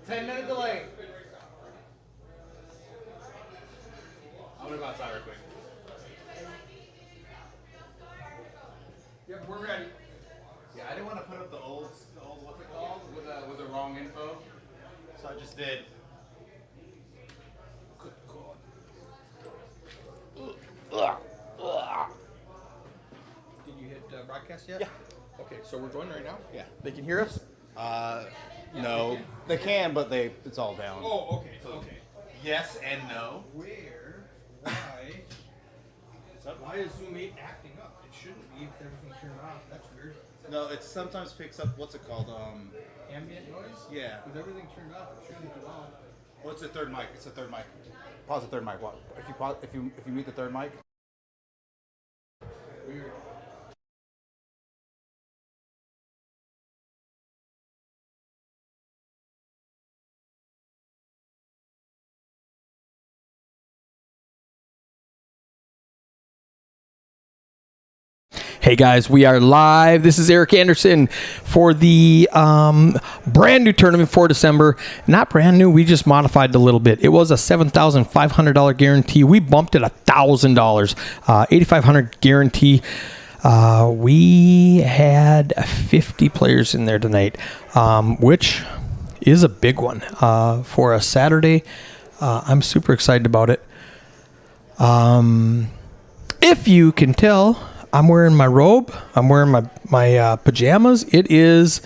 10-minute delay. I'm gonna go outside real quick. Yep, we're ready. Yeah, I didn't want to put up the old what's it called with the wrong info, so I just did. Good God. Did you hit broadcast yet? Yeah. Okay, so we're going right now. Yeah. They can hear us. No, they can, but it's all down. Oh, okay. Okay. Yes and no. Where? Why is Zoom 8 acting up? It shouldn't be if everything turned off. That's weird. No, it sometimes picks up. What's it called? Ambient noise? Yeah. With everything turned off, it shouldn't be loud. What's the third mic? It's the third mic. Pause the third mic. What? If you mute the third mic. Weird. Hey guys, we are live. This is Eric Anderson for the brand new tournament for December. Not brand new, we just modified it a little bit. It was a $7,500 guarantee. We bumped it $1,000, $8,500 guarantee. We had 50 players in there tonight, which is a big one for a Saturday. I'm super excited about it. If you can tell, I'm wearing my robe. I'm wearing my pajamas. It is,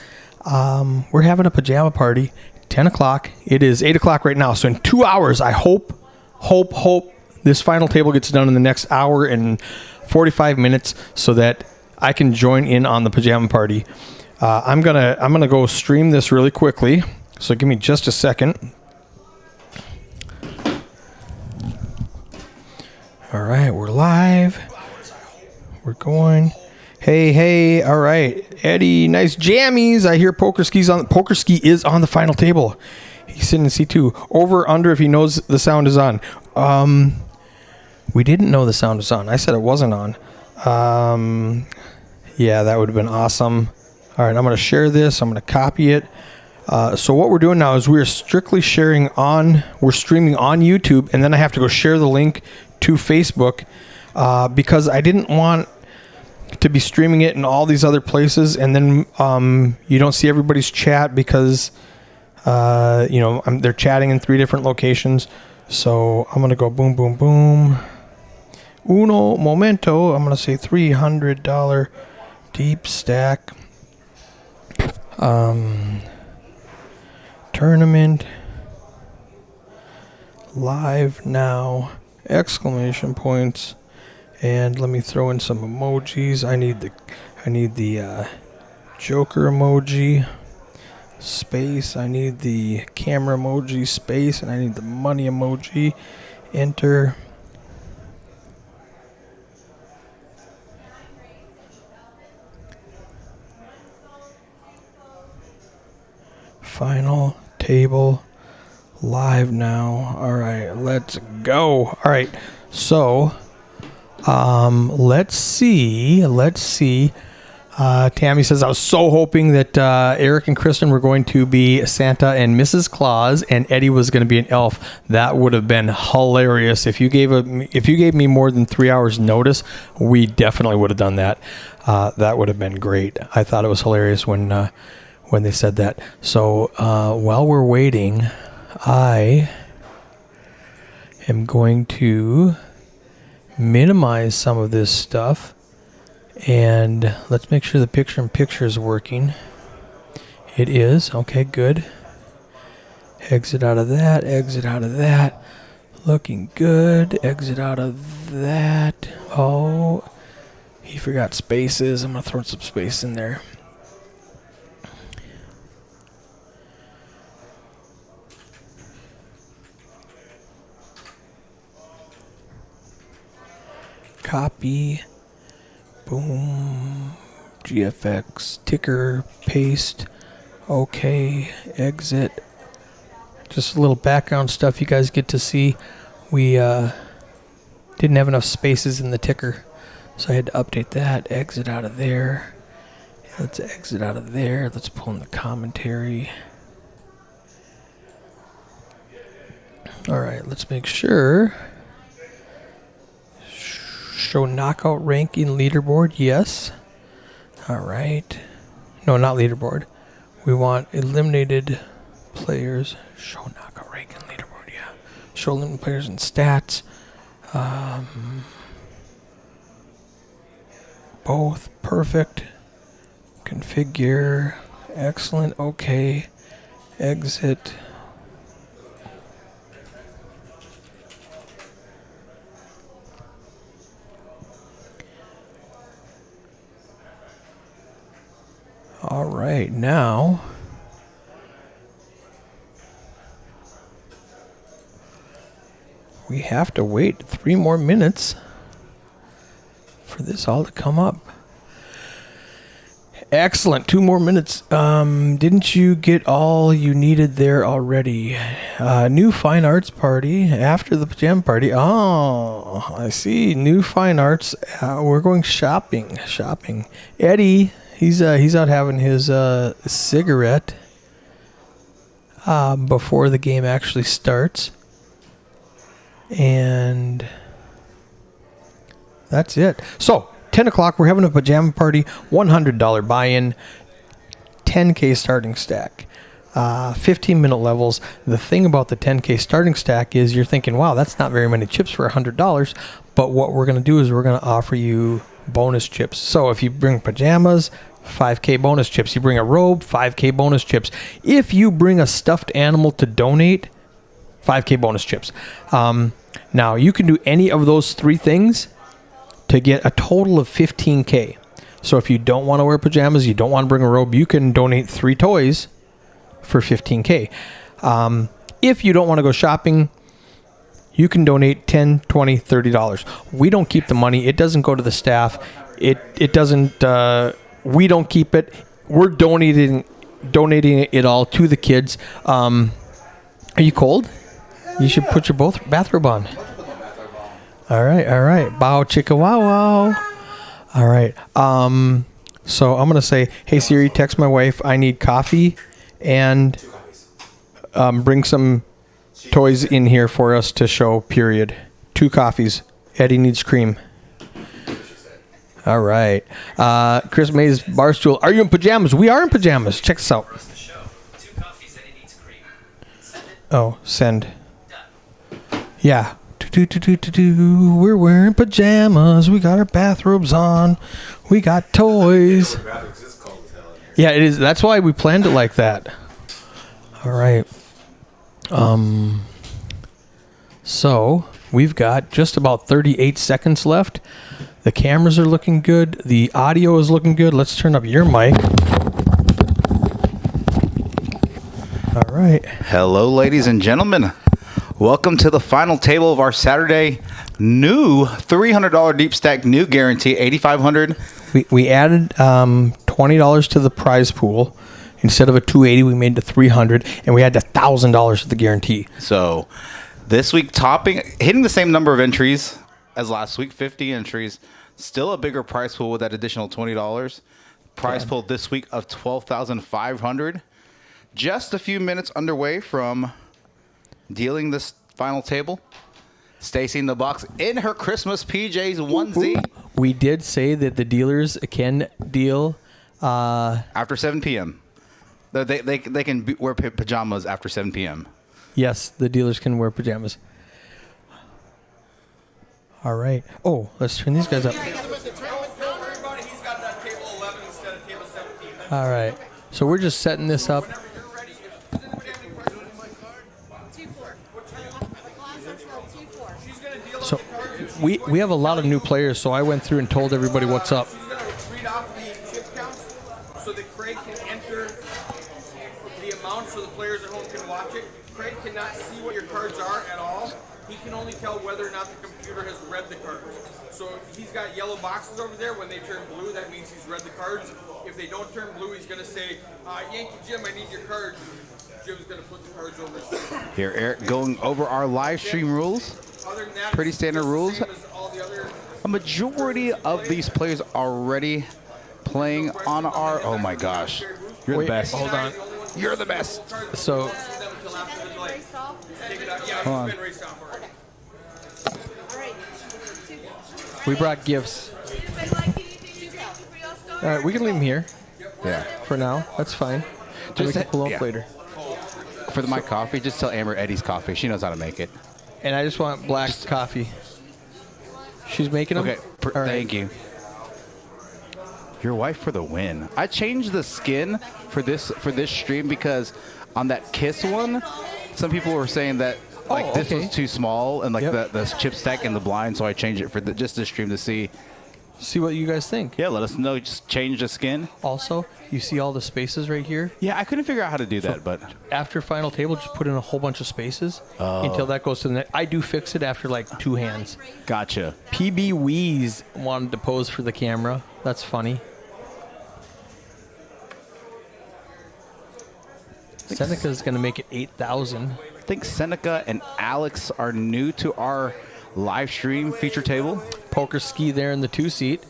we're having a pajama party, 10 o'clock. It is 8 o'clock right now. So in 2 hours, I hope this final table gets done in the next hour and 45 minutes so that I can join in on the pajama party. I'm gonna go stream this really quickly. So give me just a second. All right, we're live. We're going. Hey, all right. Eddie, nice jammies. I hear Pokerski is on the final table. He's sitting in C2. Over, under, if he knows the sound is on. We didn't know the sound was on. I said it wasn't on. Yeah, that would have been awesome. All right, I'm going to share this. I'm going to copy it. So what we're doing now is we're strictly streaming on YouTube, and then I have to go share the link to Facebook because I didn't want to be streaming it in all these other places, and then you don't see everybody's chat because they're chatting in 3 different locations. So I'm gonna go boom, boom, boom. Uno momento. I'm gonna say $300 Deepstack tournament live now! Exclamation points. And let me throw in some emojis. I need the Joker emoji, space. I need the camera emoji, space, and I need the money emoji. Enter. Final table live now. All right, let's go. All right, so let's see. Tammy says, I was so hoping that Eric and Kristen were going to be Santa and Mrs. Claus, and Eddie was going to be an elf. That would have been hilarious. If you gave me more than 3 hours notice, we definitely would have done that. That would have been great. I thought it was hilarious when they said that. So while we're waiting, I am going to minimize some of this stuff, and let's make sure the picture-in-picture is working. It is. Okay, good. Exit out of that. Looking good. Exit out of that. Oh, he forgot spaces. I'm gonna throw some space in there. Copy, boom, GFX, ticker, paste, okay, exit. Just a little background stuff you guys get to see. We didn't have enough spaces in the ticker, so I had to update that. Exit out of there. Let's exit out of there. Let's pull in the commentary. All right, let's make sure. Show knockout ranking leaderboard, yes. All right. No, not leaderboard. We want eliminated players. Show knockout ranking leaderboard, yeah. Show eliminated players and stats. Both perfect. Configure. Excellent. Okay. Exit. All right, now we have to wait 3 more minutes for this all to come up. Excellent, 2 more minutes. Didn't you get all you needed there already? New fine arts party after the pajama party. Oh, I see. New fine arts. We're going shopping. Eddie. He's out having his cigarette before the game actually starts. And that's it. So, 10 o'clock, we're having a pajama party, $100 buy-in, 10K starting stack, 15-minute levels. The thing about the 10K starting stack is you're thinking, wow, that's not very many chips for $100. But what we're going to do is we're going to offer you bonus chips. So if you bring pajamas, 5K bonus chips. You bring a robe, 5K bonus chips. If you bring a stuffed animal to donate, 5K bonus chips. Now, you can do any of those 3 things to get a total of 15K. So if you don't want to wear pajamas, you don't want to bring a robe, you can donate 3 toys for 15K. If you don't want to go shopping, you can donate $10, $20, $30. We don't keep the money. It doesn't go to the staff. It doesn't... we don't keep it. We're donating it all to the kids. Are you cold? You should put your bathrobe on. All right. Bow chicka wow wow. All right. So I'm gonna say, hey Siri, text my wife. I need coffee, and bring some toys in here for us to show. Period. 2 coffees. Eddie needs cream. All right. Chris Mays, Barstool. Are you in pajamas? We are in pajamas. Check this out. Oh, send. Yeah. We're wearing pajamas. We got our bathrobes on. We got toys. Yeah, it is. That's why we planned it like that. All right. So we've got just about 38 seconds left. The cameras are looking good. The audio is looking good. Let's turn up your mic. All right. Hello, ladies and gentlemen. Welcome to the final table of our Saturday new $300 Deepstack new guarantee, $8,500. We added $20 to the prize pool. Instead of a $280, we made it $300, and we had $1,000 to the guarantee. So this week hitting the same number of entries as last week, 50 entries. Still a bigger prize pool with that additional $20. Prize pool this week of $12,500. Just a few minutes underway from dealing this final table. Stacy in the box in her Christmas PJs onesie. We did say that the dealers can deal after 7 p.m. They can wear pajamas after 7 p.m. Yes, the dealers can wear pajamas. All right. Oh, let's turn these guys up. All right. So we're just setting this up. So we have a lot of new players, so I went through and told everybody what's up. Read off the chip counts so that Craig can enter the amount so the players at home can watch it. Craig cannot see what your cards are at all. He can only tell whether or not the computer has read the cards. So he's got yellow boxes over there. When they turn blue, that means he's read the cards. If they don't turn blue, he's going to say, Yankee Jim, I need your cards. Jim's going to put the cards over his head. Here, Eric going over our live stream rules. Other than that, Pretty standard rules. Other... A majority of these players already playing on our... Oh, my gosh. You're the best. Hold on. You're the best. So like, raced off? take it out. Yeah, Hold on. it's been raced off already. All right. We brought gifts. Anybody like anything to drink before y'all start? All right, we can leave them here Yeah. for now. That's fine. Just we can pull up yeah. later. For my coffee, just tell Amber Eddie's coffee. She knows how to make it. And I just want black coffee. She's making them? Okay, All right. thank you. Your wife for the win. I changed the skin for this stream because on that Kiss one, some people were saying that like this was too small and like the chip stack and the blind, so I changed it for just this stream to see. See what you guys think. Yeah, let us know. Just change the skin. Also, you see all the spaces right here? Yeah, I couldn't figure out how to do that, but After final table, just put in a whole bunch of spaces until that goes to the net. I do fix it after like 2 hands. gotcha. PB Weeze wanted to pose for the camera. That's funny. Seneca's going to make it 8,000. I think Seneca and Alex are new to our live stream feature table. Poker Ski there in the 2-seat.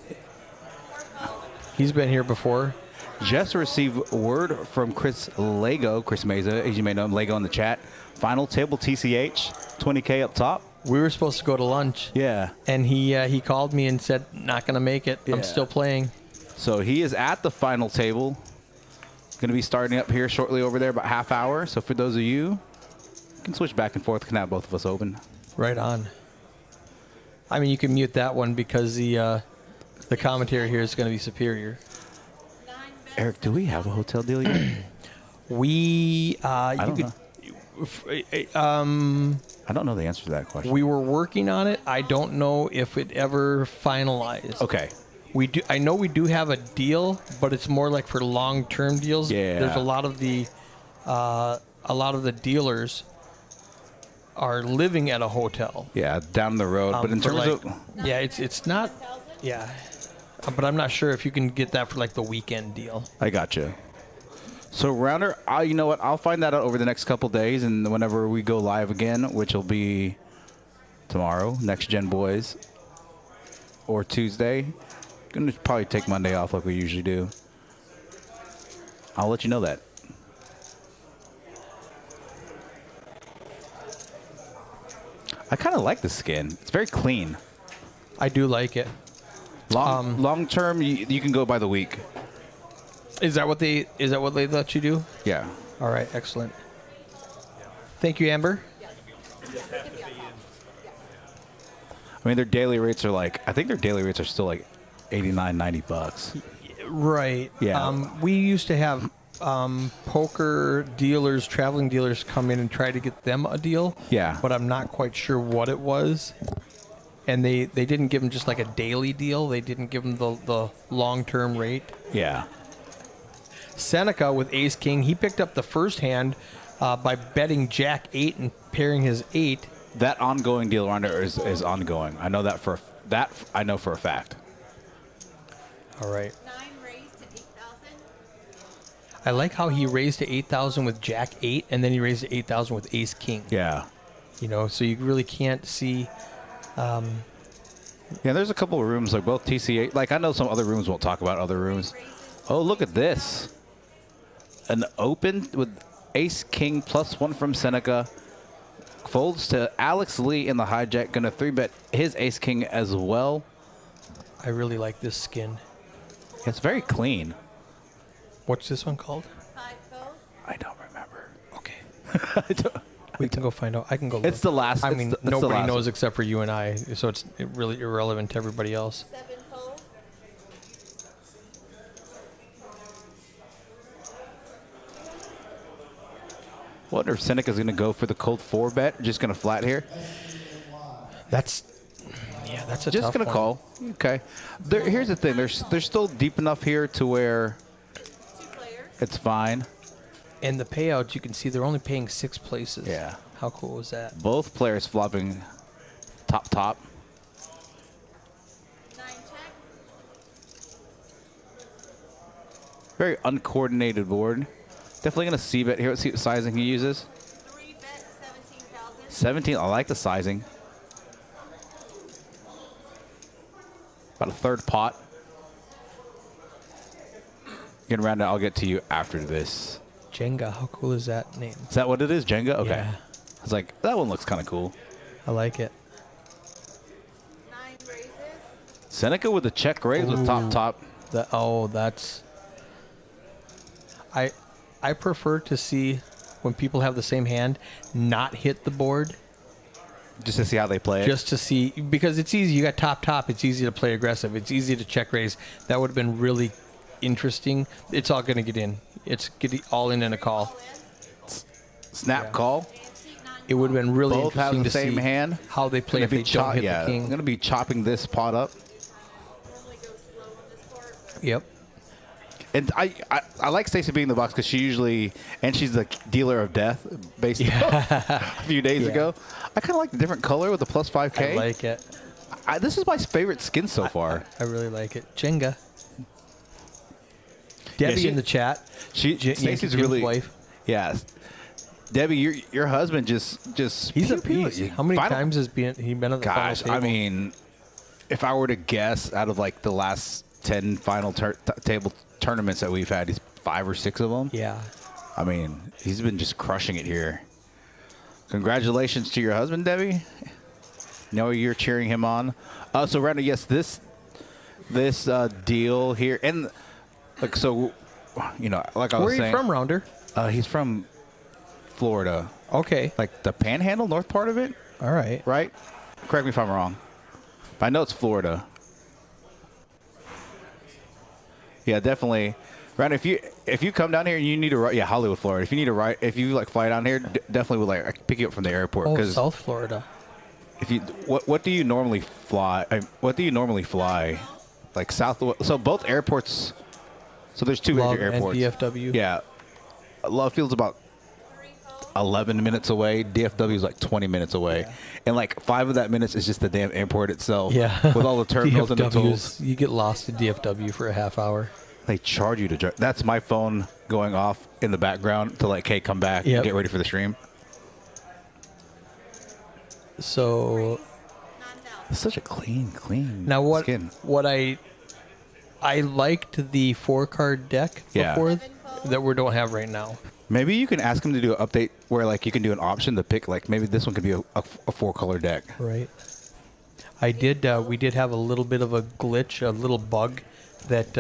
He's been here before. Just received word from Chris Meza, as you may know him, Lego in the chat. Final table TCH, 20K up top. We were supposed to go to lunch. Yeah. And he called me and said, not going to make it. Yeah. I'm still playing. So he is at the final table. Going to be starting up here shortly over there, about half hour. So for those of you, you can switch back and forth. Can have both of us open. Right on. I mean, you can mute that one because the commentary here is going to be superior. Eric, do we have a hotel deal yet? We I don't know. I don't know the answer to that question. we were working on it. I don't know if it ever finalized. Okay. We do. I know we do have a deal, but it's more like for long-term deals. Yeah. There's a lot of the dealers are living at a hotel. Yeah, down the road. But in for terms like- of... yeah, it's not. Yeah, but I'm not sure if you can get that for like the weekend deal. I gotcha. So Rounder, you know what? I'll find that out over the next couple days, and whenever we go live again, which will be tomorrow, Next Gen Boys, or Tuesday. Gonna probably take Monday off like we usually do. I'll let you know that. I kind of like the skin. It's very clean. I do like it. Long term, you can go by the week. Is that what they let you do? Yeah. All right, excellent. Thank you, Amber. I mean, their daily rates are like, I think their daily rates are still like 89, 90 bucks. Right. Yeah. We used to have poker dealers, traveling dealers come in and try to get them a deal. Yeah. But I'm not quite sure what it was. And they didn't give them just like a daily deal. They didn't give them the long-term rate. Yeah. Seneca with Ace King, he picked up the first hand by betting Jack 8 and pairing his 8. That ongoing deal Rounder is ongoing. I know that for a fact. All right. 9 raised to 8,000. I like how he raised to 8,000 with Jack 8, and then he raised to 8,000 with Ace King. Yeah. You know, so you really can't see. Yeah, there's a couple of rooms, like both TCA. Like, I know some other rooms won't talk about other rooms. Oh, look at this. An open with Ace King +1 from Seneca. Folds to Alex Lee in the hijack. Gonna 3-bet his Ace King as well. I really like this skin. It's very clean. What's this one called? 5 fold. I don't remember. Okay. We can go find out. I can go look. It's the last. I it's mean, the- it's the nobody last knows one. except for you and I, so it's really irrelevant to everybody else. 7 fold. Wonder if Seneca's gonna go for the cold 4-bet. Just gonna flat here. That's a Just tough gonna one. call. Okay. Here's the thing. They're still deep enough here to where 2 players. it's fine. And the payouts, you can see they're only paying 6 places. Yeah. How cool is that? Both players flopping top. 9 check. Very uncoordinated board. Definitely gonna c-bet here. Let's see what sizing he uses. 3 bet 17,000. 17. I like the sizing. About a third pot. Getting around to, I'll get to you after this. Jenga. How cool is that name? Is that what it is? Jenga? Okay. Yeah. I was like, that one looks kind of cool. I like it. 9 raises. Seneca with the check raise with top. That's. I prefer to see when people have the same hand not hit the board. Just to see how they play it. Just to see, because it's easy. You got top. It's easy to play aggressive. It's easy to check raise. That would have been really interesting. It's all going to get in. It's getting all in a call. All in. Snap call. And seat 9 It would have been really Both have interesting the to same see hand. how they play if Gonna they be don't hit yeah, the I'm king. going to be chopping this pot up. normally goes slow on this board. But Yep. And I like Stacy being in the box because she's the dealer of death based a few days Yeah. ago. I kind of like the different color with the plus 5K. I like it. This is my favorite skin so far. I really like it. Jenga. Debbie in the chat. Stacy's Jim's really wife. Yeah. Debbie, your husband just He's a pew, pew. beast. How many times has he been on the Gosh, final I table? mean, if I were to guess, out of like the last 10 final table tournaments that we've had, he's 5 or 6 of them. Yeah. I mean, he's been just crushing it here. Congratulations to your husband, Debbie. Know you're cheering him on. So, Randall, yes, this deal here, and like so, like I was Where are saying, you from, Rounder? he's from Florida, Okay. like the Panhandle, north part of it, All right. right? Correct me if I'm wrong. But I know it's Florida. Yeah, definitely. Randall, if you come down here and you need to ride, Hollywood, Florida. If you need to ride, if you like fly down here, definitely would like I can pick you up from the airport. Oh, 'Cause South Florida. if you what do you normally fly? What do you normally fly? Like south. So both airports. So there's two Love major airports. and DFW. Yeah, Love Field's about 11 minutes away. DFW is like 20 minutes away, and like 5 of that minutes is just the damn airport itself. Yeah. with all the terminals and the DFW tools. You get lost in DFW for a half hour. They charge you to drive. That's my phone going off in the background to like, hey, come back Yep. and get ready for the stream. So 9,000. It's such a clean now skin. what I liked the 4-card deck Yeah. before that we don't have right now. Maybe you can ask him to do an update where like you can do an option to pick like maybe this one could be a 4-color deck. Right. I did. We did have a little bit of a glitch, a little bug that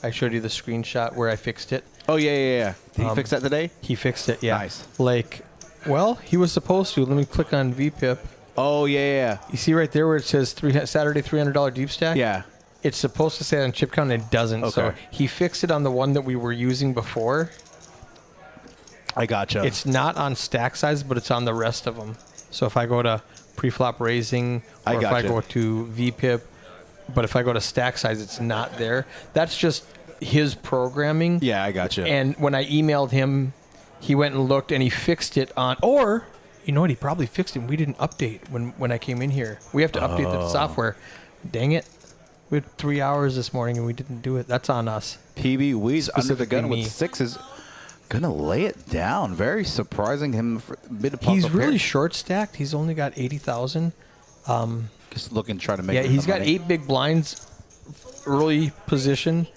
I showed you the screenshot where I fixed it. Oh yeah. Did he fix that today? He fixed it. Yeah. Nice. Like, well, he was supposed to. Let me click on VPIP. Oh yeah. You see right there where it says Saturday $300 deep stack? Yeah. It's supposed to say on chip count and it doesn't. So Okay. he fixed it on the one that we were using before. I gotcha. It's not on stack size, but it's on the rest of them. So if I go to pre-flop raising, I or if I gotcha. go to VPIP, but if I go to stack size, it's not there. That's just his programming. yeah, I gotcha. And when I emailed him, he went and looked and he fixed it on. Or, you know what? He probably fixed it. We didn't update when I came in here. We have to update the software. Dang it. We had 3 hours this morning and we didn't do it. That's on us. PB Weeds under the gun Specifically me. with 6 is gonna lay it down. Very surprising him for mid to pop He's up really here. short stacked. He's only got 80,000. Just looking trying to make. Yeah, some he's got money. 8 big blinds early position.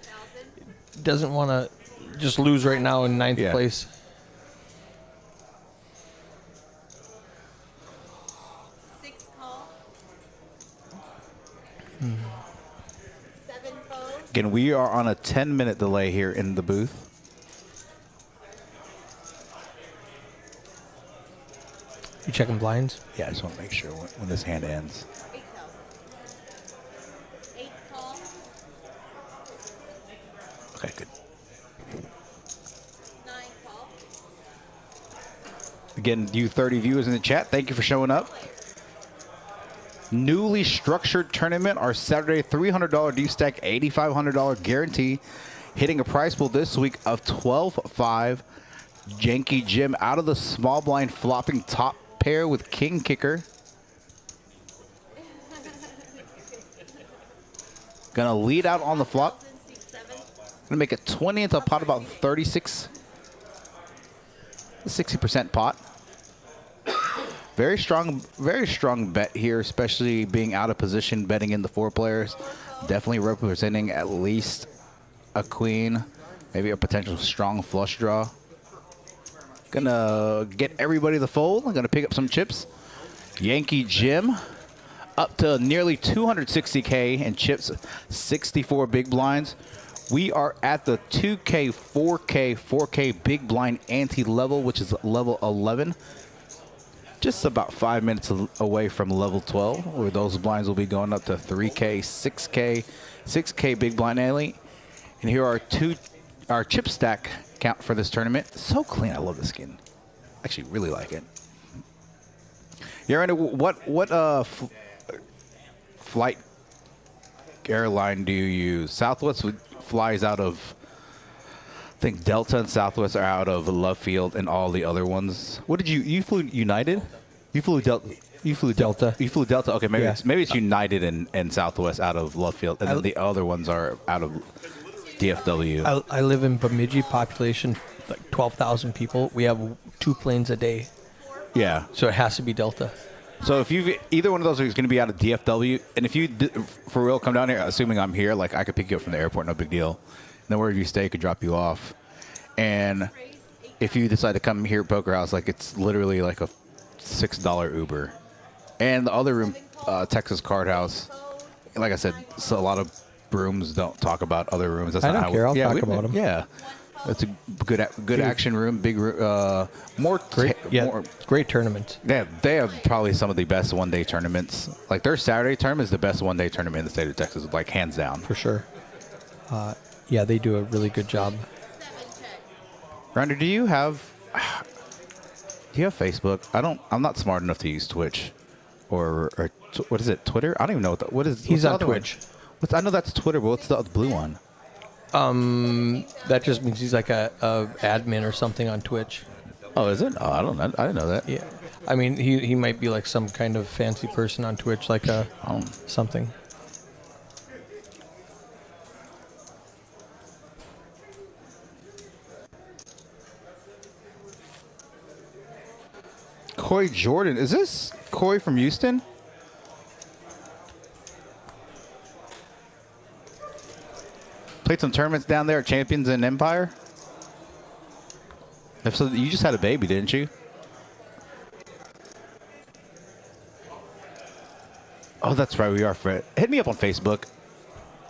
Doesn't want to just lose right now in 9th Yeah. place. Six call. 7 fold. Again, we are on a 10-minute delay here in the booth. You checking blinds? Yeah, I just want to make sure when this hand ends. 8,000. 8 call. Okay, good. 9 call. Again, you 30 viewers in the chat, thank you for showing up. Newly structured tournament, our Saturday $300 Deepstack, $8,500 guarantee, hitting a prize pool this week of 12.5. Janky Jim out of the small blind, flopping top pair with king kicker. Gonna lead out on the flop. 1,000, seat 7. Gonna make it 20 into a pot, about 36, 60% pot. Very strong bet here, especially being out of position, betting in the 4 players. Definitely representing at least a queen, maybe a potential strong flush draw. Gonna get everybody to fold. I'm gonna pick up some chips. Yankee Jim up to nearly 260K and chips, 64 big blinds. We are at the 2K, 4K big blind ante level, which is level 11. Just about 5 minutes away from level 12, where those blinds will be going up to 3K, 6K big blind alley. And here are our chip stack count for this tournament. So clean. I love the skin. Actually, really like it. Yeah, Randy, what flight airline do you use? Southwest flies out of, I think Delta and Southwest are out of Love Field, and all the other ones. What did you flew United? You flew Delta. You flew Delta. You flew Delta. Okay, maybe it's United and Southwest out of Love Field, and then the other ones are out of DFW. I live in Bemidji, population like 12,000 people. We have 2 planes a day, Yeah. so it has to be Delta. So if either one of those is going to be out of DFW, and if you for real come down here, assuming I'm here, like I could pick you up from the airport, no big deal. And then wherever you stay, could drop you off. And if you decide to come here at Poker House, like it's literally like a $6 Uber. And the other room, Texas Card House, like I said, so a lot of rooms don't talk about other rooms. That's I not don't how care. I'll yeah, talk we- about them. Yeah, it's a good action room, big more Great, yeah, more. great tournament. Yeah, they have probably some of the best one-day tournaments. Like their Saturday tournament is the best one-day tournament in the state of Texas, like hands down. For sure. Yeah, they do a really good job. Rounder, do you have Facebook? I'm not smart enough to use Twitch, or what is it? Twitter? I don't even know what is. He's what's the on other one? Twitch. I know that's Twitter, but what's the blue one? That just means he's like a admin or something on Twitch. Oh, is it? Oh, I didn't know that. Yeah, I mean he might be like some kind of fancy person on Twitch, like something. Coy Jordan, is this Coy from Houston? Played some tournaments down there at Champions and Empire. If so, you just had a baby, didn't you? Oh, that's right. We are Fred. Hit me up on Facebook,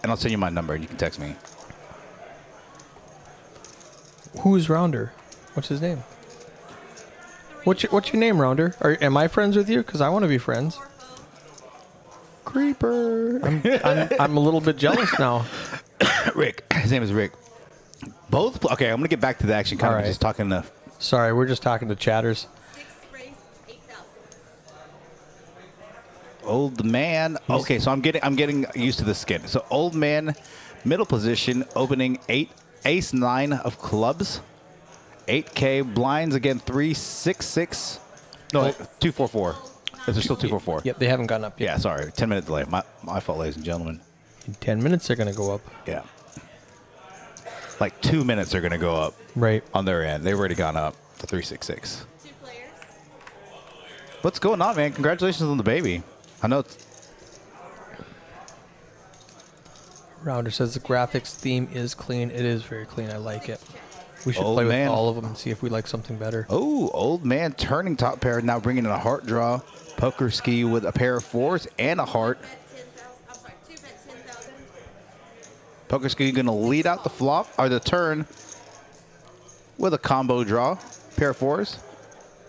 and I'll send you my number, and you can text me. Who's Rounder? What's his name? What's your name, Rounder? Am I friends with you? Because I want to be friends. Creeper. I'm a little bit jealous now. Rick. His name is Rick. Both. Okay, I'm gonna get back to the action. Kind All of right. just talking to. Sorry, we're just talking to chatters. 6th race, 8,000. Old man. Okay, so I'm getting used to the skin. So old man, middle position, opening ace 9 of clubs, 8K blinds again, 366. No, 244. Is there still 244? Yep, they haven't gone up yet. Yeah, sorry, 10-minute delay. My fault, ladies and gentlemen. In 10 minutes, they're going to go up. Yeah. Like 2 minutes are gonna go up Right. on their end. They've already gone up to 366. 2 players. What's going on, man? Congratulations on the baby. I know it's Rounder says the graphics theme is clean. It is very clean. I like it. We should Old play man. with all of them and see if we like something better. Oh, old man turning top pair, now bringing in a heart draw. Poker ski with a pair of 4s and a heart. Bet 10,000. I'm sorry, 2 bet 10,000. Poker ski going to lead out the flop, or the turn, with a combo draw. Pair of 4s.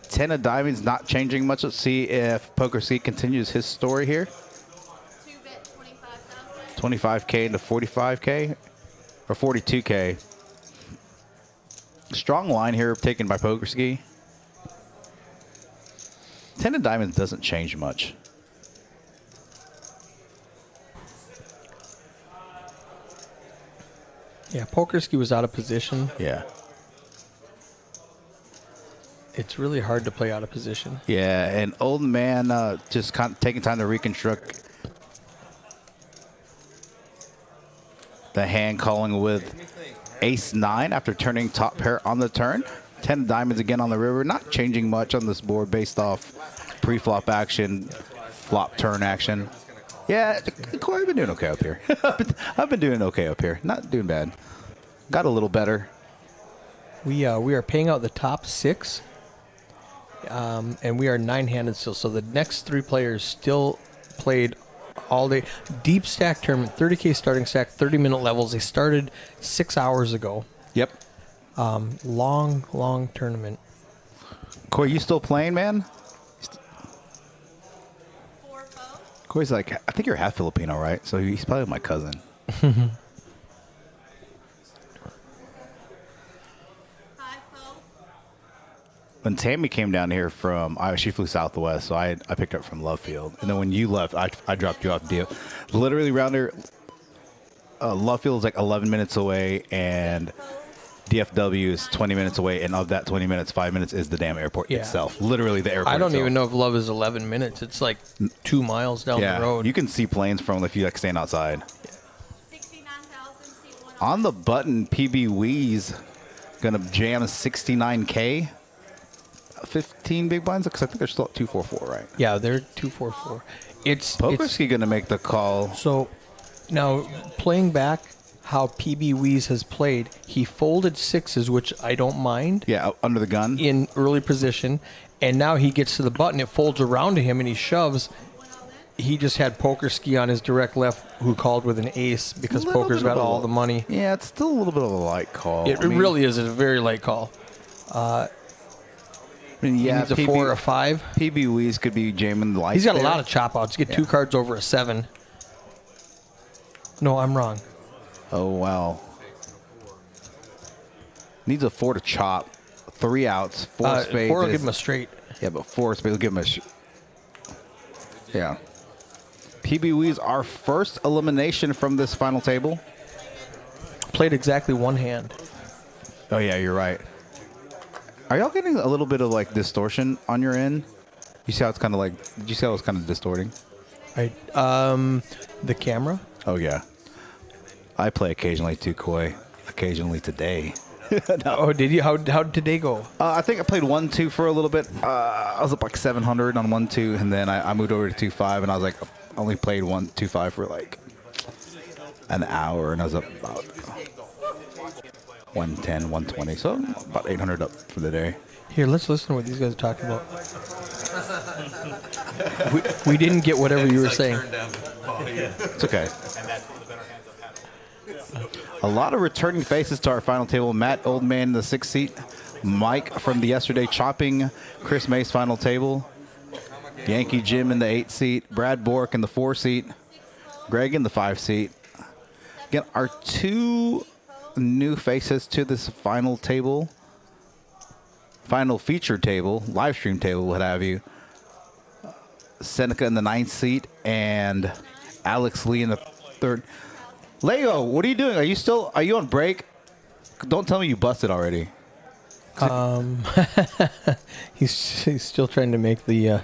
10 of diamonds, not changing much. Let's see if Poker ski continues his story here. 2 bet 25,000. 25K into 45K, or 42K. Strong line here taken by Poker ski. 10 of diamonds doesn't change much. Yeah, Pokerski was out of position. Yeah. It's really hard to play out of position. Yeah, and old man just kind of taking time to reconstruct the hand, calling with ace 9 after turning top pair on the turn. 10 diamonds again on the river. Not changing much on this board based off pre-flop action, flop turn action. Yeah, Corey, I've been doing okay up here. I've been doing okay up here. Not doing bad. Got a little better. We are paying out the top 6, and we are 9-handed still. So the next 3 players still played all day. Deepstack tournament, 30K starting stack, 30-minute levels. They started 6 hours ago. Yep. Long tournament. Corey, you still playing, man? 4 foe. Corey's like, I think you're half Filipino, right? So he's probably my cousin. High foe. When Tammy came down here from, she flew Southwest, so I picked her up from Love Field. And then when you left, I dropped you off literally around there. Love Field is like 11 minutes away, and DFW is 20 minutes away. And of that 20 minutes, 5 minutes is the damn airport itself. Literally the airport I don't itself. even know if Love is 11 minutes. It's like 2 miles down the road. You can see planes from if you like stand outside. 69,000. Seat 1 On the button, PB Wee's going to jam 69K. 15 big blinds? Because I think they're still at 244, right? Yeah, they're 244. It's Pokerski going to make the call. so now playing back how PB Wees has played. He folded 6s, which I don't mind. Yeah, under the gun. In early position, and now he gets to the button. It folds around to him, and he shoves. He just had Pokerski on his direct left, who called with an ace because Little Poker's bit of got a- all the money. Yeah, it's still a little bit of a light call. It really is a very light call. I mean, He yeah, needs a 4 or a 5. PB Wees could be jamming the lights. He's got a there. lot of chop outs. Get 2 cards over a 7. No, I'm wrong. Oh, wow. Needs a 4 to chop. 3 outs. 4 spades. 4 will is- give him a straight. Yeah, but 4 spades will give him a... Yeah. PB Wees, our first elimination from this final table. Played exactly 1 hand. Oh, yeah, you're right. Are y'all getting a little bit of, like, distortion on your end? You see how it's kind of like... Did you see how it's kind of distorting? Right. The camera. Oh, yeah. I play occasionally too, Coy. Occasionally today. Oh, did you? How did today go? I think I played 1-2 for a little bit. I was up like 700 on 1-2, and then I moved over to 2-5, and I was like, I only played 1-2-5 for like an hour, and I was up about 110, 120, so about 800 up for the day. Here, let's listen to what these guys are talking about. we didn't get whatever you were saying. It's okay. A lot of returning faces to our final table. Matt Oldman in the 6th seat. Mike from the yesterday chopping Chris May's final table. Yankee Jim in the 8th seat. Brad Bork in the 4th seat. Greg in the 5th seat. Again, our 2 new faces to this final table. Final feature table, live stream table, what have you. Seneca in the 9th seat and Alex Lee in the 3rd. Leo, what are you doing? Are you on break? Don't tell me you busted already. He's still trying to make the.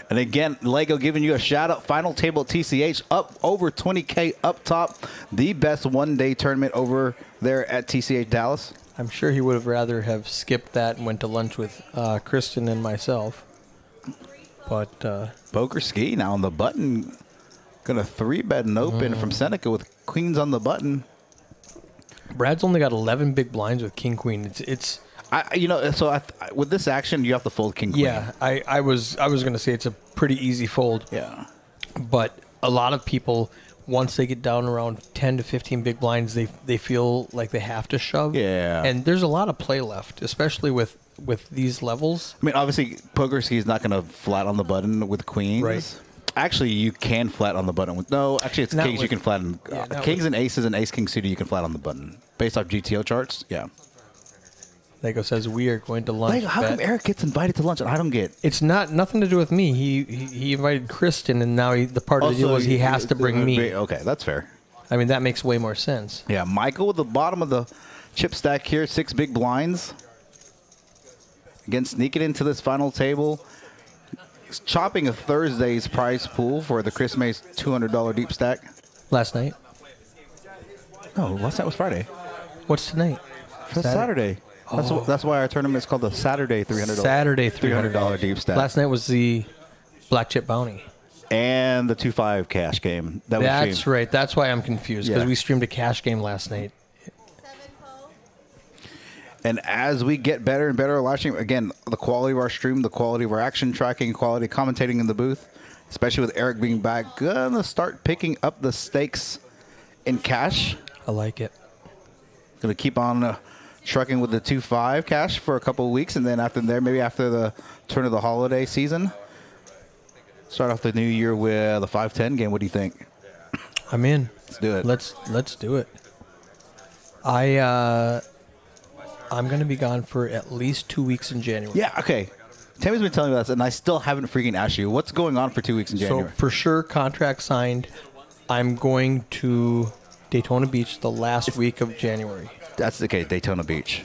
And again, Lego giving you a shout out. Final table at TCH up over 20K up top. The best one-day tournament over there at TCH Dallas. I'm sure he would have rather have skipped that and went to lunch with Kristen and myself. But Poker Ski now on the button. Gonna 3-bet and open from Seneca with queens on the button. Brad's only got 11 big blinds with king queen. It's with this action you have to fold king queen. yeah. I was gonna say it's a pretty easy fold. Yeah. But a lot of people, once they get down around 10 to 15 big blinds, they feel like they have to shove. Yeah. And there's a lot of play left, especially with these levels. I mean, obviously, Poker Ski is not going to flat on the button with queens. Right. Actually, you can flat on the button with actually it's Not kings you with- can flatten. yeah, not Kings with- and aces and ace king suited you can flat on the button based off GTO charts. Yeah. Lego says we are going to lunch. Like, how come bet. Eric gets invited to lunch and I don't get? It's nothing to do with me. He invited Kristen, and now the part of the deal was he has to bring me. Okay, that's fair. I mean, that makes way more sense. Yeah, Michael with the bottom of the chip stack here, 6 big blinds. Again, sneaking into this final table. Chopping a Thursday's prize pool for the Chris May's $200 deep stack. Last night. No, last night was Friday. What's tonight? That's Saturday. That's why our tournament is called the Saturday $300. Saturday $300 deep stack. Last night was the Black Chip Bounty. And the 2-5 cash game. That was That's streamed. right. That's why I'm confused, because Yeah. we streamed a cash game last night. And as we get better and better at live stream, again, the quality of our stream, the quality of our action tracking, quality of commentating in the booth, especially with Eric being back, gonna start picking up the stakes in cash. I like it. Gonna keep on trucking with the 2.5 cash for a couple of weeks, and then after there, maybe after the turn of the holiday season, start off the new year with a 5-10 game. What do you think? I'm in. Let's do it. Let's do it. I'm gonna be gone for at least 2 weeks in January. Yeah, okay. Tammy's been telling me that, and I still haven't freaking asked you. What's going on for 2 weeks in January? So for sure, contract signed. I'm going to Daytona Beach the last week of January. That's okay, Daytona Beach.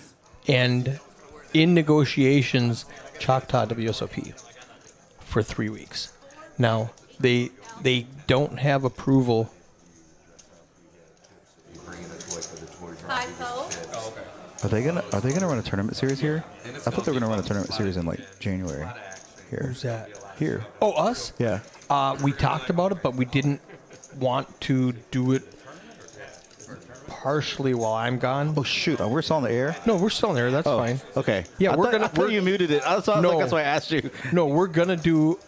And in negotiations, Choctaw WSOP for 3 weeks. Now, they don't have approval. 5-0. Are they gonna run a tournament series here? I thought they were gonna run a tournament series in like January. Here. Who's that? Here. Oh, us? Yeah. We talked about it, but we didn't want to do it partially while I'm gone. Oh shoot, we're still on the air? No, we're still in there. That's Oh, fine. okay. Yeah, I thought you muted it. I thought, No. that's why I asked you. No, we're gonna do.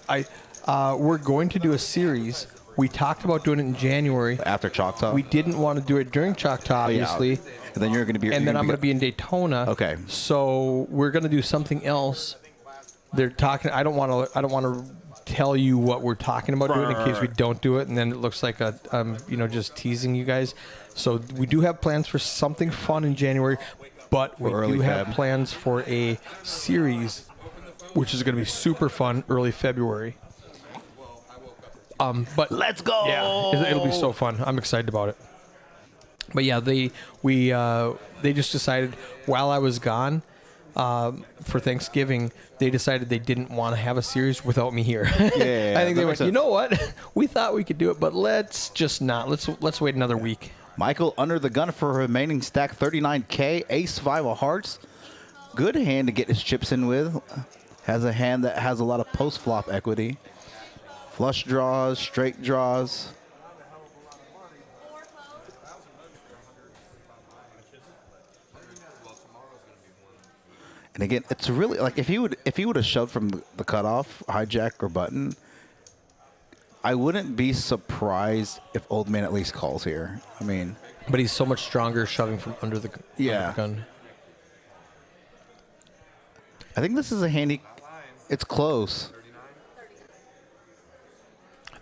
We're going to do a series. We talked about doing it in January. After Choctaw? We didn't want to do it during Choctaw, yeah. obviously. And then you're gonna be And then I'm going to be in Daytona. Okay. So we're going to do something else. They're talking. I don't want to tell you what we're talking about doing in case we don't do it, and then it looks like just teasing you guys. So we do have plans for something fun in January, but we Early do have Feb. plans for a series, which is going to be super fun early February. But Let's go. yeah, it'll be so fun. I'm excited about it. But yeah, they just decided while I was gone for Thanksgiving, they decided they didn't want to have a series without me here. Yeah, I think that they makes went, you sense. know what? We thought we could do it, but let's just not. Let's wait another week. Michael under the gun for remaining stack 39K, ace 5 of hearts. Good hand to get his chips in with. Has a hand that has a lot of post-flop equity. Flush draws, straight draws. And again, it's really like if he would have shoved from the cutoff, hijack or button, I wouldn't be surprised if Old Man at least calls here. I mean, But he's so much stronger shoving from under the Yeah. gun. I think this is a handy. It's close.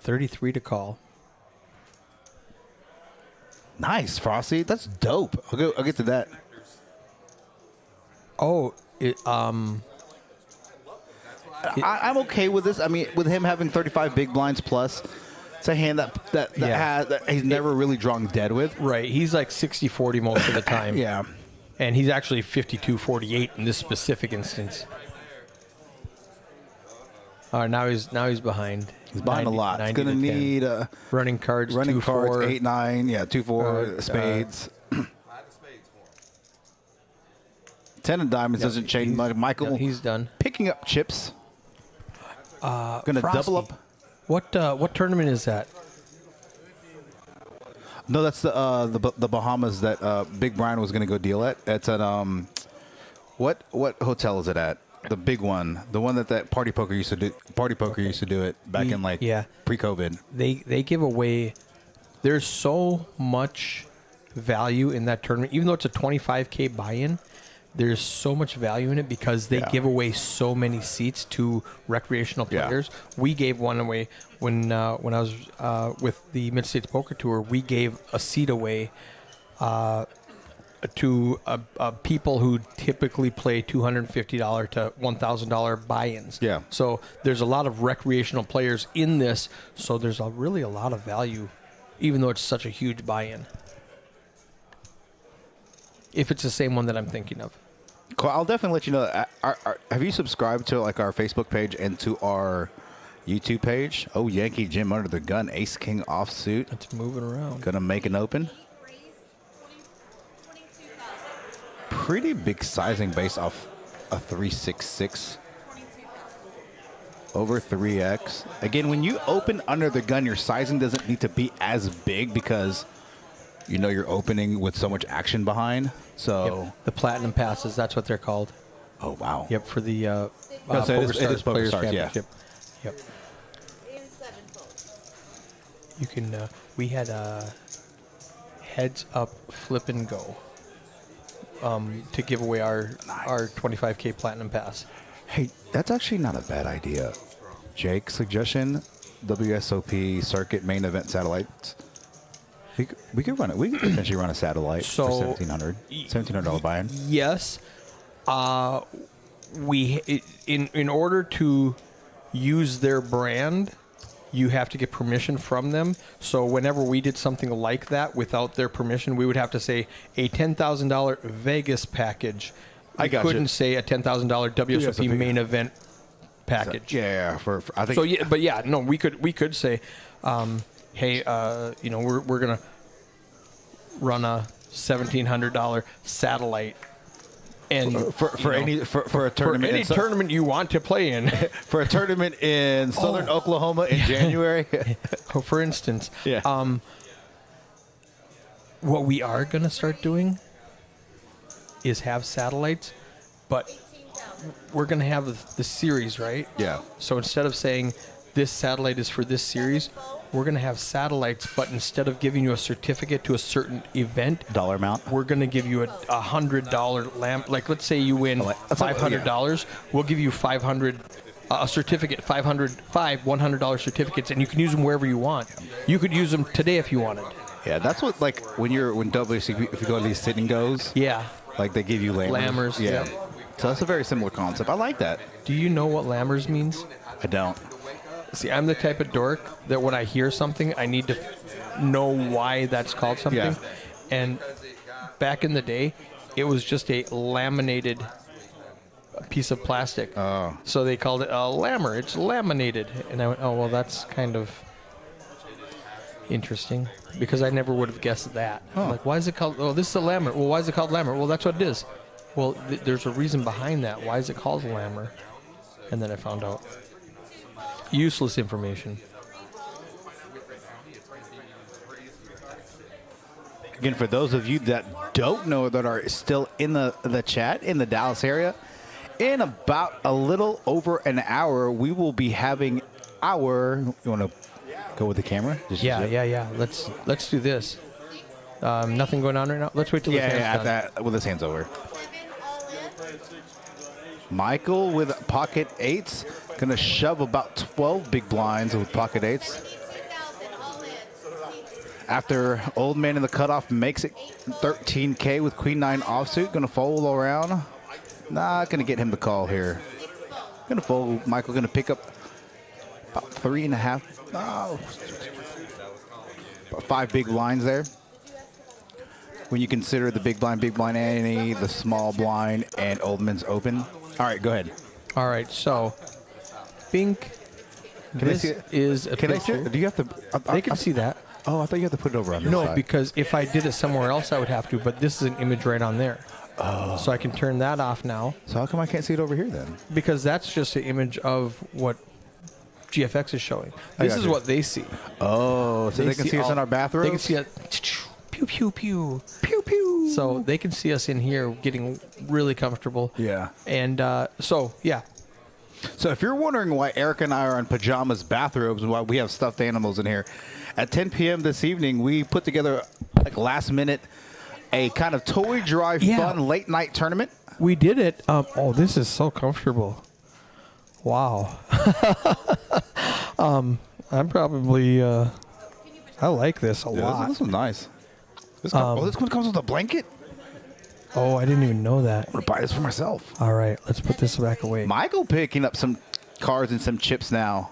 33 to call. Nice, Frosty. That's dope. I'll get to that. Oh, I'm okay with this. I mean, with him having 35 big blinds plus, it's a hand that he's never really drawn dead with. right. He's like 60-40 most of the time. Yeah. And he's actually 52-48 in this specific instance. All right, now he's behind. He's behind a lot. He's 90 going to to 10. need running cards, running 2, cards, 4. 8, 9, 2-4, spades. 10 of diamonds doesn't change much. Michael, No, he's done. picking up chips. Going to Frosty. double up. What tournament is that? No, that's the Bahamas that Big Brian was going to go deal at. It's at what hotel is it at? The big one, the one that Party Poker used to do. Party Poker used to do it back in pre-COVID. They give away. There's so much value in that tournament, even though it's a 25K buy-in. There's so much value in it because they give away so many seats to recreational Yeah. players. We gave one away when I was with the Mid States Poker Tour. We gave a seat away to people who typically play $250 to $1,000 buy-ins. Yeah. So there's a lot of recreational players in this. So there's really a lot of value, even though it's such a huge buy-in. If it's the same one that I'm thinking of. Cool. I'll definitely let you know. Have you subscribed to like our Facebook page and to our YouTube page? Oh, Yankee Jim under the gun, Ace King offsuit. It's moving around. Gonna make an open. Raise 22,000. Pretty big sizing based off a 366 22,000. over 3x. Again, when you open under the gun, your sizing doesn't need to be as big because you know you're opening with so much action behind. So, Yep. The platinum passes, that's what they're called. oh wow. Yep, for the so it is Poker Players Stars, yeah. Championship. Yep. You can. We had a heads up flip and go to give away our 25K platinum pass. Hey, that's actually not a bad idea. Jake, suggestion: WSOP circuit main event satellites. We could run it. We could potentially run a satellite So- for $1,700 buy-in. Yes. In order to use their brand, you have to get permission from them. So whenever we did something like that without their permission, we would have to say a $10,000 Vegas package. I got you. couldn't say a $10,000 WSOP WSOP. main event package. Yeah, for I think. So yeah, but yeah, no, we could say, hey, we're gonna run a $1,700 satellite, and for a tournament, any tournament you want to play in. for a tournament in southern Oklahoma in January. For instance, Yeah. What we are gonna start doing is have satellites, but we're gonna have the series, right? Yeah. So instead of saying this satellite is for this series, we're going to have satellites, but instead of giving you a certificate to a certain event, Dollar amount. we're going to give you a $100 lamp. Like, let's say you win $500, we'll give you a certificate, five $100 certificates, and you can use them wherever you want. You could use them today if you wanted. Yeah, that's what when WCP, if you go to these sit and goes, Yeah. like they give you lammers. Lammers, Yeah. yeah. So that's a very similar concept. I like that. Do you know what lammers means? I don't. See, I'm the type of dork that when I hear something, I need to know why that's called something. Yeah. And back in the day, it was just a laminated piece of plastic. Oh. So they called it a lammer. It's laminated. And I went, oh, well, that's kind of interesting because I never would have guessed that. I'm like, why is it called, oh, this is a lammer. Well, why is it called lammer? Well, that's what it is. Well, there's a reason behind that. Why is it called a lammer? And then I found out. Useless information. Again, for those of you that don't know that are still in the chat in the Dallas area, in about a little over an hour, we will be having our. You want to go with the camera? Yeah. Let's do this. Nothing going on right now. Let's wait till the Yeah, that with his hands over. Michael with pocket eights, gonna shove about 12 big blinds with pocket eights. After old man in the cutoff makes it 13K with queen nine offsuit, gonna fold around. Not gonna get him to call here. Gonna fold. Michael gonna pick up about 3.5. About 5 big blinds there. When you consider the big blind ante, the small blind, and old man's open. All right, go ahead. All right, so Bink. This is a Can I see picture. it? Do you have to? They can see that. Oh, I thought you had to put it over on this No, side. because if I did it somewhere else, I would have to. But this is an image right on there. Oh. So I can turn that off now So how come I can't see it over here then? because that's just an image of what GFX is showing. This got is you. what they see. Oh, so they can see us in our bathrooms? They can see us. Pew pew pew pew pew. So they can see us in here getting really comfortable. Yeah. And so yeah. So if you're wondering why Eric and I are in pajamas bathrobes and why we have stuffed animals in here, at 10 p.m. this evening, we put together, like last minute, a kind of toy drive fun late night tournament. We did it. Oh, this is so comfortable. Wow. I'm probably. I like this a lot. This one's nice. This one comes with a blanket. Oh, I didn't even know that. I'm gonna buy this for myself. All right, let's put this back away. Michael picking up some cards and some chips now.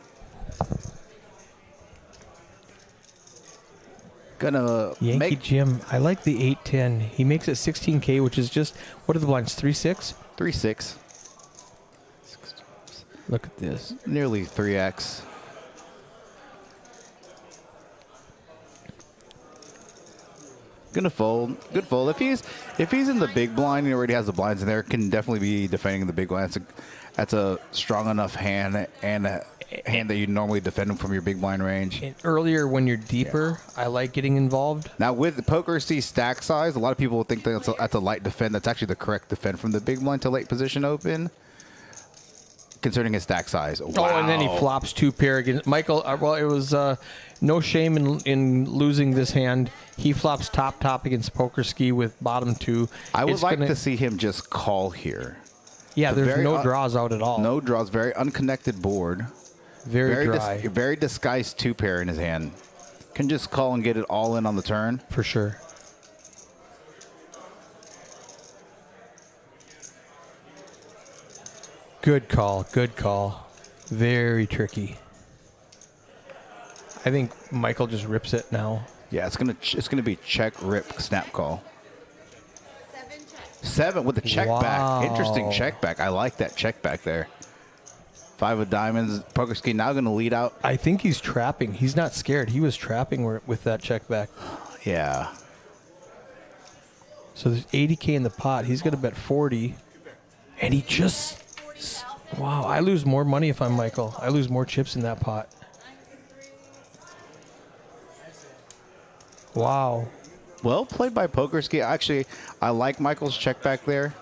Gonna Yankee make Jim. I like the 810. He makes it 16K, which is just, what are the blinds? 3-6? 3-6, Look at this. nearly 3x. Gonna fold. Good fold. If he's in the big blind, he already has the blinds in there. Can definitely be defending the big blind. That's a strong enough hand and a hand that you normally defend him from your big blind range. And earlier, when you're deeper, I like getting involved. Now with the poker C stack size, a lot of people think that's a light defend. That's actually the correct defend from the big blind to late position open, considering his stack size. Wow. Oh, and then he flops 2 pair against Michael. Well, it was no shame in losing this hand. He flops top against poker ski with bottom 2. I would like to see him just call here. Yeah, there's no draws out at all. No draws. Very unconnected board. Very dry. Very disguised 2 pair in his hand. Can just call and get it all in on the turn. For sure. Good call. Good call. Very tricky. I think Michael just rips it now. Yeah, it's gonna be check, rip, snap call. 7 with the check back. Interesting check back. I like that check back there. 5 of diamonds. Poker ski now going to lead out. I think he's trapping. He's not scared. He was trapping with that check back. Yeah. So there's 80K in the pot. He's going to bet 40. And he just... Wow, I lose more money if I'm Michael. I lose more chips in that pot. Wow. Well played by poker ski. Actually, I like Michael's check back there.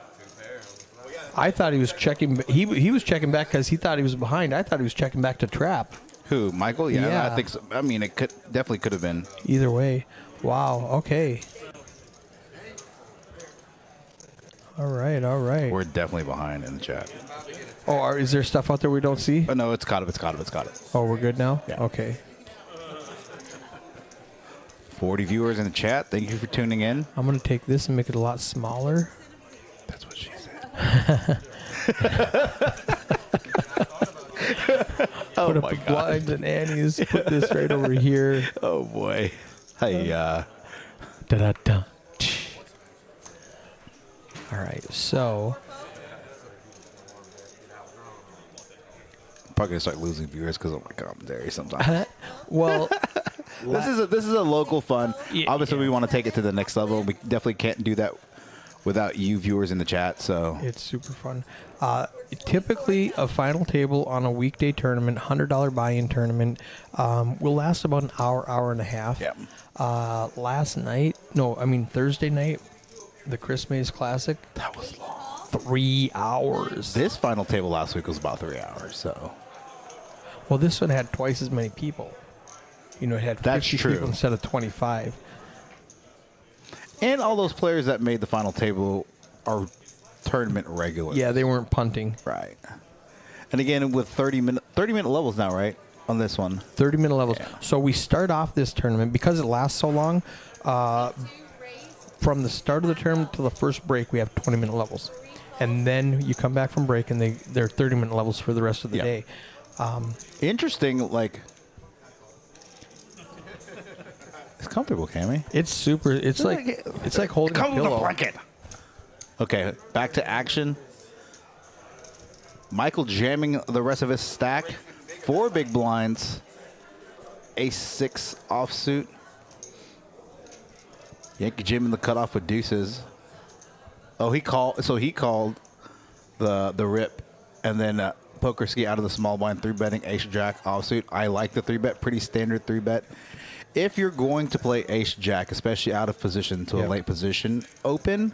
I thought he was checking. He was checking back because he thought he was behind. I thought he was checking back to trap. Who, Michael? Yeah, Yeah. I think so. I mean, it definitely could have been. Either way. Wow. Okay. All right. All right. We're definitely behind in the chat. Oh, is there stuff out there we don't see? Oh, no, it's got it. Oh, we're good now? Yeah. Okay. 40 viewers in the chat. Thank you for tuning in. I'm going to take this and make it a lot smaller. That's what she said. Oh, Put my up God. blinds and Annie's. Put this right over here. Oh, boy. Hey, Da-da-da. All right, so I'm probably going to start losing viewers because of my commentary sometimes. well, This is a local fun. Yeah, Obviously, yeah. we want to take it to the next level. We definitely can't do that without you viewers in the chat. So it's super fun. Typically, a final table on a weekday tournament, $100 buy-in tournament, will last about an hour and a half. Yeah. Thursday night, the Chris Mays Classic, that was long. 3 hours. This final table last week was about 3 hours. So Well, this one had twice as many people. You know, it had 50 That's true. people instead of 25. and all those players that made the final table are tournament regulars. Yeah, they weren't punting. Right. And again, with 30-minute levels now, right? On this one. 30-minute levels. Yeah. So we start off this tournament, because it lasts so long, from the start of the tournament to the first break, we have 20-minute levels. And then you come back from break, and they're 30-minute levels for the rest of the Yeah. day. Interesting, like... It's comfortable, Cammy. It's super. It's like holding a Come with a pillow. blanket. Okay, back to action. Michael jamming the rest of his stack. 4 big blinds. Ace-6 offsuit. Yankee Jim in the cutoff with deuces. Oh, he called the rip, and then poker ski out of the small blind 3-betting ace-jack offsuit. I like the 3-bet. Pretty standard 3-bet. If you're going to play ace-jack, especially out of position to a late position, open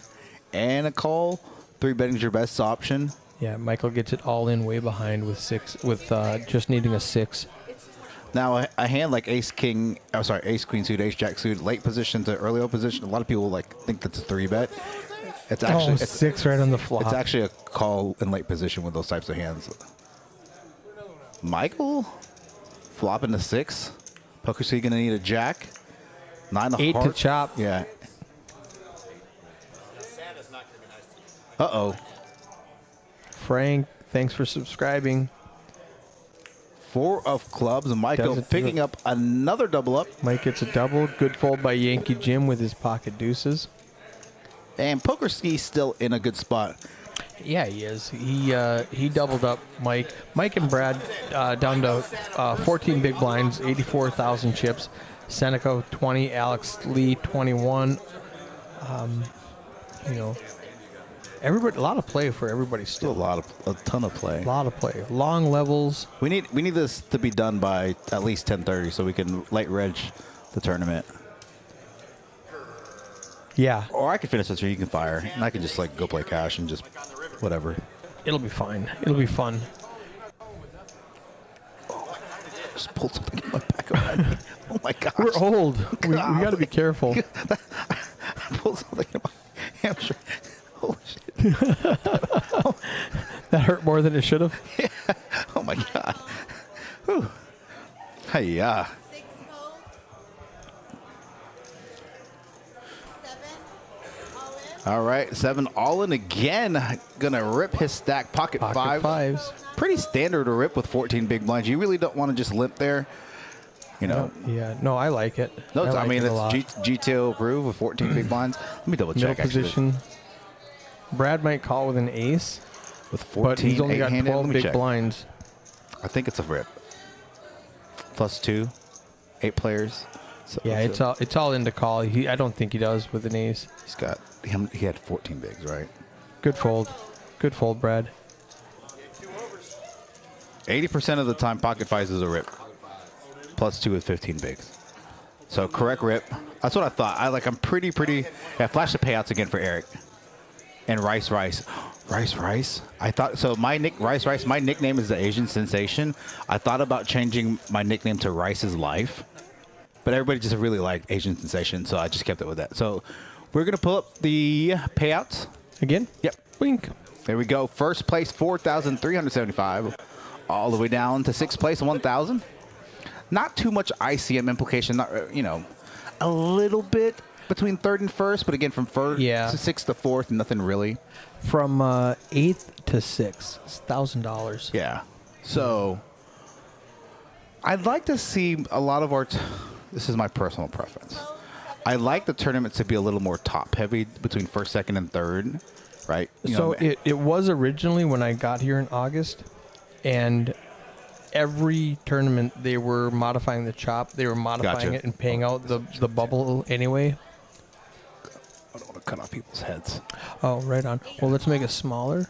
and a call, 3-betting is your best option. Yeah, Michael gets it all in way behind with just needing a 6. Now, a hand like ace-queen suit, ace-jack suit, late position to early position, a lot of people think that's a 3-bet. It's actually 6 right on the flop. It's actually a call in late position with those types of hands. Michael flopping to 6. Poker ski gonna need a jack. 9 of 8 hearts. to chop. Yeah. Uh-oh. Frank, thanks for subscribing. 4 of clubs. And Michael Doesn't- picking up another double up. Mike gets a double. Good fold by Yankee Jim with his pocket deuces. And poker ski still in a good spot. Yeah, he is. He doubled up Mike. Mike and Brad down to 14 big blinds, 84,000 chips. Seneca 20, Alex Lee 21, You know, everybody, a lot of play for everybody Still still. a ton of play. A lot of play. Long levels. We need this to be done by at least 10:30 so we can light reg the tournament. Yeah, Or I can finish this, or you can fire, and I can just like go play cash and just whatever. it'll be fine. It'll be fun. Just pulled something in my back of me. Oh my gosh! We're old. We got to be careful. I pulled something in my hamstring. Holy shit! That hurt more than it should have. Oh my god! Whew. Hey, yeah. 6 hole. 7 all in. All right, 7 all in again. Gonna rip his stack pocket Pocket fives. Pretty standard to rip with 14 big blinds. You really don't want to just limp there. You know. Yeah. No, I like it. No, I like mean it a lot. it's GTO approved with 14 big blinds. Let me double Middle check. Actually, position. Brad might call with an ace, with but 14 he's only got eight-handed. 12 Let me big check. blinds. I think it's a rip. +2, 8 players. So Yeah, it's all in to call. I don't think he does with an ace. he's got he had 14 bigs, right? Good fold. Good fold, Brad. 80% of the time, pocket fives is a rip. +2 with 15 bigs. So correct rip. That's what I thought. I'm pretty. Yeah, flash the payouts again for Eric. And Rice. Rice. I thought so. My nickname is the Asian Sensation. I thought about changing my nickname to Rice's Life, but everybody just really liked Asian Sensation, so I just kept it with that. So we're gonna pull up the payouts. Again? Yep. Wink. There we go. First place, 4,375. All the way down to sixth place, 1,000. Not too much ICM implication. Not, a little bit between third and first, but again, from first to sixth to fourth, nothing really. From 8th to 6th, it's $1,000. Yeah. So I'd like to see a lot of our. This is my personal preference. I like the tournament to be a little more top heavy between first, second, and third, right? It was originally when I got here in August, and every tournament they were modifying the chop. They were modifying it and paying out the bubble anyway. I don't want to cut off people's heads. Oh, right on. Well, let's make it smaller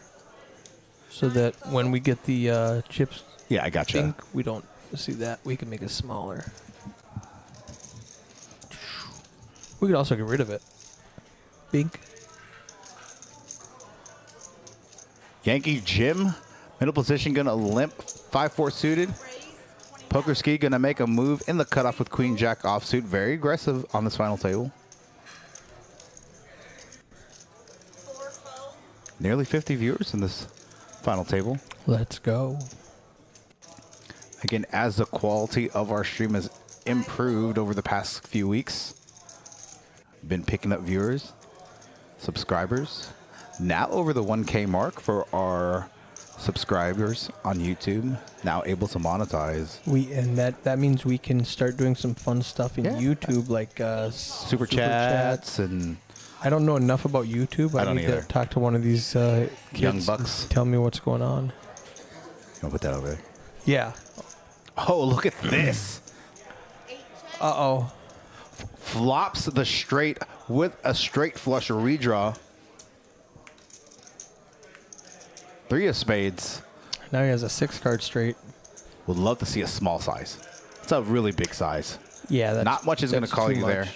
so that when we get the chips, Yeah, I gotcha. ink, we don't see that. We can make it smaller. We could also get rid of it. Bink. Yankee Jim, middle position, gonna limp 5-4 suited. Poker Ski gonna make a move in the cutoff with Queen Jack offsuit. Very aggressive on this final table. 4 fold. Nearly 50 viewers in this final table. Let's go. Again, as the quality of our stream has improved over the past few weeks, been picking up viewers, subscribers. Now over the 1K mark for our subscribers on YouTube. Now able to monetize. And that means we can start doing some fun stuff in Yeah. YouTube, like Super chats and I don't know enough about YouTube. I don't need either. to talk to one of these kids Young and bucks. tell me what's going on. I'll put that over there. Yeah. Oh, look at this. 8 check. Uh-oh. Flops the straight with a straight flush redraw. 3 of spades. Now he has a 6-card straight. Would love to see a small size. It's a really big size. Yeah, that's Not much is going to that's call too you much. there.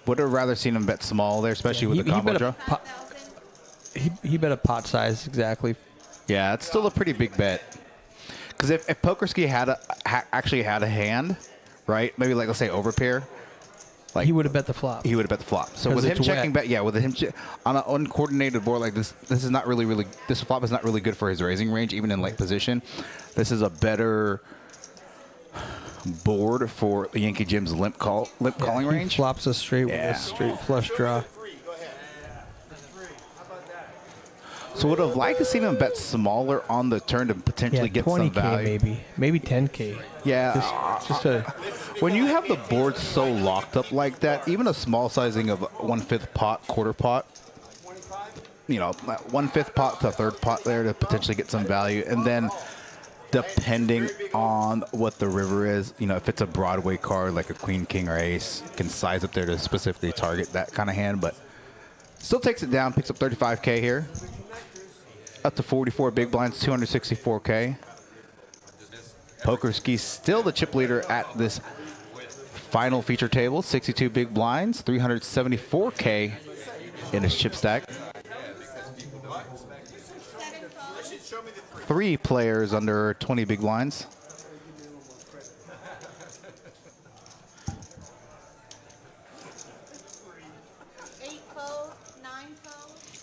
Would have rather seen him bet small there, especially with the combo bet draw. a pot, 5,000. he bet a pot size, exactly. Yeah, it's still a pretty big bet. Because if Poker Ski actually had a hand, right? Maybe like let's say overpair, like He would have bet the flop. he would have bet the flop. So 'Cause with him it's checking wet. bet, yeah, with him on an uncoordinated board like this, this is not really this flop is not really good for his raising range, even in late position. This is a better board for Yankee Jim's limp calling He range. flops us straight Yeah. with a straight flush draw. So would have liked to see him bet smaller on the turn to potentially Yeah, get some 20K value. maybe 10K. Yeah. Just a When you have the board so locked up like that, even a small sizing of 1/5 pot, quarter pot, 1/5 pot to third pot there to potentially get some value. And then depending on what the river is, if it's a Broadway card like a queen, king, or ace, can size up there to specifically target that kind of hand. But Still takes it down, picks up 35K here. Up to 44 big blinds, 264K. Poker Ski still the chip leader at this final feature table. 62 big blinds, 374K in his chip stack. 3 players under 20 big blinds.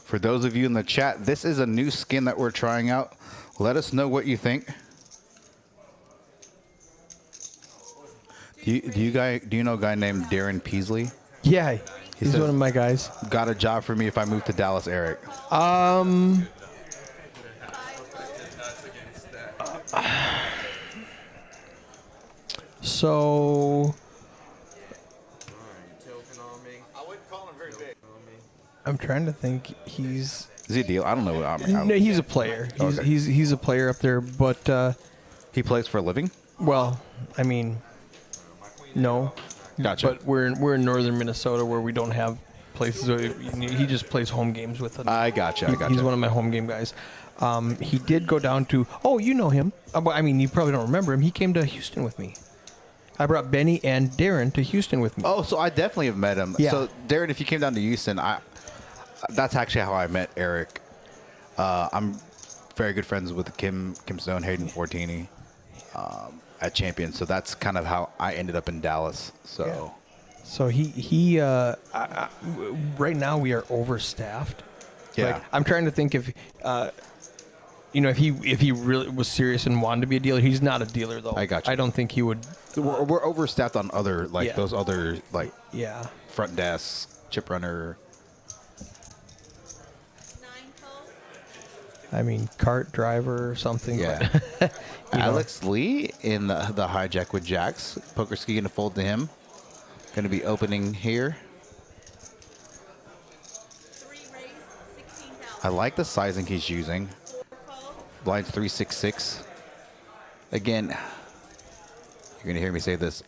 For those of you in the chat, this is a new skin that we're trying out. Let us know what you think. Do you know a guy named Darren Peasley? Yeah, he's says- one of my guys. Got a job for me if I move to Dallas, Eric. So I'm trying to think. He's Is he a deal? I don't know. no, he's a player. Okay. He's a player up there, but He plays for a living? well, I mean, no. Gotcha. But we're in northern Minnesota where we don't have places. He just plays home games with us. I gotcha. He's one of my home game guys. He did go down to. Oh, you know him. I mean, you probably don't remember him. He came to Houston with me. I brought Benny and Darren to Houston with me. Oh, so I definitely have met him. Yeah. So, Darren, if you came down to Houston, that's actually how I met Eric. I'm very good friends with Kim Stone, Hayden Fortini at Champion. So that's kind of how I ended up in Dallas. So, So he right now we are overstaffed. Yeah. Like, I'm trying to think if if he really was serious and wanted to be a dealer. He's not a dealer though. I got you. I don't think he would. we're overstaffed on other Yeah. those other Yeah. front desk, chip runner. I mean, cart driver or something. Yeah. But, Alex Lee in the hijack with Jacks. Poker Ski going to fold to him. Going to be opening here. I like the sizing he's using. Blinds 366. Again, you're going to hear me say this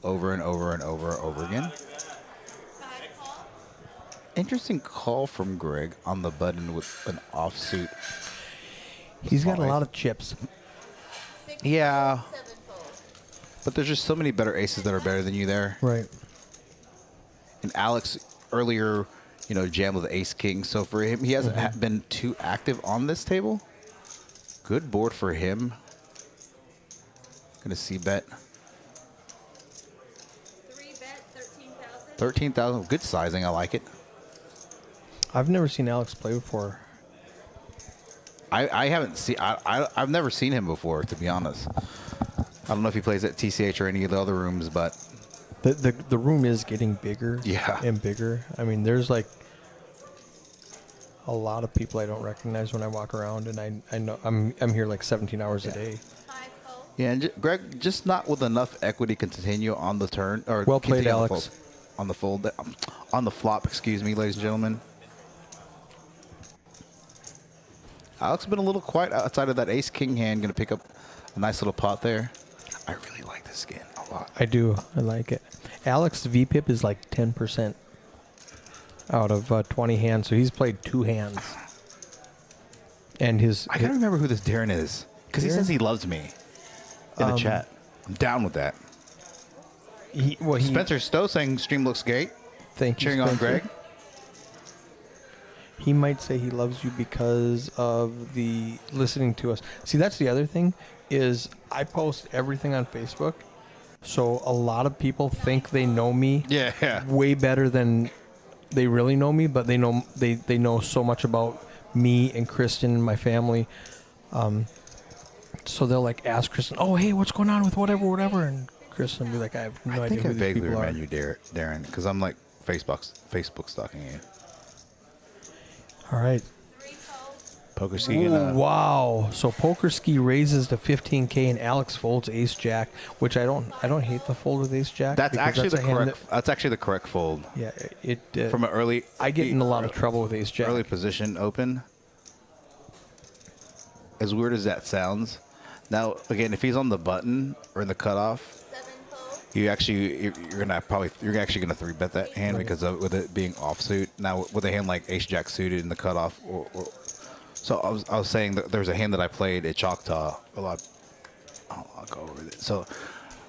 over and over and over and over again. Interesting call from Greg on the button with an offsuit. He's got a Five. lot of chips. Yeah. But there's just so many better aces that are better than you there. Right. And Alex earlier, jammed with ace king. So for him, he hasn't been too active on this table. Good board for him. Gonna see bet 13,000. Good sizing. I like it. I've never seen Alex play before. I haven't seen. I've never seen him before, to be honest. I don't know if he plays at TCH or any of the other rooms, but The room is getting bigger. Yeah. And bigger. I mean, there's like a lot of people I don't recognize when I walk around, and I know I'm here like 17 hours a day. yeah. And Greg just not with enough equity can continue on the turn or Well played, continue on the Alex. fold. On the fold, on the flop. Excuse me, ladies and gentlemen. Alex been a little quiet outside of that ace king hand. Going to pick up a nice little pot there. I really like this skin a lot. I do. I like it. Alex VPIP is like 10% out of 20 hands, so he's played 2 hands. And I gotta remember who this Darren is because he Darren? says he loves me in the chat. I'm down with that. he Spencer Stowe saying stream looks great. thank you, Cheering on Spencer. Greg. He might say he loves you because of the listening to us. See, that's the other thing is I post everything on Facebook, so a lot of people think they know me Yeah. way better than they really know me, but they know so much about me and Kristen and my family. So they'll like ask Kristen, "Oh, hey, what's going on with whatever?" And Kristen will be like, "I have no I idea think who I these vaguely people are." remember you, Darren, because I'm like Facebook stalking you. All right. Poker Ski. Ooh, wow. So Poker Ski raises to 15K and Alex folds Ace Jack, which I don't hate the fold with Ace Jack. That's because actually a hand That's actually the correct fold yeah, it from an early. I get in a lot of trouble with Ace Jack. Early position open. As weird as that sounds, now again, if he's on the button or in the cutoff, you're actually gonna 3-bet that hand because of with it being offsuit. Now with a hand like Ace Jack suited in the cutoff, so I was saying that there's a hand that I played at Choctaw a lot. I'll go over it. So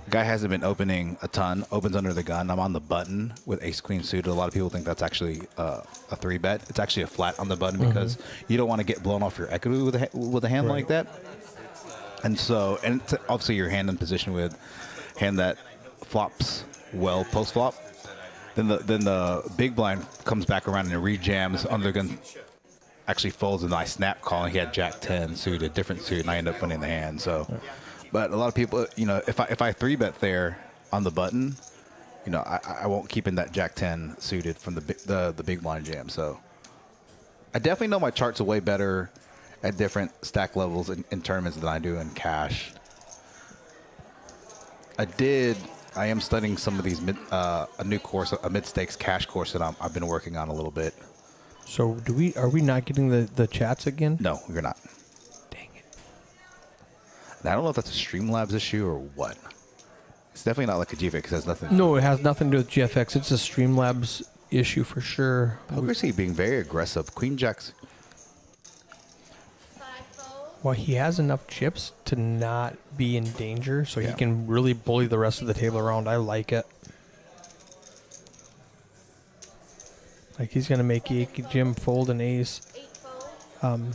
the guy hasn't been opening a ton. Opens under the gun. I'm on the button with Ace Queen suited. A lot of people think that's actually a 3-bet. It's actually a flat on the button because you don't want to get blown off your equity with a hand like that. And so, and it's obviously your hand in position with hand that flops well post flop. Then the big blind comes back around and rejams under the gun. Actually folds and I snap call and he had Jack 10 suited, different suit, and I end up winning the hand. So, but a lot of people, you know, if I 3-bet there on the button, you know, I won't keep in that Jack 10 suited from the big blind jam. So, I definitely know my charts are way better at different stack levels in tournaments than I do in cash. I am studying some of these a new course, a mid stakes cash course that I've been working on a little bit. So are we not getting the chats again? No, you're not. Dang it. And I don't know if that's a Streamlabs issue or what. It's definitely not like a GFX because it has nothing. No, it has nothing to do with GFX. It's a Streamlabs issue for sure. Pokersky being very aggressive. Queen Jack's. 5 fold. Well, he has enough chips to not be in danger, so Yeah. he can really bully the rest of the table around. I like it. Like he's gonna make Jim fold an ace 8 fold.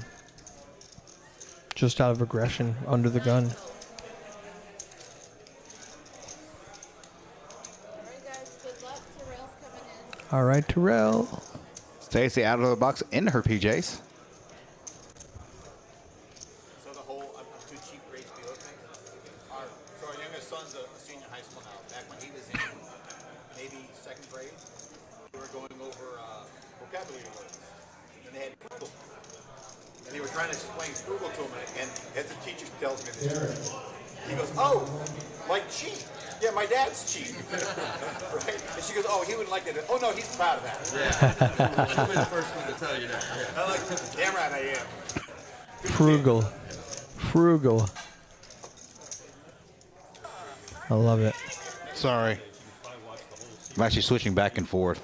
just out of aggression under the gun. Alright guys, good luck. Terrell's coming in. All right, Terrell. Stacey out of the box in her PJs. So the whole I'm too cheap grade deal thing. So our youngest son's a senior in high school now. Back when he was in maybe 2nd grade, we were going over vocabulary words, and they had frugal, and they were trying to explain frugal to him, and as the teacher tells me this, he goes, "Oh, like cheap? Yeah, my dad's cheap." Right? And she goes, "Oh, he wouldn't like it." Oh no, he's proud of that. I'll be the first one to tell you that. Yeah. I'm like, damn right I am. Frugal. I love it. Sorry. I'm actually switching back and forth,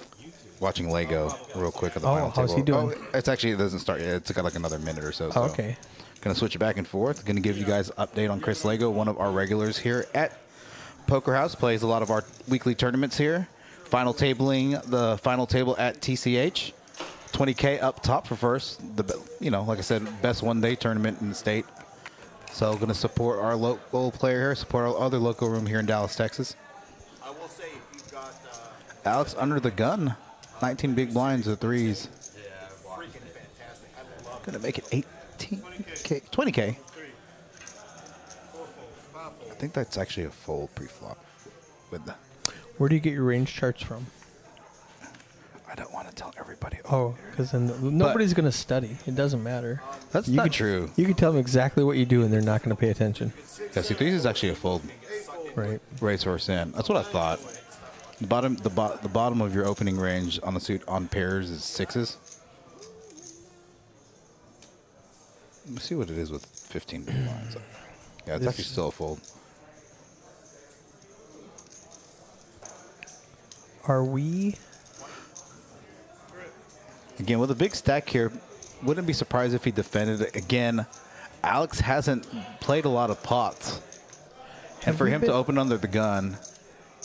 watching Lego real quick at the Oh, final how's table. he doing? Oh, it doesn't start yet. It's got like another minute or so. Oh, okay. Gonna switch it back and forth. Gonna give you guys an update on Chris Lego, one of our regulars here at Poker House. Plays a lot of our weekly tournaments here. Final tabling, the final table at TCH. 20K up top for first. Like I said, best one-day tournament in the state. So gonna support our local player here, support our other local room here in Dallas, Texas. I will say if you've got Alex under the gun. 19 big blinds of threes. freaking fantastic, I love Gonna make it 18K, 20K. I think that's actually a fold pre-flop. With the, Where do you get your range charts from? I don't want to tell everybody. Oh, because then nobody's going to study. It doesn't matter. That's You not could- true. You can tell them exactly what you do, and they're not going to pay attention. Yeah, see, threes is actually a fold. Right. Racehorse in. That's what I thought. The bottom of your opening range on the suit on pairs is sixes. Let me see what it is with 15 big blinds. Yeah, it's actually still a fold. Are we? Again, with a big stack here, wouldn't be surprised if he defended it. Again, Alex hasn't played a lot of pots. And for him to open under the gun,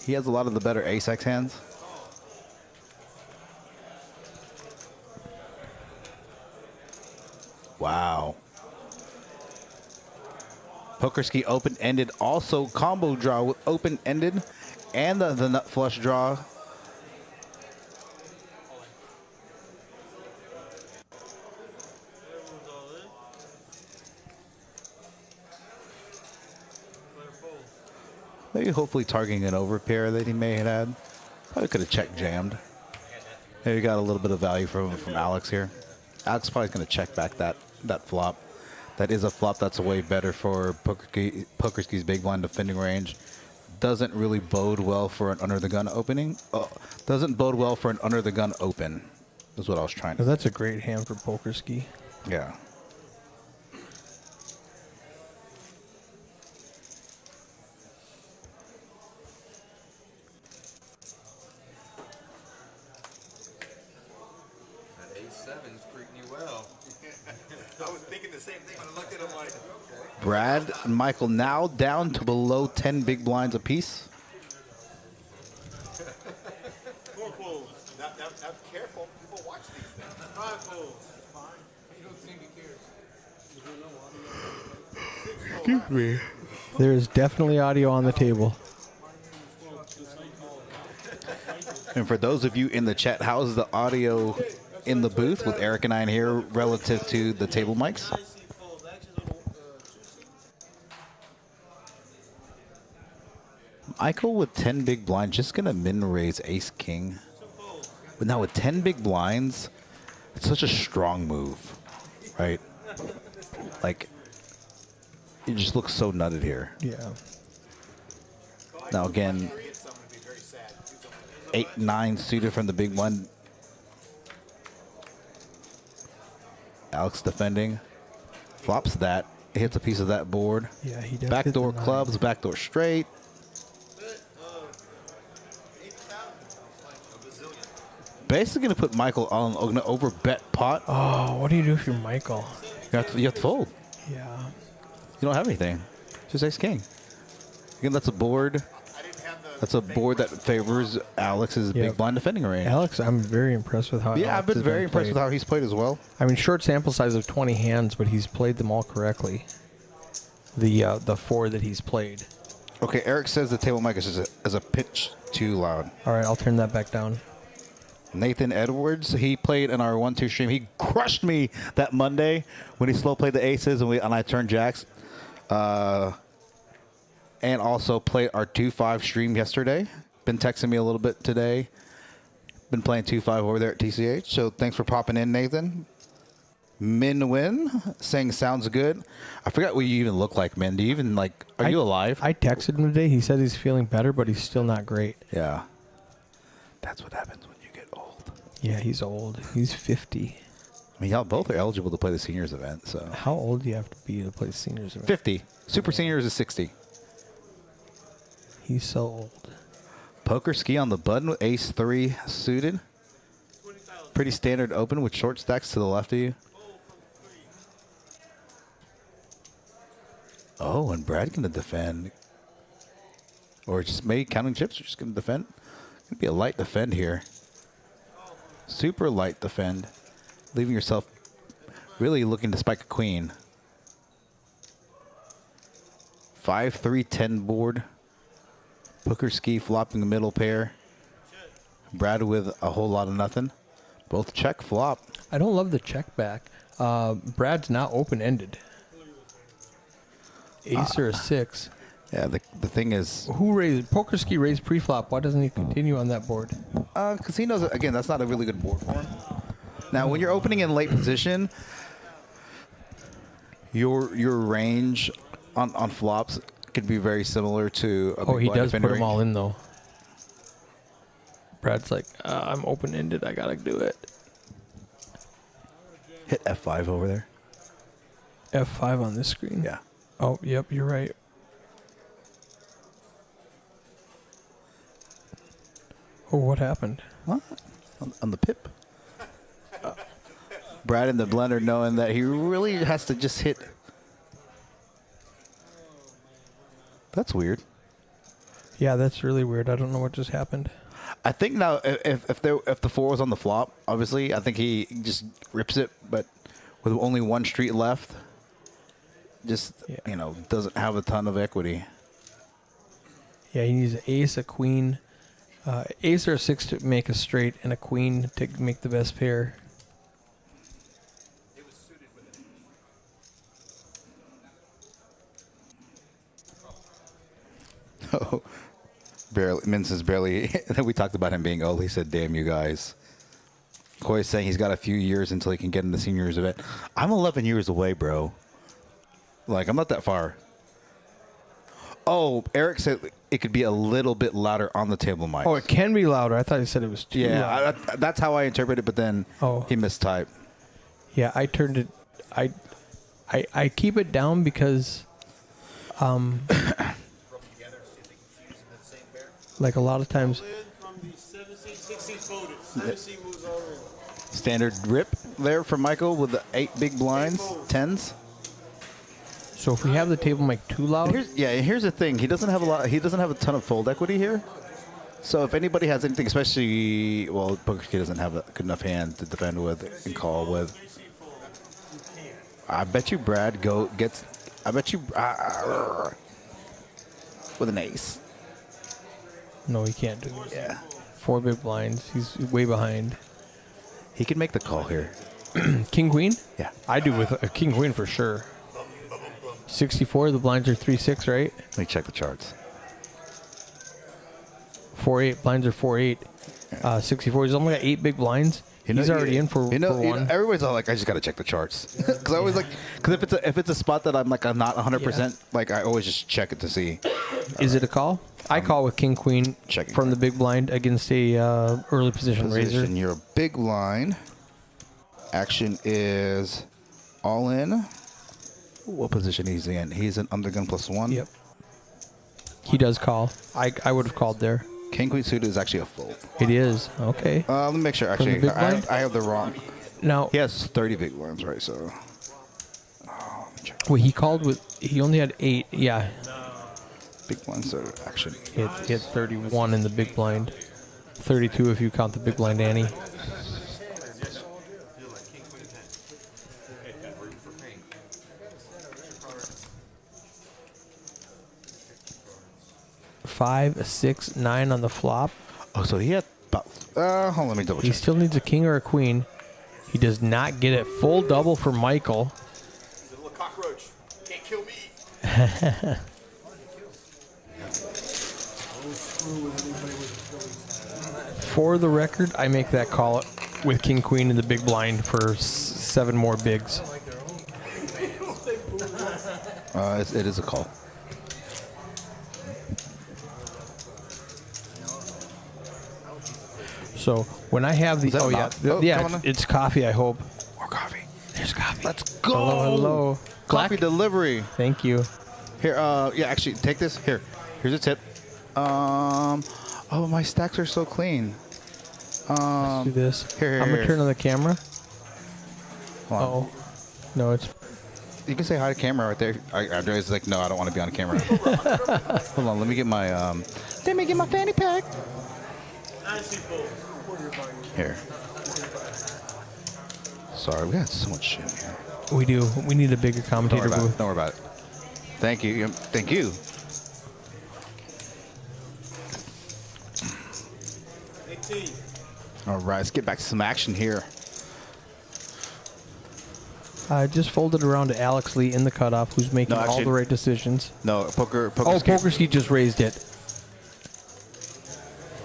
he has a lot of the better ace-x hands. Wow. Pokerski open-ended, also combo draw with open-ended and the nut flush draw. Maybe hopefully targeting an overpair that he may have had. Probably could have check jammed. Maybe got a little bit of value from Alex here. Alex probably going to check back that flop. That is a flop that's way better for Pokerski's big blind defending range. Doesn't really bode well for an under the gun opening. Doesn't bode well for an under the gun open. Is what I was trying to. That's a great hand for Pokerski. Yeah. Seven's treating you well. I was thinking the same thing when I looked at him like, okay. Brad and Michael now down to below 10 big blinds apiece. Now, careful. People watch these things. Excuse me. There is definitely audio on the table. And for those of you in the chat, how is the audio in the booth with Eric and I in here relative to the table mics? Michael with 10 big blinds, just going to min raise ace king. But now with 10 big blinds, it's such a strong move, right? Like, it just looks so nutted here. Yeah. Now again, 8-9 suited from the big one. Alex defending. Flops that. Hits a piece of that board. Yeah, he does. Backdoor clubs, backdoor straight. Basically going to put Michael on going to over bet pot. Oh, what do you do if you're Michael? You have to fold. Yeah. You don't have anything. Just ace king. Again, that's a board. That's a board that favors Alex's big blind defending range. Alex, I'm very impressed with how. Yeah, I've Alex been has very impressed played. with how he's played as well. I mean, short sample size of 20 hands, but he's played them all correctly. The 4 that he's played. Okay, Eric says the table mic is a pitch too loud. All right, I'll turn that back down. Nathan Edwards, he played in our 1-2 stream. He crushed me that Monday when he slow played the aces and I turned jacks. And also played our 2-5 stream yesterday. Been texting me a little bit today. Been playing 2-5 over there at TCH. So thanks for popping in, Nathan. Min Win saying sounds good. I forgot what you even look like, Min. Do you even are you alive? I texted him today. He said he's feeling better, but he's still not great. Yeah. That's what happens when you get old. Yeah, he's old. He's 50. I mean, y'all both are eligible to play the seniors event, so. How old do you have to be to play the seniors event? 50. Super seniors is 60. He's so old. Poker ski on the button with ace 3 suited. Pretty standard open with short stacks to the left of you. Oh, and Brad going to defend. Or just maybe counting chips or just going to defend. Going to be a light defend here. Super light defend. Leaving yourself really looking to spike a queen. 5-3-10 board. Poker ski flopping the middle pair. Brad with a whole lot of nothing. Both check flop. I don't love the check back. Brad's not open-ended. Ace or a 6. Yeah, the thing is, Who raised? Poker ski raised pre-flop. Why doesn't he continue on that board? because he knows, again, that's not a really good board for him. Now, when you're opening in late position, your range on flops could be very similar to a Oh, big he blind does put defender them all range. in, though. Brad's like, I'm open-ended. I got to do it. Hit F5 over there. F5 on this screen? Yeah. Oh, yep, you're right. Oh, what happened? What? On the pip. Brad in the blender knowing that he really has to just hit. That's weird. Yeah, that's really weird. I don't know what just happened. I think now if the 4 was on the flop, obviously, I think he just rips it, but with only one street left, just, doesn't have a ton of equity. Yeah, he needs an ace, a queen, ace or a 6 to make a straight, and a queen to make the best pair. Oh, barely. Minson's barely. We talked about him being old. He said, "Damn you guys." Koi's saying he's got a few years until he can get in the seniors event. I'm 11 years away, bro. I'm not that far. Oh, Eric said it could be a little bit louder on the table mic. Oh, it can be louder. I thought he said it was too loud. Yeah, that's how I interpret it. But then he mistyped. Yeah, I turned it. I keep it down because, like a lot of times. Standard rip, there for Michael with the 8 big blinds, 10s. So if we have the table mic too loud, Here's the thing. He doesn't have a ton of fold equity here. So if anybody has anything, especially, well, Poker Kid doesn't have a good enough hand to defend with and call with. I bet you Brad gets with an ace. no, he can't do it. Yeah. 4 big blinds. He's way behind. He can make the call here. King queen? Yeah. I do with a king queen for sure. 64. The blinds are 3-6, right? Let me check the charts. 4-8. Blinds are 4-8. 64. He's only got 8 big blinds. He's already in for one. Everybody's all like, I just got to check the charts. Because I always because if it's a spot that I'm not 100%, like I always just check it to see. Is it a call? I call with king queen checking from the big blind against a early position raiser. You're a big line. Action is all in. What position he's in? He's an undergun +1. Yep. He does call. I would have called there. King queen suited is actually a fold. It is. Okay. Let me make sure. From the Actually, big blind? I have the wrong. Now, He has 30 big blinds, right? So. Let me check. well, he called with. He only had 8. Yeah. Big blinds, so action. He had 31 in the big blind. 32 if you count the big blind Annie. Five, 6, 9 on the flop. Oh, so he had about. Hold on, let me double He check. still needs a king or a queen. He does not get it. Full double for Michael. He's a little cockroach. Can't kill me. For the record, I make that call with king queen in the big blind for 7 more bigs. It is a call. So when I have the that not- oh, come on. it's coffee. I hope. More coffee. There's coffee. Let's go. Hello. Coffee Black? delivery. Thank you. Here, actually, take this. Here's a tip. Oh, my stacks are so clean. Let's do this. here, I'm gonna here. turn on the camera. Hold on. Oh, no, it's You can say hi to camera right there. Andre's like, no, I don't want to be on camera. Hold on, let me get my fanny pack. Here. Sorry, we got so much shit here. we do. We need a bigger Don't commentator worry about it. booth. Don't worry about it. Thank you. Thank you. All right, let's get back to some action here. Just fold it around to Alex Lee in the cutoff, who's making No, all actually- the right decisions. No, poker. Oh, Pokerski just raised it.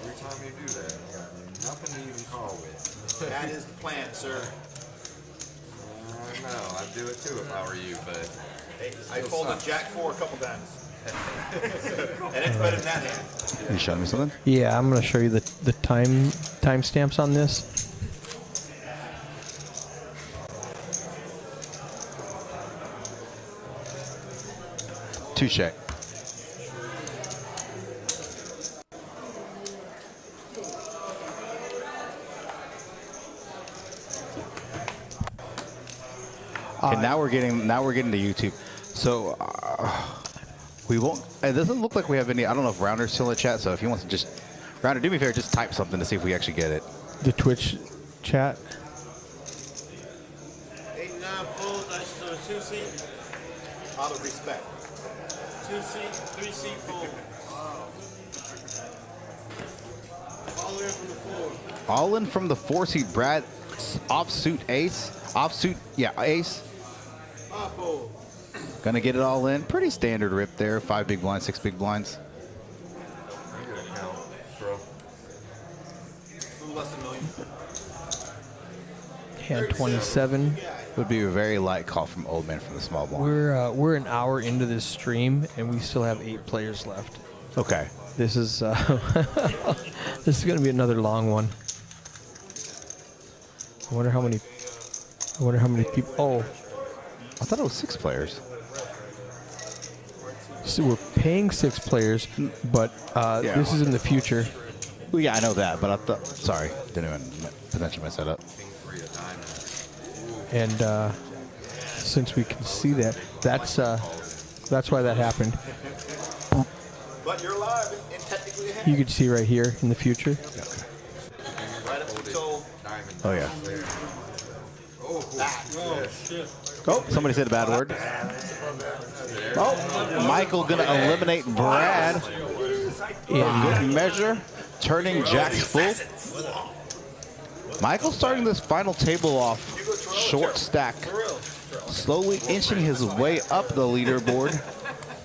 Every time you do that, you got nothing to even call with. That is the plan, sir. I know, I'd do it too if I were you, but Hey, I folded Jack 4 a couple times. And it's better than that hand. You showing me something? Yeah, I'm gonna show you the time stamps on this. Touche. Okay, now we're getting to YouTube. So we won't. It doesn't look like we have any. I don't know if Rounder's still in the chat. So if he wants to just Rounder, do me a favor, just type something to see if we actually get it. The Twitch chat. 8 and 9 folds, I should do a 2-seat, Out of respect. 2-seat, 3-seat fold. All the way from the floor. All in from the 4-seat, Brad. Offsuit ace. Offsuit, yeah, ace. 5 fold. Gonna get it all in. Pretty standard rip there. 5 big blinds, 6 big blinds. I'm gonna count, bro. A little less than a million. Hand 27. Would be a very light call from Old Man from the small blind. We're an hour into this stream and we still have 8 players left. Okay. This is this is gonna be another long one. I wonder how many people. Oh, I thought it was 6 players. so we're paying 6 players, but Yeah. this is in the future. Well, yeah, I know that, but I thought. Sorry, didn't even potentially mess that up. King 3 of diamonds. And since we can see that, that's why that happened. But you're alive and technically ahead. You could see right here in the future. Right up until Oh, yeah. that. Oh, somebody said a bad word. Oh, Michael going to eliminate Brad. In good measure, turning Jack's full. Michael starting this final table off short stack, slowly inching his way up the leaderboard.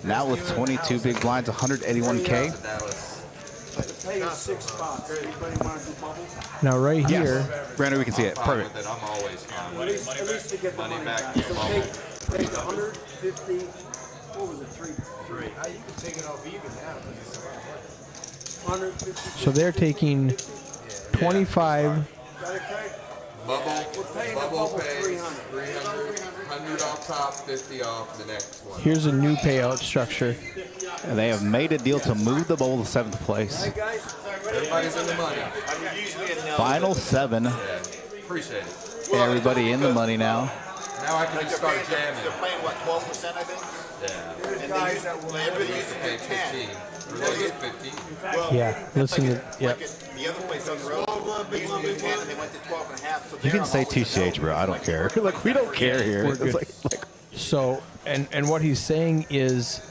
Now with 22 big blinds, 181K. Now right here, Yes. Brandon, we can see it. Perfect. That I'm always fine. At least to get the money back. your So mama. take 150. What was it? Three. You can take it off even now. 150. so they're taking 25. Got it, Craig? Bubble paying the pays bubble 300, 100 off top, 50 off the next one. Here's a new payout structure. And they have made a deal to move the bowl to 7th place. Guys, Everybody's in the money. Final 7. Appreciate it. Everybody in the money now. Now I can just start They're jamming. playing what, 12%, I think? Yeah. there's guys that will Everybody used to Pay pay 10. 15. Or they get 15. Well, Yeah, listen to like the other place on the road, they used to do 10 and they went to 12 and a half. So You can say TCH, bro. I don't care. Like, we don't care here. We're It's good. like So, and what he's saying is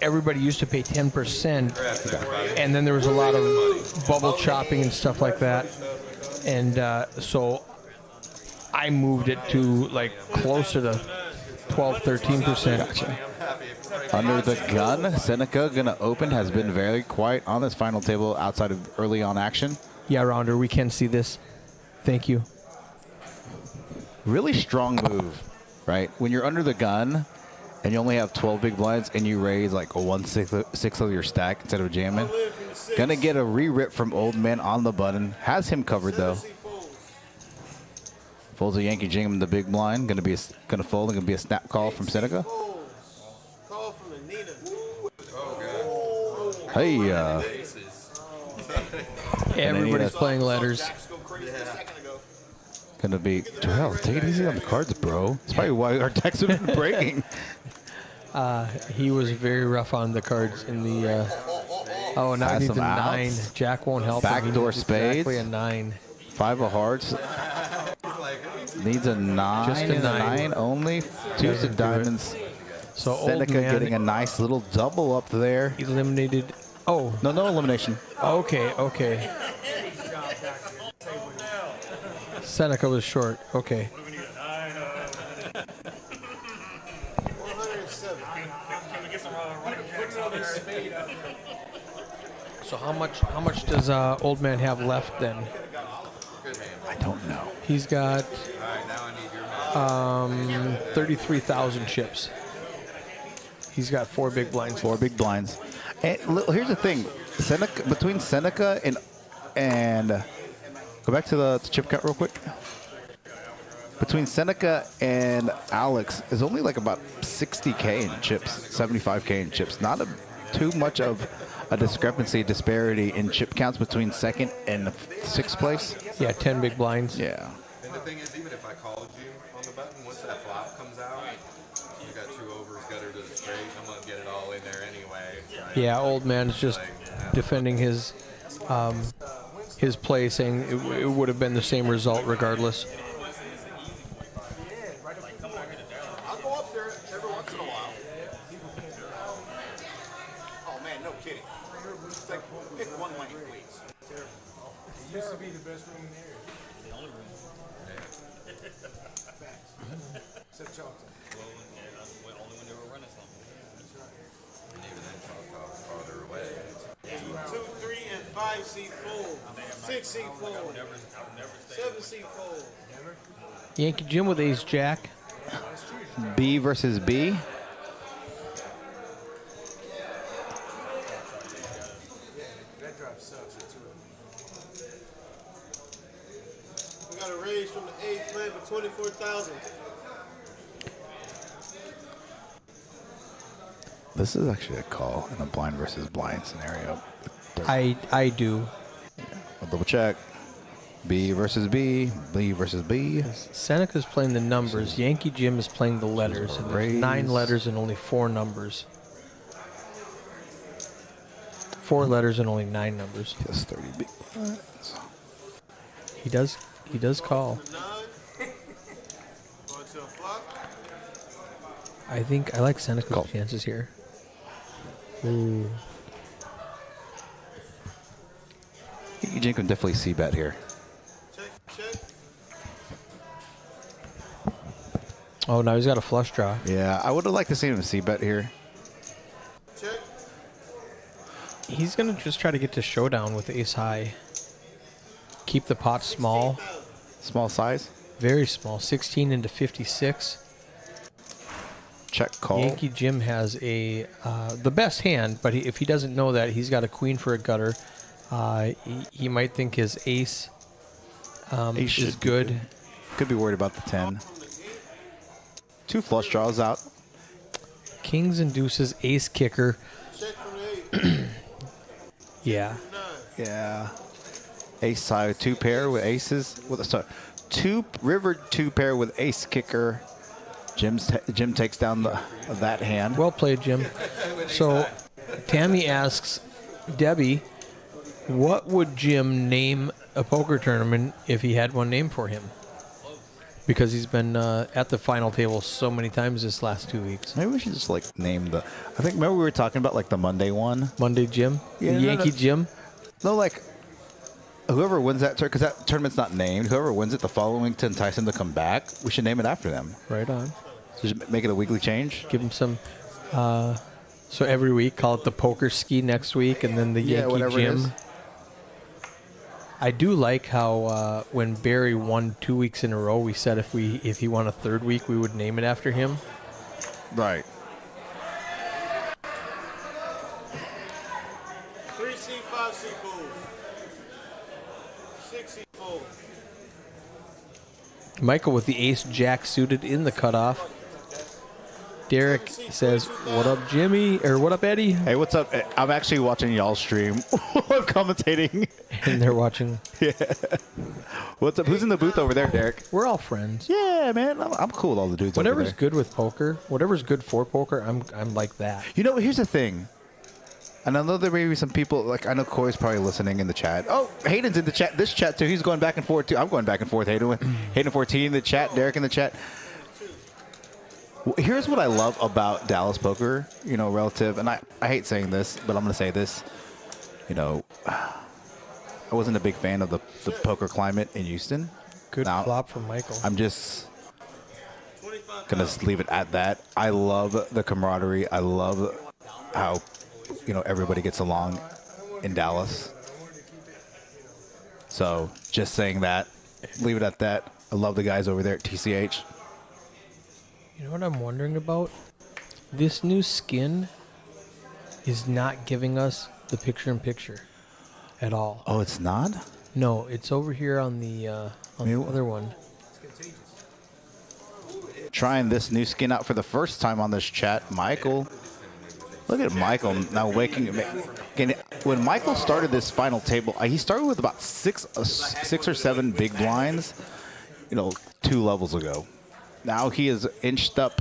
everybody used to pay 10%, and then there was a lot of bubble chopping and stuff like that. And so I moved it to like closer to 12, 13%. under the gun. Seneca gonna open. Has been very quiet on this final table outside of early on action. Yeah, Rounder, we can see this. Thank you. Really strong move, right? When you're under the gun and you only have 12 big blinds and you raise like a 1/6 of your stack instead of jamming, gonna get a re-rip from Old Man on the button. Has him covered though. Folds a Yankee Jing in the big blind. Gonna fold and gonna be a snap call from Seneca. call from the Nina. Hey, Everybody's playing letters. Go crazy a second ago. gonna be Terrell. Take it easy on the cards, bro. That's probably why our decks have been breaking. He was very rough on the cards in the. Oh, now Has he needs a some 9. outs. Jack won't help him. He Backdoor needs spades. Exactly a 9. 5 of hearts. Needs a 9 Just a and a 9. 9 only. Deuce Doesn't of do it. diamonds. So Old Seneca Man getting a nice little double up there. eliminated. Oh, No elimination. okay. Seneca was short. Okay. 107. So how much does Old Man have left then? I don't know. He's got All right, now I need your money. 33,000 chips. He's got 4 big blinds. 4 big blinds. And here's the thing. Seneca, between Seneca and go back to the chip count real quick. Between Seneca and Alex is only like about 60K in chips, 75K in chips. Not too much of a disparity in chip counts between 2nd and 6th place. Yeah, 10 big blinds. Yeah. And the thing is, even if I called you on the button, once that flop comes out, you got 2 overs, gutter to the straight. I'm gonna get it all in there anyway. Right? Yeah, Old Man's just defending his play, saying it would have been the same result regardless. I'll go up there every once in a while. Oh man, no kidding. It's like, pick one lane, please. Used to be the best room in the area. The only room. Except Charlton. Only when they were running something. And even then, Choctaw's farther away. 2, 3, and 5 seat full. 6 seat full. 7 seat full. Yankee Jim with ace jack. B versus B. That drop sucks. We got a raise from the 8th man for 24,000. This is actually a call in a blind versus blind scenario. I do. I'll double check. B versus B. B versus B. Seneca's playing the numbers. Yankee Jim is playing the letters. And there's Raise. 9 letters and only 4 numbers. 4 letters and only 9 numbers. Just 30 big blinds. He does call. 9. Going to a flop. I like Seneca's Call. chances here. Ooh. Jim can definitely see bet here. Check, check. Oh, now he's got a flush draw. Yeah, I would have liked to see him see bet here. Check. He's going to just try to get to showdown with ace high. Keep the pot small. Small size. Very small. 16 into 56. Check call. Yankee Jim has the best hand, but if he doesn't know that, he's got a queen for a gutter. He might think his ace, Ace is should be good. Could be worried about the 10. 2 flush draws out. Kings and deuces, ace kicker. Check from the 8. Yeah. 9. Yeah. Ace side 2 pair with aces. Sorry, 2 river 2 pair with ace kicker. Jim takes down that hand. Well played, Jim. So Tammy asks Debbie, what would Jim name a poker tournament if he had one named for him? Because he's been at the final table so many times this last 2 weeks. Maybe we should just like name the. I think remember we were talking about like the Monday one. Monday Jim? Yeah, The no, Yankee no. Jim? No, like whoever wins that tournament, because that tournament's not named. Whoever wins it the following week to entice them to come back, we should name it after them. Right on. So just make it a weekly change. Give him some. So every week, call it the poker ski next week, and then the Yeah, Yankee whatever it is. Jim. I do like how when Barry won 2 weeks in a row, we said if he won a third week, we would name it after him. Right. 3C, 5C fold. 6C fold. Michael with the ace jack suited in the cutoff. Derek says, "What up, Jimmy?" Or "What up, Eddie?" Hey, what's up? I'm actually watching y'all stream. I'm commentating. And they're watching. What's up? Who's in the booth over there, Derek? We're all friends. Yeah, man. I'm cool with all the dudes over Whatever's there. good with poker, whatever's good for poker, I'm like that. You know, here's the thing. And I know there may be some people, like, I know Corey's probably listening in the chat. Oh, Hayden's in the chat. This chat, too. He's going back and forth, too. I'm going back and forth, Hayden. Hayden 14 in the chat, Derek in the chat. Here's what I love about Dallas poker, you know, relative. And I hate saying this, but I'm going to say this. You know, I wasn't a big fan of the poker climate in Houston. Good Now, flop from Michael. I'm just going to leave it at that. I love the camaraderie. I love how, you know, everybody gets along in Dallas. So just saying that, leave it at that. I love the guys over there at TCH. You know what I'm wondering about? This new skin is not giving us the picture-in-picture at all. Oh, it's not? No, it's over here on the other one. Trying this new skin out for the first time on this chat, Michael. Look at Michael now waking. Again, when Michael started this final table, he started with about six or seven big blinds, you know, 2 levels ago. Now he is inched up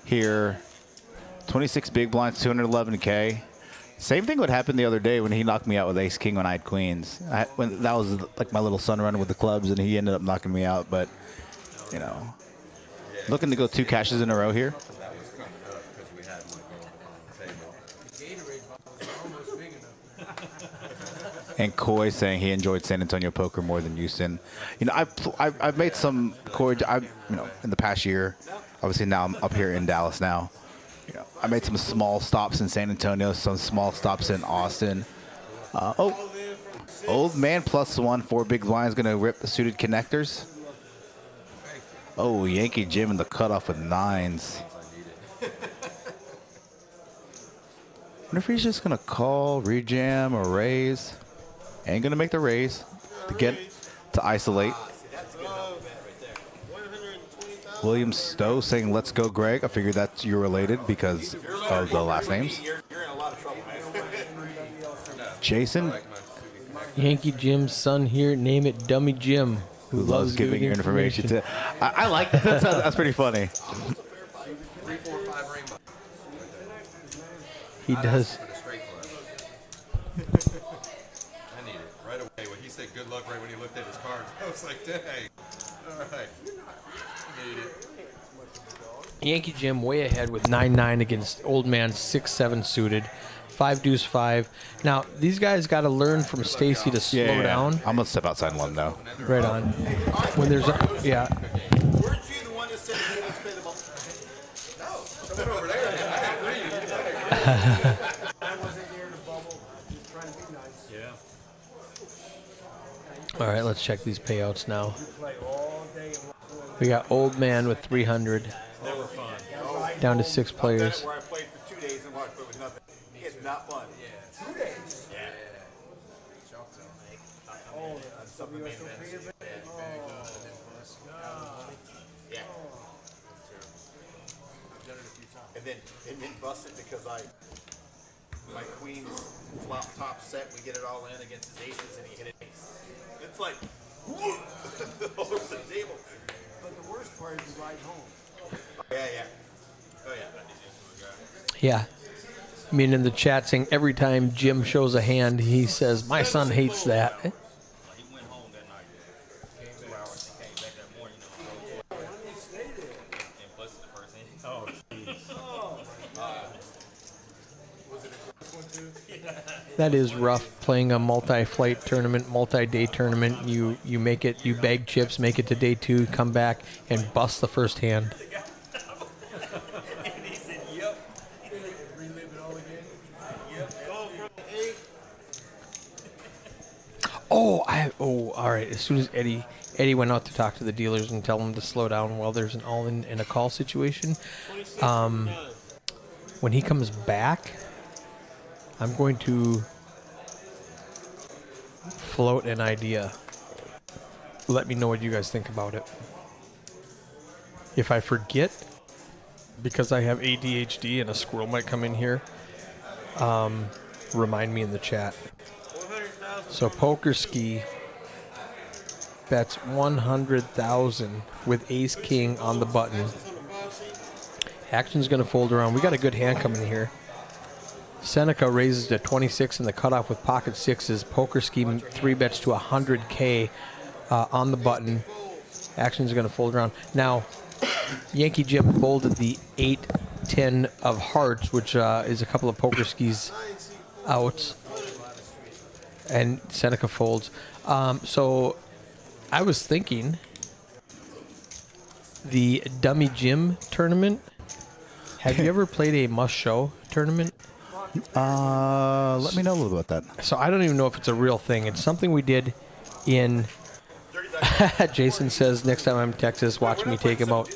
here, 26 big blinds, 211K. Same thing would happen the other day when he knocked me out with ace king when I had queens. When that was like my little son running with the clubs, and he ended up knocking me out. But you know, looking to go 2 cashes in a row here. And Coy saying he enjoyed San Antonio poker more than Houston. You know, I've made some Coy. You know, in the past year, obviously now I'm up here in Dallas now. You know, I made some small stops in San Antonio, some small stops in Austin. Old man +1, 4 big blinds, gonna rip the suited connectors. Oh, Yankee Jim in the cutoff with 9s. Wonder if he's just gonna call, rejam, or raise. Ain't gonna make the raise to isolate. William Stowe saying, "Let's go, Greg." I figured that's you related because of the last names. You're in a lot of trouble, man. Jason Yankee Jim's son here. Name it Dummy Jim, Who loves giving your information to? I like that. That's pretty funny. 3, 4, 5 rainbow. He does. For the straight club. I need it right away. When he said good luck right when he looked at his cards, I was like, dang. All right. Need it. Yankee Jim way ahead with 9-9 against Old Man 6-7 suited. 5 deuce 5. Now these guys got to learn from Stacy to slow down. I'm gonna step outside and let him know. Right on. When there's a, Weren't you the one that said you didn't play the ball? No, someone over there. I wasn't there in the bubble. Just trying to be nice. Yeah. All right, let's check these payouts now. Play all day and We got Old Man with 300. They were fun. Down to 6 players. Where I played for 2 days and watched, but with nothing. It's not fun. Yeah. 2 days. Yeah. oh, WSOP event. Yeah. And then busted because my queen's flop top set, we get it all in against his aces and he hit an ace. It's like over the table. But the worst part is the ride home. Yeah. Oh yeah. Yeah. I mean, in the chat saying every time Jim shows a hand, he says, my son hates that. He went home that night. 2 hours. He came back that morning, and busted the first inning. Oh, jeez. That is rough playing a multi-flight tournament, multi-day tournament. You make it, you bag chips, make it to day 2, come back, and bust the first hand. And he said, yep. Relive it all again. Go from 8. Oh, all right. As soon as Eddie went out to talk to the dealers and tell them to slow down while there's an all-in and a call situation. When he comes back, I'm going to float an idea. Let me know what you guys think about it. If I forget, because I have ADHD and a squirrel might come in here, remind me in the chat. So Poker Ski bets 100,000 with Ace King on the button. Action's going to fold around. We got a good hand coming here. Seneca raises to 26 in the cutoff with pocket sixes. Poker Scheme 3 bets to 100K on the button. Action's going to fold around. Now, Yankee Jim folded the 8-10 of hearts, which is a couple of Poker Skis outs. And Seneca folds. So I was thinking the Dummy Jim tournament. Have you ever played a must show tournament? Let me know a little about that. So I don't even know if it's a real thing. It's something we did in. Jason says next time I'm in Texas, watch me take him out.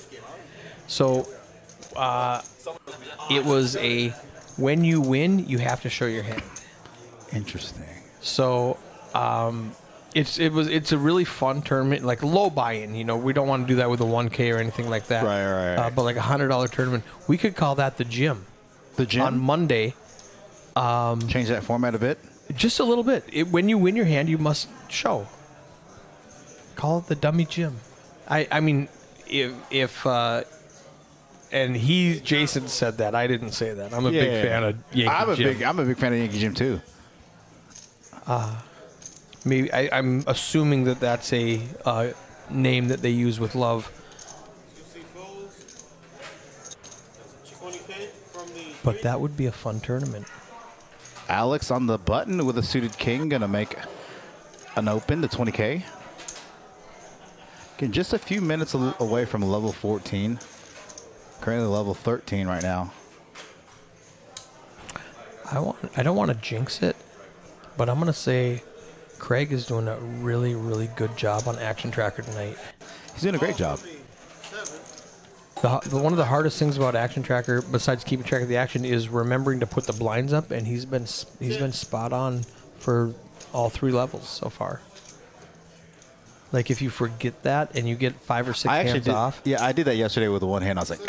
So it was a when you win, you have to show your hand. Interesting. So it's a really fun tournament, like low buy-in. You know, we don't want to do that with a 1K or anything like that. Right. But like $100 tournament, we could call that the gym. The gym? On Monday. Change that format a bit? Just a little bit. When you win your hand, you must show. Call it the dummy gym. I mean, if and Jason said that. I didn't say that. I'm a big fan of Yankee Jim. I'm a big fan of Yankee Jim too. Maybe I'm assuming that that's a name that they use with love. But that would be a fun tournament. Alex on the button with a suited king, gonna make an open to 20K. Again, just a few minutes away from level 14. Currently level 13 right now. I don't want to jinx it, but I'm gonna say Craig is doing a really, really good job on Action Tracker tonight. He's doing a great job. One of the hardest things about Action Tracker, besides keeping track of the action, is remembering to put the blinds up, and he's been spot on for all 3 levels so far. Like if you forget that and you get 5 or 6 hands off. Yeah, I did that yesterday with the one hand. I was like,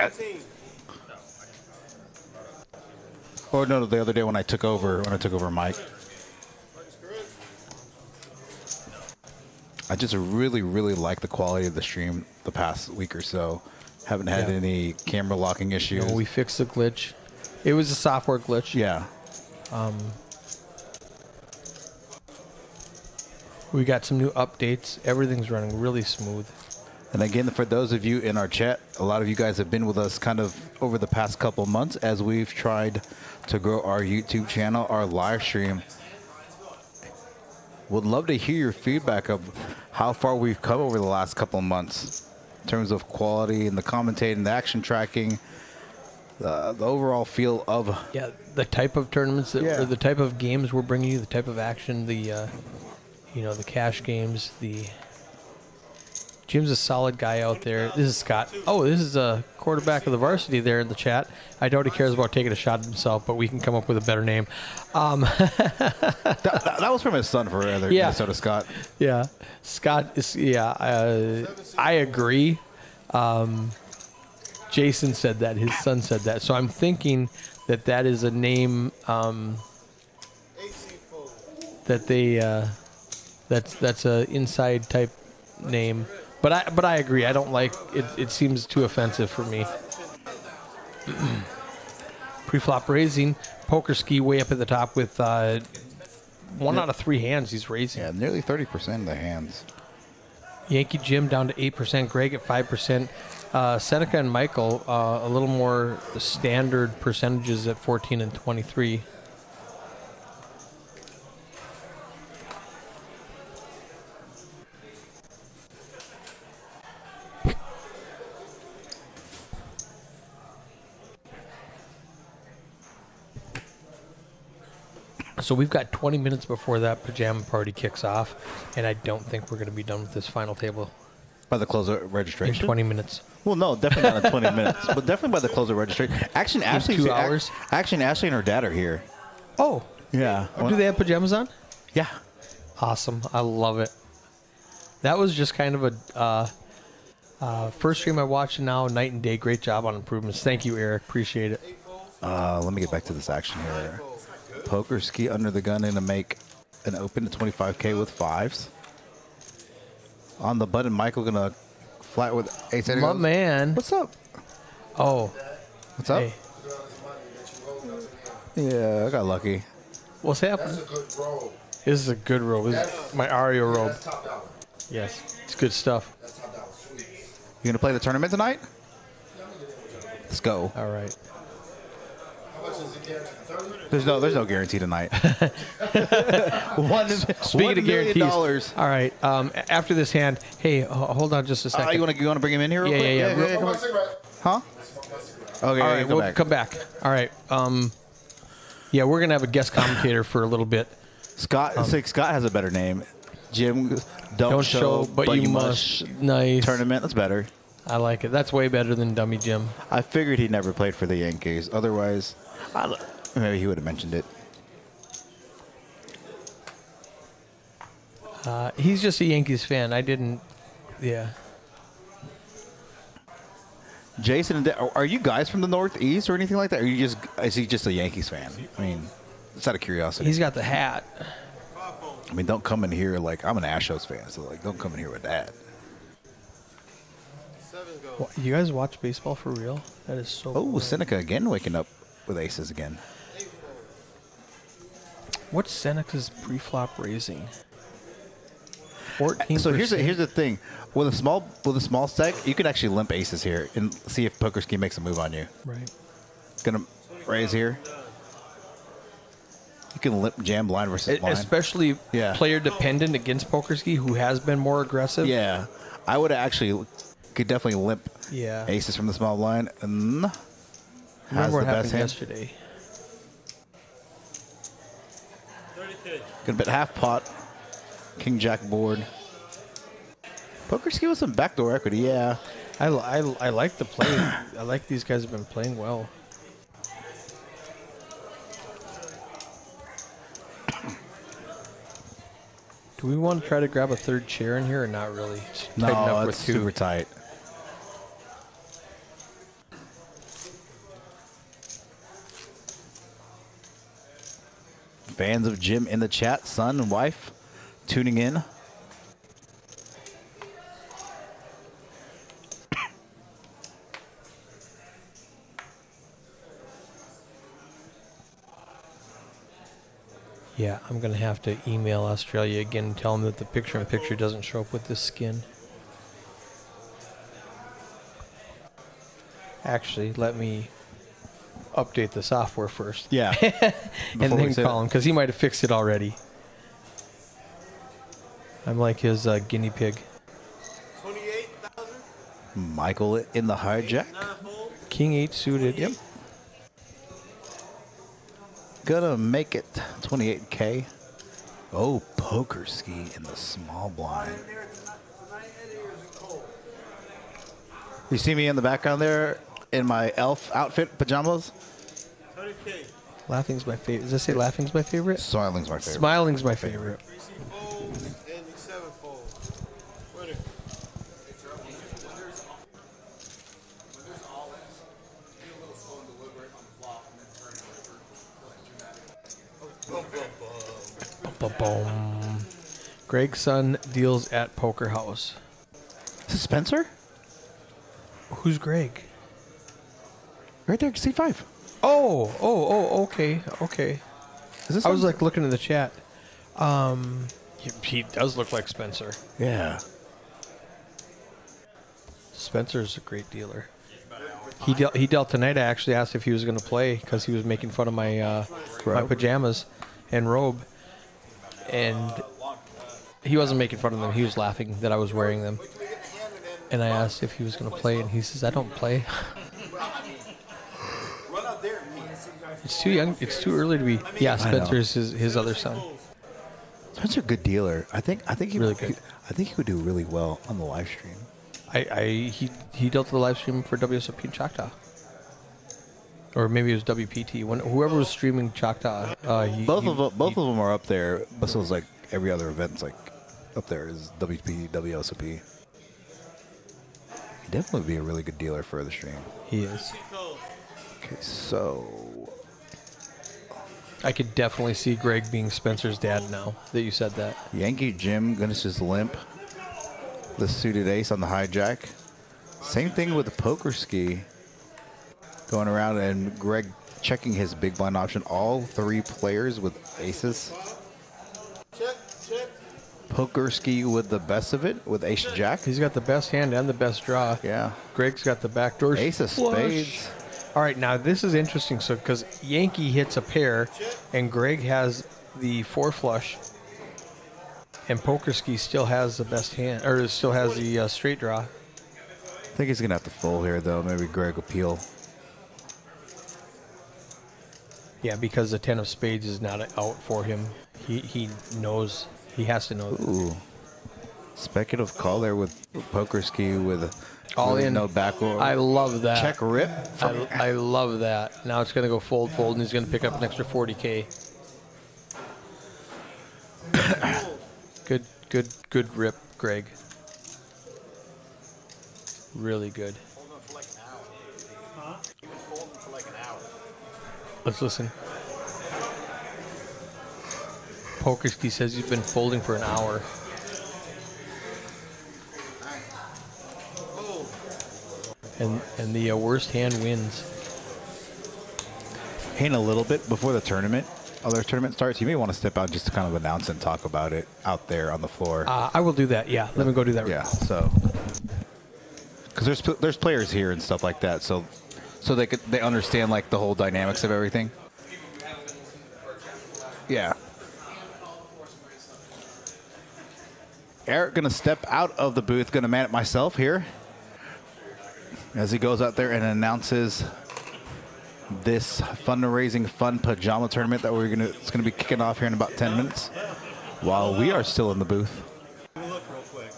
or no, the other day when I took over Mike. I just really, really like the quality of the stream the past week or so. Haven't had any camera locking issues. No, we fixed the glitch. It was a software glitch. Yeah. We got some new updates. Everything's running really smooth. And again, for those of you in our chat, a lot of you guys have been with us kind of over the past couple months as we've tried to grow our YouTube channel, our live stream. Would love to hear your feedback of how far we've come over the last couple of months in terms of quality and the commentating, the action tracking, the overall feel of. Yeah, the type of tournaments, or the type of games we're bringing you, the type of action, the the cash games. Jim's a solid guy out there. This is Scott. Oh, this is a quarterback of the varsity there in the chat. I doubt he cares about taking a shot at himself, but we can come up with a better name. That was from his son for rather Minnesota Scott. Yeah, Scott is. Yeah, I agree. Jason said that. His son said that. So I'm thinking that is a name that they that's a inside type name. But I agree. I don't like it. It seems too offensive for me. Pre-flop raising, poker ski way up at the top with 1 out of 3 hands he's raising. Yeah, nearly 30% of the hands. Yankee Jim down to 8%, Greg at 5%. Seneca and Michael a little more standard percentages at 14 and 23. So we've got 20 minutes before that pajama party kicks off, and I don't think we're going to be done with this final table By the close of in registration? 20 minutes. Well, no, definitely not in 20 minutes, but definitely by the close of registration. Actually, Ashley, 2 hours? Actually, Ashley and her dad are here. Oh, Yeah. do they have pajamas on? Yeah. Awesome. I love it. That was just kind of a first stream I watched, and now night and day. Great job on improvements. Thank you, Eric. Appreciate it. Let me get back to this action here. Poker ski under the gun and to make an open to 25K with 5s. On the button, Michael gonna flat with ace. My man. What's up? Oh, What's up? hey. Yeah, I got lucky. What's happening? That's a good roll. This is a good robe. This is my Ario robe. That's top dollar. Yes, it's good stuff. That's top dollar. Sweet. You gonna play the tournament tonight? Let's go. All right. How much is it guaranteed? 30? There's no guarantee tonight. Speaking of guarantees. All right. After this hand, hey, hold on just a second. You wanna bring him in here? Real Yeah, quick? yeah, yeah. Oh, my cigarette. Huh? Smoke my cigarette. Okay. All right, we'll come back. All right. Yeah, we're gonna have a guest commentator for a little bit. Scott has a better name. Jim, don't show, but you must. Nice. Tournament. That's better. I like it. That's way better than Dummy Jim. I figured he never played for the Yankees. Otherwise, maybe he would have mentioned it. He's just a Yankees fan. I didn't. Yeah. Jason, are you guys from the Northeast or anything like that? Or is he just a Yankees fan? I mean, it's out of curiosity. He's got the hat. I mean, don't come in here like I'm an Astros fan, so like don't come in here with that. You guys watch baseball for real? That is so. Oh, cool. Seneca again waking up with aces again. What's Seneca's pre-flop raising? 14%. So here's the thing. With a small stack, you can actually limp aces here and see if Poker Ski makes a move on you. Right. Gonna raise here. You can limp jam blind versus blind. Especially Yeah. player dependent against Pokerski, who has been more aggressive. Yeah, I would actually could definitely limp Yeah. aces from the small blind and has Remember what the best happened hand. yesterday? Gonna bet half pot, king jack board. Poker Ski with some backdoor equity, yeah. I like the play. I like these guys have been playing well. Do we want to try to grab a third chair in here or not really? It's tight enough No, with it's two. super tight. Fans of Jim in the chat, son and wife, tuning in. Yeah, I'm going to have to email Australia again and tell them that the picture-in-picture doesn't show up with this skin. Actually, let me update the software first. Yeah. And Before we then say call that. him, because he might have fixed it already. I'm like his guinea pig. 28,000. Michael in the hijack. King 8 suited. Yep. Gonna make it 28K. Oh, poker ski in the small blind. You see me in the background there in my elf outfit pajamas? 30K. Laughing's my favorite. Does it say laughing's my favorite? Smiling's my favorite. Smiling's my favorite. 3C fold and 7 fold. Winner. Boom. Greg's son deals at Poker House. Is this Spencer? Who's Greg? Right there, C5. Okay. Is this I was him? like looking in the chat. He does look like Spencer. Yeah. Spencer's a great dealer. He dealt tonight. I actually asked if he was going to play because he was making fun of my my pajamas and robe, and he wasn't making fun of them. He was laughing that I was wearing them. And I asked if he was going to play, and he says, "I don't play." It's too young. It's too early to be. Yeah, Spencer's his other son. Spencer's a good dealer. I think he Really good. I think he would do really well on the live stream. He dealt the live stream for WSOP in Choctaw, or maybe it was WPT. Whoever was streaming Choctaw, Both of them are up there. But so it's like every other event's like up there is WP, WSOP. He'd definitely be a really good dealer for the stream. He is. Okay, so I could definitely see Greg being Spencer's dad now that you said that. Yankee Jim gonna just limp. The suited ace on the hijack. Same thing with the poker ski. Going around and Greg checking his big blind option. All three players with aces. Check. Poker ski with the best of it with ace jack. He's got the best hand and the best draw. Yeah. Greg's got the backdoor Ace of flush. spades. All right, now this is interesting. So because Yankee hits a pair, and Greg has the 4 flush, and Poker Ski still has the best hand, or still has the straight draw. I think he's gonna have to fold here though. Maybe Greg will peel. Yeah, because the 10 of spades is not out for him. He knows. He has to know that. Ooh. Speculative call there with poker ski with All with in. no backdoor. I love that. Check rip. I love that. Now it's going to go fold, and he's going to pick up an extra 40K. Good rip, Greg. Really good. Holding for like an hour. You've been folding for like an hour. Let's listen. Pokerski says he's been folding for an hour. And the worst hand wins. Hang a little bit before the tournament. Other tournament starts. You may want to step out just to kind of announce and talk about it out there on the floor. I will do that. Yeah, let me go do that. Yeah. So, because there's players here and stuff like that, so they understand like the whole dynamics of everything. Yeah. Eric gonna step out of the booth. Gonna man it myself here as he goes out there and announces this fundraising fun pajama tournament that it's gonna be kicking off here in about 10 minutes while we are still in the booth. Look real quick.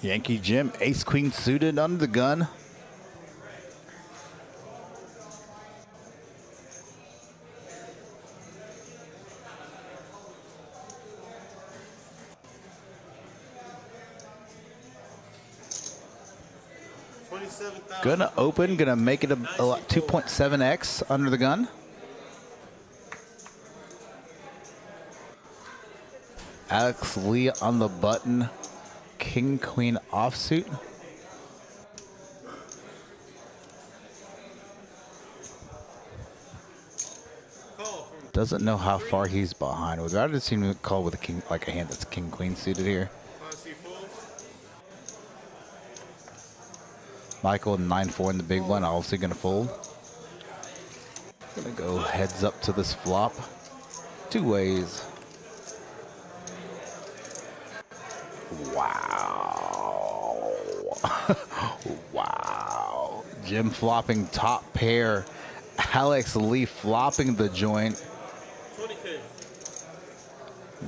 Yankee Jim, ace queen suited under the gun. Gonna open, gonna make it a 2.7x under the gun. Alex Lee on the button. King Queen offsuit. Doesn't know how far he's behind. Would rather see him call with a king, like a hand that's king queen suited here. Michael 9-4 in the big one, obviously gonna fold. Gonna go heads up to this flop. Two ways. Wow. Wow. Jim flopping top pair. Alex Lee flopping the joint. 20K.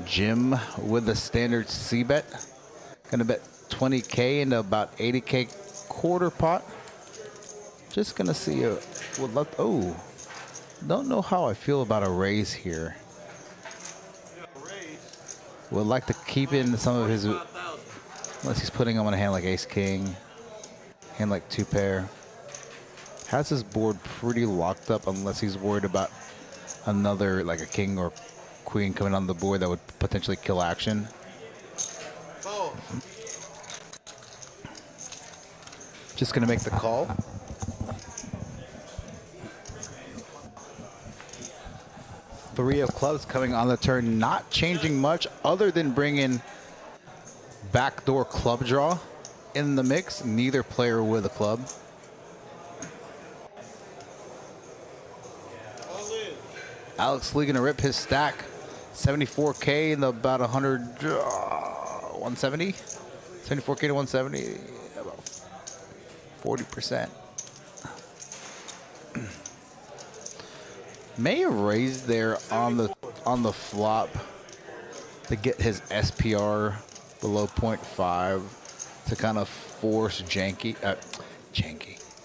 Jim with the standard C bet. Gonna bet 20K into about 80K quarter pot. Just gonna see a would love. Oh, don't know how I feel about a raise here. Would like to keep in some of his, unless he's putting him on a hand like ace king, hand like two pair. Has his board pretty locked up unless he's worried about another like a king or queen coming on the board that would potentially kill action. Just gonna make the call. Three of clubs coming on the turn, not changing much other than bringing backdoor club draw in the mix. Neither player with a club. Alex Lee gonna rip his stack. 74K in the about 100, 170? 74K to 170, about 40%. May have raised there on the flop to get his SPR below 0.5 to kind of force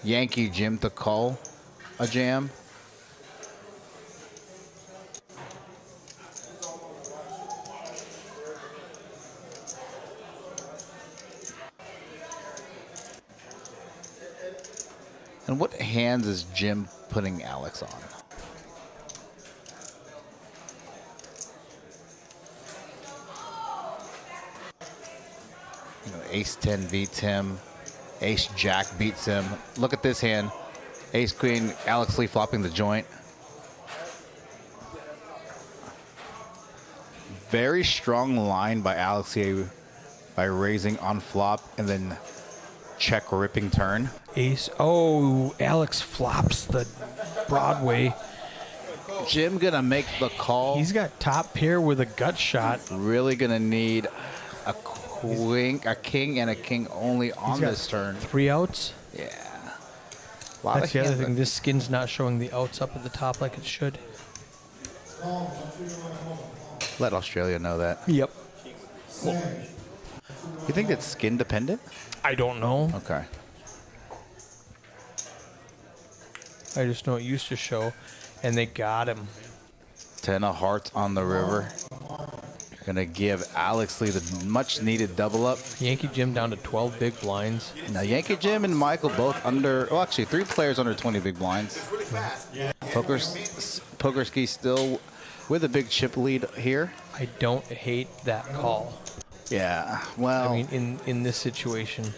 Yankee Jim to call a jam. And what hands is Jim putting Alex on? You know, ace 10 beats him. Ace jack beats him. Look at this hand. Ace queen, Alex Lee flopping the joint. Very strong line by Alex Lee by raising on flop and then check ripping turn. Ace. Oh, Alex flops the Broadway. Jim gonna make the call. He's got top pair with a gut shot. Really gonna need a queen, a king, and a king only on this turn. 3 outs. Yeah. That's the other thing. This skin's not showing the outs up at the top like it should. Let Australia know that. Yep. You think it's skin dependent? I don't know. Okay. I just know it used to show, and they got him. 10 of hearts on the river. Gonna give Alex Lee the much needed double up. Yankee Jim down to 12 big blinds. Now Yankee Jim and Michael both under, well actually 3 players under 20 big blinds. Pokerski still with a big chip lead here. I don't hate that call. Yeah, well. I mean, in this situation.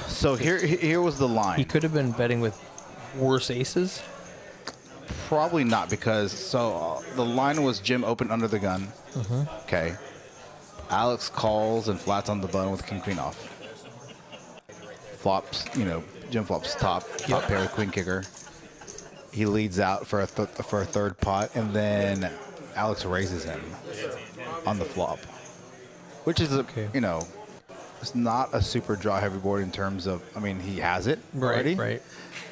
So here was the line. He could have been betting with worse aces. Probably not, because the line was Jim open under the gun. Okay. Alex calls and flats on the button with king queen off. Flops, Jim flops top pair with queen kicker. He leads out for a third pot, and then Alex raises him on the flop, which is it's not a super draw heavy board in terms of, I mean, he has it already. Right.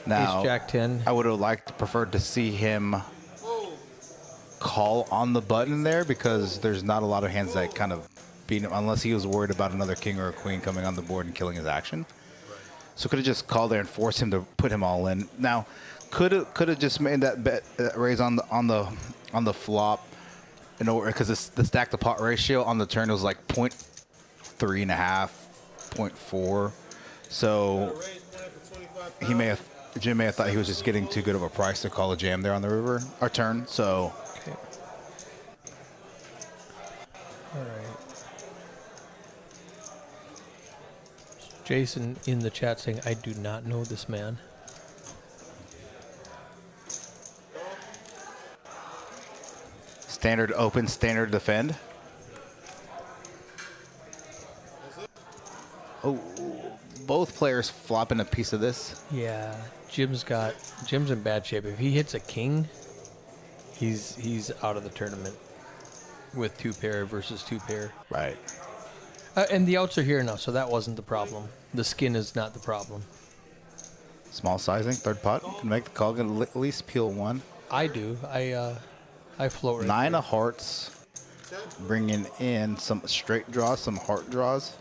Now, Ace Jack 10. I would have preferred to see him call on the button there, because there's not a lot of hands that kind of beat him unless he was worried about another king or a queen coming on the board and killing his action. So could have just called there and forced him to put him all in. Now, could have just made that bet raise on the flop, because the stack to pot ratio on the turn was like 0.3.5, 0.4. So Jim may have thought he was just getting too good of a price to call a jam there on the river or turn. So. Okay. All right. Jason in the chat saying, I do not know this man. Standard open, standard defend. Oh, both players flopping a piece of this. Yeah, Jim's in bad shape. If he hits a king, he's out of the tournament with 2 pair versus 2 pair. Right. And the outs are here now, so that wasn't the problem. The skin is not the problem. Small sizing, third pot. Can make the call. Can at least peel 1. I do. I float right 9 there. of hearts. Bringing in some straight draws, some heart draws.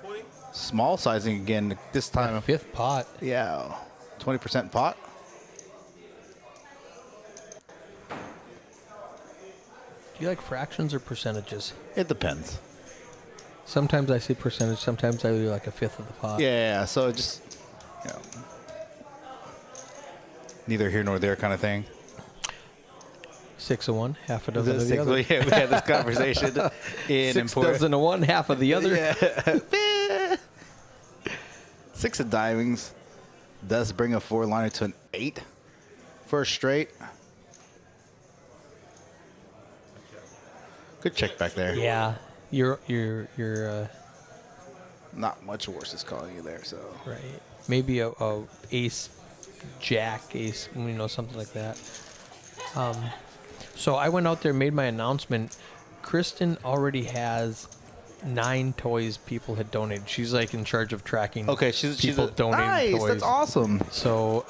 20. Small sizing again. This time, 5th pot. yeah, 20% pot. Do you like fractions or percentages? It depends. Sometimes I say percentage. Sometimes I do like a 5th of the pot. Yeah, so it just, you know, neither here nor there kind of thing. 6 of one, half a dozen of the other. Yeah, we had this conversation in 6 important. dozen of one, half of the other. Yeah. 6 of diamonds does bring a 4-liner to an 8 for a straight. Good check back there. Yeah, you're Not much worse is calling you there, so. right. Maybe a ace, jack, ace, something like that. So I went out there, made my announcement. Kristen already has 9 toys people had donated. She's like in charge of tracking. Okay, she's donating nice. toys. That's awesome. So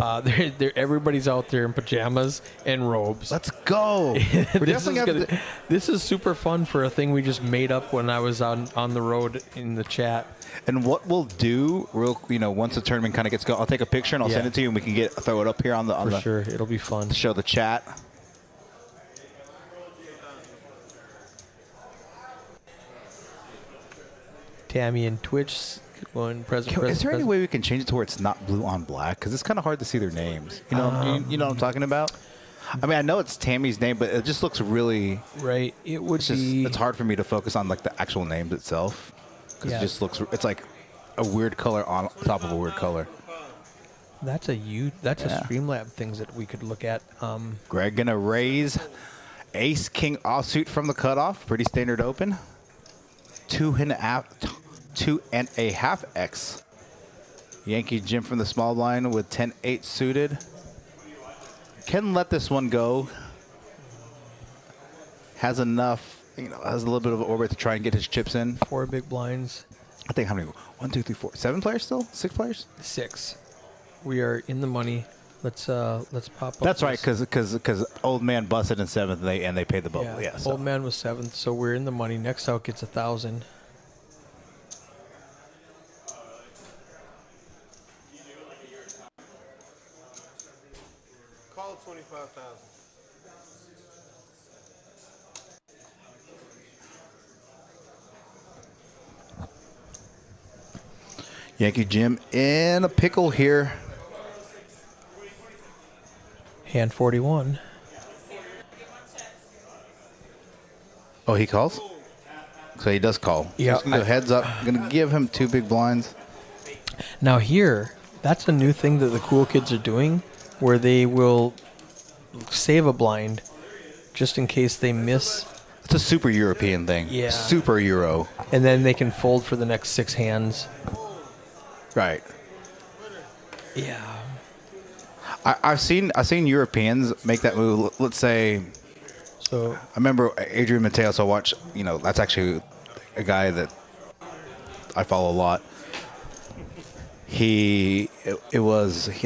everybody's out there in pajamas and robes. Let's go. This is super fun for a thing we just made up when I was on the road in the chat. And what we'll do, once the tournament kind of gets going, I'll take a picture and I'll send it to you, and we can throw it up here on the For sure, it'll be fun. to show the chat. Tammy and Twitch going present. Is there any way we can change it to where it's not blue on black? Because it's kind of hard to see their names. You know what I'm talking about? I mean, I know it's Tammy's name, but it just looks really right. It would be. It's hard for me to focus on like the actual names itself because Yeah. it just looks. It's like a weird color on top of a weird color. That's a Streamlab things that we could look at. Greg gonna raise Ace King offsuit from the cutoff. Pretty standard open. 2.5 X. Yankee Jim from the small blind with 10-8 suited. Can let this one go. Has enough, has a little bit of an orbit to try and get his chips in. 4 big blinds. I think how many? 1, 2, 3, 4. 7 players still? 6 players? 6. We are in the money. Let's pop up. That's right, because old man busted in 7th and they paid the bubble. Yeah. Old man was 7th, so we're in the money. Next out gets 1,000. Call 25,000. Yankee Jim in a pickle here. Hand 41. Oh, he calls? So he does call. Yeah, Just gonna go heads up. I'm going to give him 2 big blinds. Now here, that's a new thing that the cool kids are doing, where they will save a blind just in case they miss. It's a super European thing. Yeah. Super Euro. And then they can fold for the next 6 hands. Right. Yeah. I've seen Europeans make that move. Let's say, So I remember Adrian Mateos. I watch. That's actually a guy that I follow a lot. He had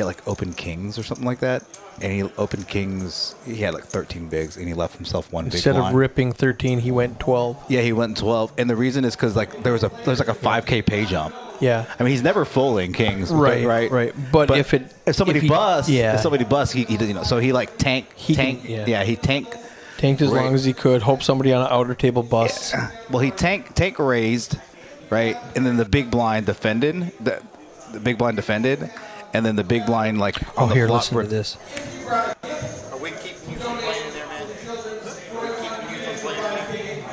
like open kings or something like that, and he opened kings. He had like 13 bigs, and he left himself 1 big instead of blind. ripping 13, he went 12. Yeah, he went 12, and the reason is because like there's like a 5K pay jump. Yeah. I mean, he's never folding kings, Right. But if somebody busts, yeah. he so he like tanked. He tanked as Right. long as he could. Hope somebody on an outer table busts. Yeah. Well, he tank raised, right, and then the big blind defended. The big blind defended, and then the big blind like. Oh, on the here, flop listen to this. Are we keeping you from playing in there, man? We're keeping you from playing in there?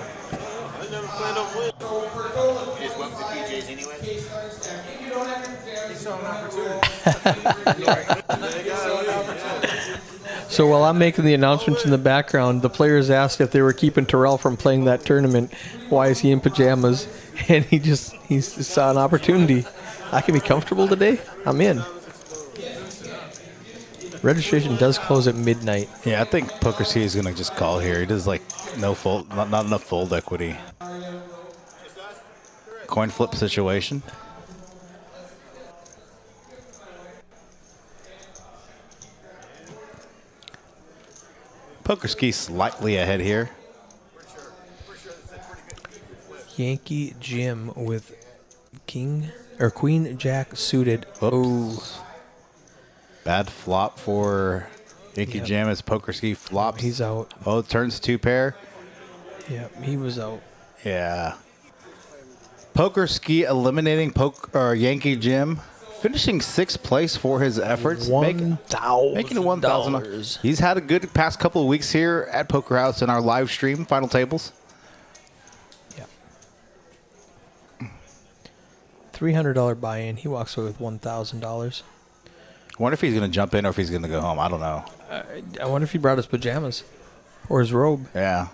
I never planned on winning. You just went with the PJs anyway? He saw an opportunity. They got an opportunity. So while I'm making the announcements in the background, the players asked if they were keeping Terrell from playing that tournament. Why is he in pajamas? And he saw an opportunity. I can be comfortable today. I'm in. Registration does close at midnight. Yeah, I think Poker C is gonna just call here. He does like no fold, not enough fold equity. Coin flip situation. Poker Ski slightly ahead here. Yankee Jim with King or Queen Jack suited. Oops. Bad flop for Yankee Jam as Poker Ski flops. He's out. Oh, turns 2 pair. Yep, he was out. Yeah. Poker Ski eliminating Yankee Jim, finishing 6th place for his efforts, making it $1,000. He's had a good past couple of weeks here at Poker House in our live stream final tables. Yeah. $300 buy-in. He walks away with $1,000. I wonder if he's going to jump in or if he's going to go home. I don't know. I wonder if he brought his pajamas or his robe. Yeah.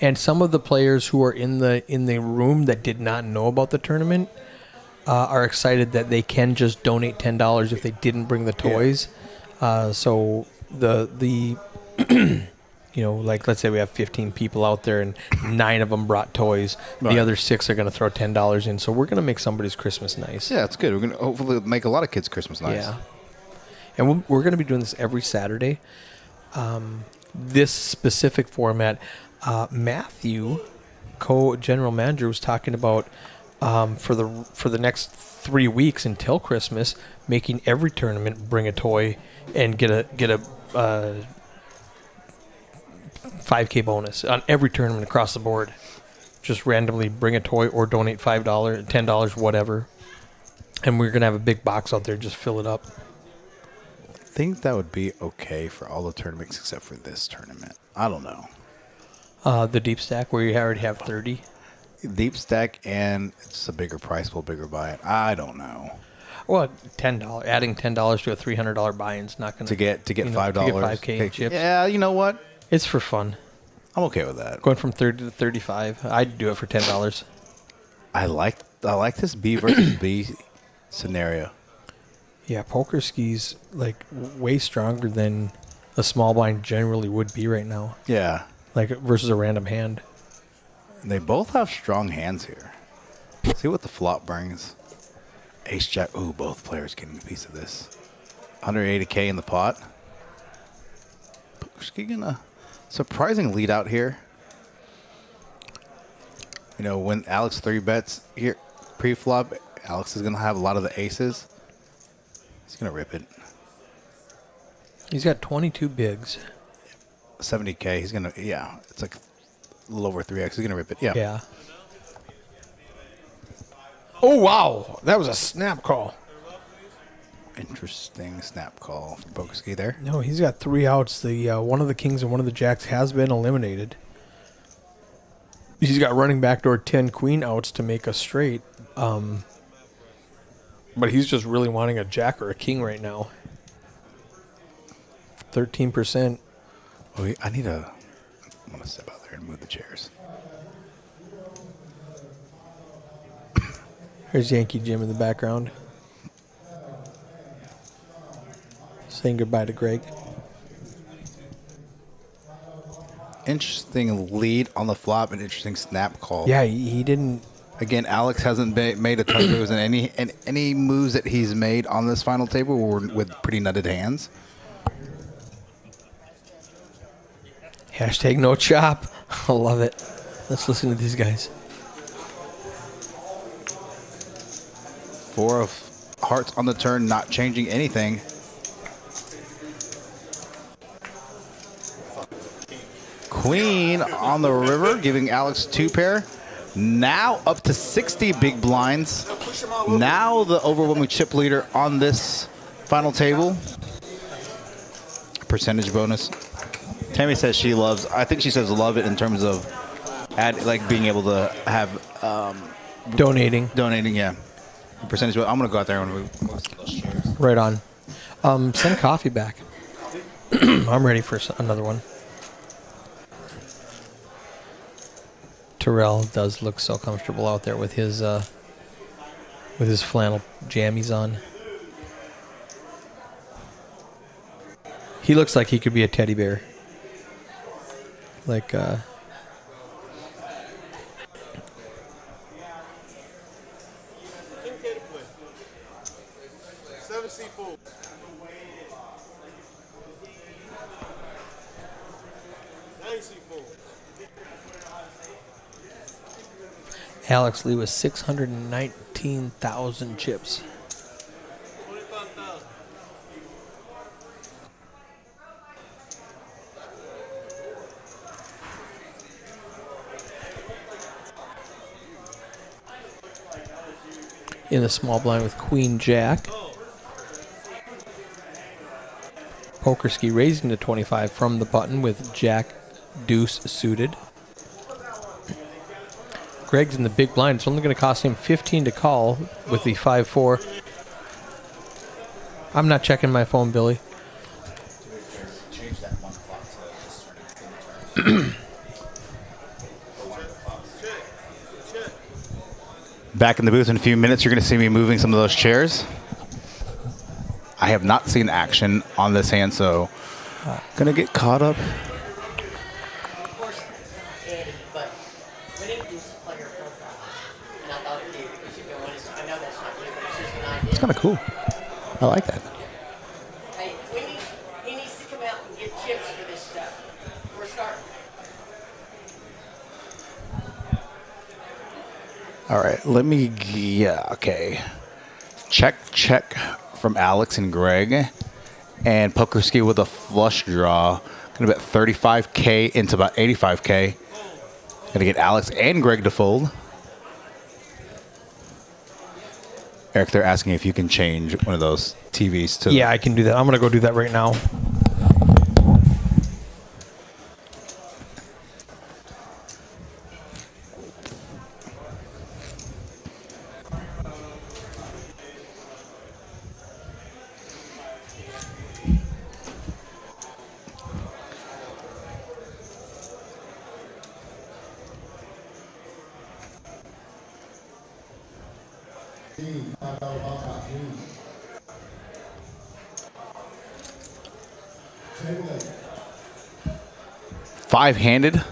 And some of the players who are in the room that did not know about the tournament are excited that they can just donate $10 if they didn't bring the toys. Yeah. So the you know, like let's say we have 15 people out there and 9 of them brought toys. Right. The other 6 are going to throw $10 in. So we're going to make somebody's Christmas nice. Yeah, it's good. We're going to hopefully make a lot of kids' Christmas nice. Yeah. And we're going to be doing this every Saturday. This specific format. Matthew, co-general manager, was talking about for the next 3 weeks until Christmas, making every tournament bring a toy and get a 5K bonus on every tournament across the board. Just randomly bring a toy or donate $5, $10, whatever, and we're gonna have a big box out there. Just fill it up. I think that would be okay for all the tournaments except for this tournament. I don't know. The Deepstack, where you already have 30. Deepstack, and it's a bigger price pool, bigger buy-in. I don't know. Well, $10. Adding $10 to a $300 buy-in is not going to get $5. To get 5K chips. Yeah, you know what? It's for fun. I'm okay with that. Going from 30 to 35, I'd do it for $10. I like this B versus B scenario. Yeah, Poker Ski's like way stronger than a small blind generally would be right now. Yeah. Like versus a random hand. And they both have strong hands here. See what the flop brings. Ace Jack. Ooh, both players getting a piece of this. 180K in the pot. Poker Ski gonna surprising lead out here. You know, when Alex 3-bets here pre-flop, Alex is gonna have a lot of the aces. He's gonna rip it. He's got 22 bigs. 70K. He's gonna, yeah. It's like a little over 3x. He's gonna rip it. Yeah. Yeah. Oh wow, that was a snap call. Interesting snap call from Poker Ski there. No, he's got 3 outs. The one of the kings and one of the jacks has been eliminated. He's got running backdoor 10 queen outs to make a straight. But he's just really wanting a jack or a king right now. 13%. Oh, I'm gonna step out there and move the chairs. Here's Yankee Jim in the background. Saying goodbye to Greg. Interesting lead on the flop, an interesting snap call. Yeah, he didn't. Again, Alex hasn't made a ton of moves, and any moves that he's made on this final table were with pretty nutted hands. Hashtag no chop. I love it. Let's listen to these guys. 4 of hearts on the turn, not changing anything. Queen on the river, giving Alex 2 pair. Now up to 60 big blinds. Now the overwhelming chip leader on this final table. Percentage bonus. Tammy says she loves, I think she says love it in terms of being able to have Donating, yeah. Percentage bonus. I'm going to go out there when we move those chairs. right on. Send coffee back. I'm ready for another one. Terrell does look so comfortable out there with his flannel jammies on. He looks like he could be a teddy bear. Like, 7C full. Alex Lee with 619,000 chips. 25,000. In the small blind with Queen Jack. Poker ski raising to 25 from the button with Jack Deuce suited. Greg's in the big blind. It's only going to cost him 15 to call with the 5-4. I'm not checking my phone, Billy. Change that 1 o'clock to this turn. Back in the booth in a few minutes, you're going to see me moving some of those chairs. I have not seen action on this hand, so going to get caught up. Of course, Eddie, but we didn't use player profiles. And I thought it did because you've been winning. I know that's not you, but it's just an idea. It's kind of cool. I like that. Hey, he needs to come out and get chips for this stuff. We're starting. All right, let me, yeah, okay. Check from Alex and Greg. And Poker Ski with a flush draw. Gonna bet 35K into about 85K. Gonna get Alex and Greg to fold. Eric, they're asking if you can change one of those TVs to. Yeah, I can do that. I'm going to go do that right now. Five-handed.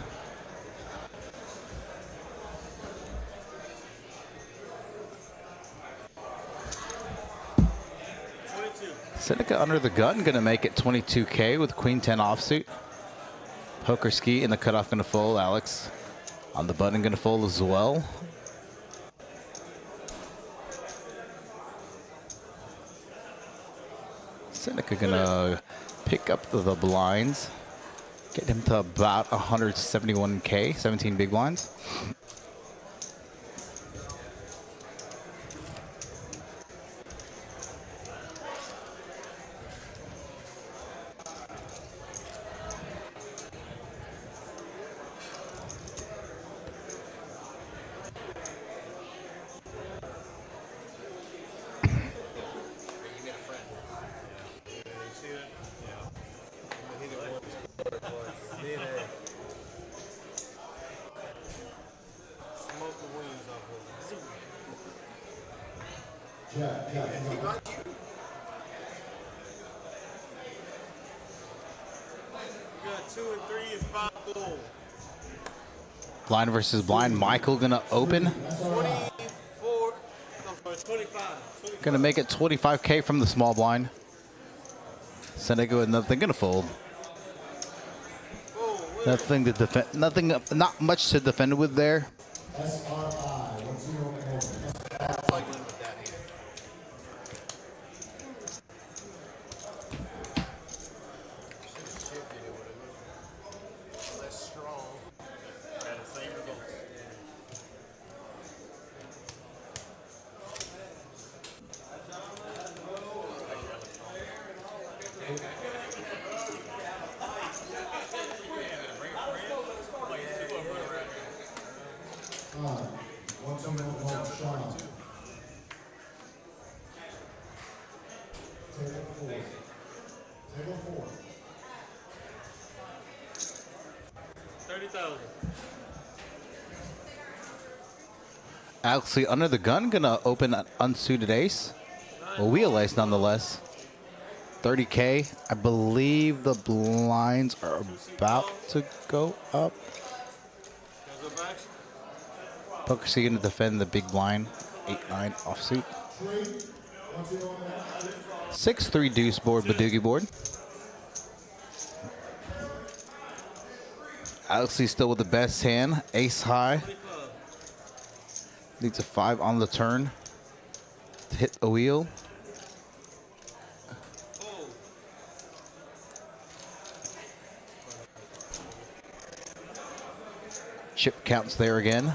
Seneca under the gun, going to make it 22K with Queen 10 offsuit. Poker Ski in the cutoff going to fold. Alex on the button going to fold as well. Seneca going to pick up the blinds. Get him to about 171K, 17 big blinds. Blind versus blind. Michael gonna open. 24, no, 25. Gonna make it 25K from the small blind. Seneca with nothing, gonna fold. Nothing to defend. Nothing. Not much to defend with there. 30,000. Actually, under the gun, gonna open an unsuited ace. A wheel ace nonetheless. 30K. I believe the blinds are about to go up. PokerSky gonna defend the big blind. 8-9 offsuit. 6-3 deuce board, Badoogie board. Alexi still with the best hand. Ace high. Needs a 5 on the turn to hit a wheel. Chip counts there again.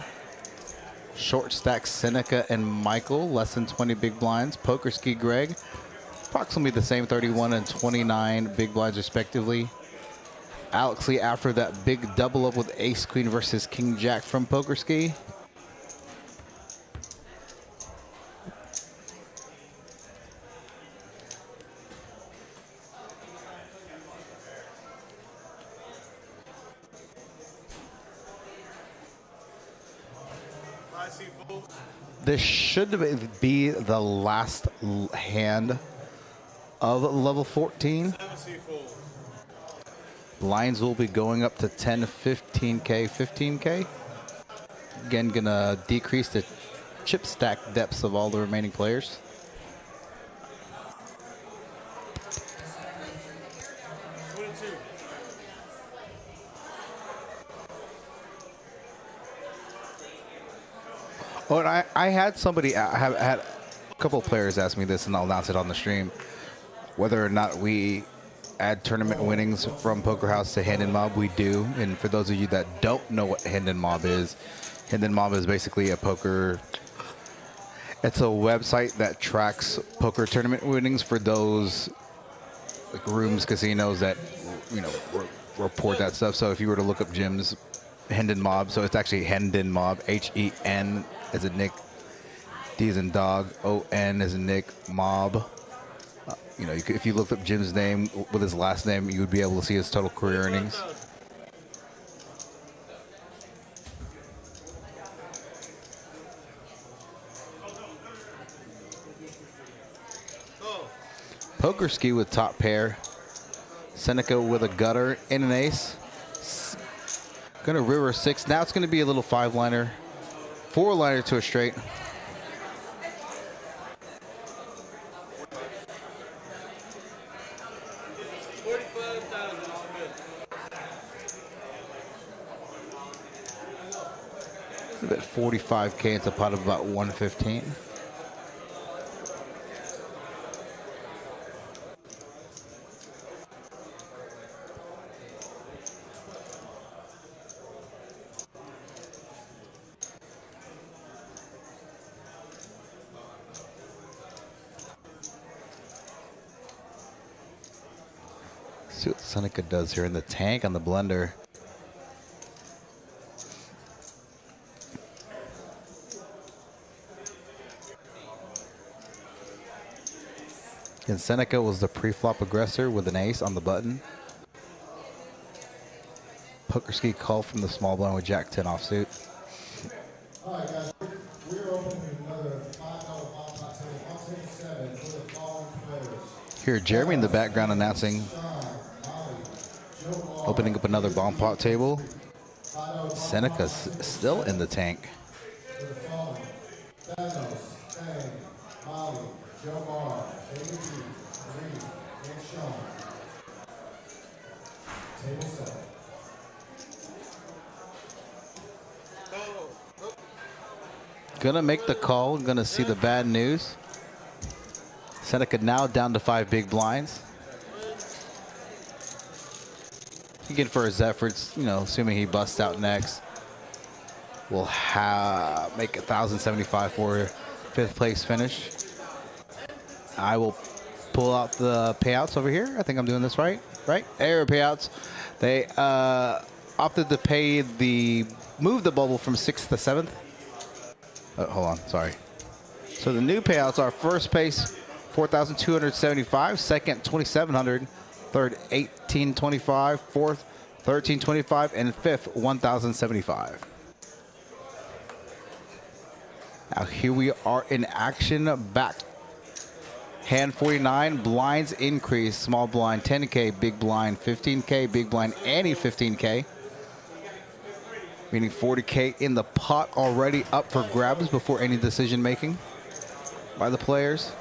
Short stack Seneca and Michael, less than 20 big blinds. PokerSky Greg, approximately the same 31 and 29 big blinds respectively. Alexi after that big double up with Ace Queen versus King Jack from PokerSky. This should be the last hand of level 14. Lines will be going up to 10, 15K, 15K. Again, gonna decrease the chip stack depths of all the remaining players. Oh, and I had somebody, I have had a couple of players ask me this, and I'll announce it on the stream, whether or not we add tournament winnings from Poker House to Hand and Mob. We do. And for those of you that don't know what Hand and Mob is basically a poker. It's a website that tracks poker tournament winnings for those like rooms, casinos that report that stuff. So if you were to look up gyms, Hendon Mob, so it's actually Hendon Mob, H-E-N as in Nick, D as in dog, O-N as in Nick, Mob. If you looked up Jim's name with his last name, you would be able to see his total career earnings. PokerSky with top pair. Seneca with a gutter and an ace. Gonna river 6. Now it's gonna be a little 5-liner. 4-liner to a straight. About 45K. It's a pot of about 115. See what Seneca does here in the tank on the blender. And Seneca was the pre-flop aggressor with an ace on the button. PokerSky call from the small blind with Jack 10 offsuit. All right, guys, we're opening another $5 ball pot table. I'll take 7 for the following players. Here, Jeremy in the background announcing, opening up another bomb pot table. Seneca's still in the tank. For the following, Thanos, Fang, Molly, Joe Marr, David B, Reed, and Sean. Table 7. Gonna make the call, gonna see the bad news. Seneca now down to 5 big blinds. Again, for his efforts, assuming he busts out next, we'll make 1,075 for 5th place finish. I will pull out the payouts over here. I think I'm doing this right. Error payouts. They opted to move the bubble from 6th to 7th. Hold on, sorry. So the new payouts are first place, 4,275, second, 2,700, third, 1,825, fourth, 1325, and fifth, 1075. Now here we are in action back. Hand 49, blinds increase, small blind 10K, big blind 15K, big blind any 15K. Meaning 40K in the pot already up for grabs before any decision making by the players.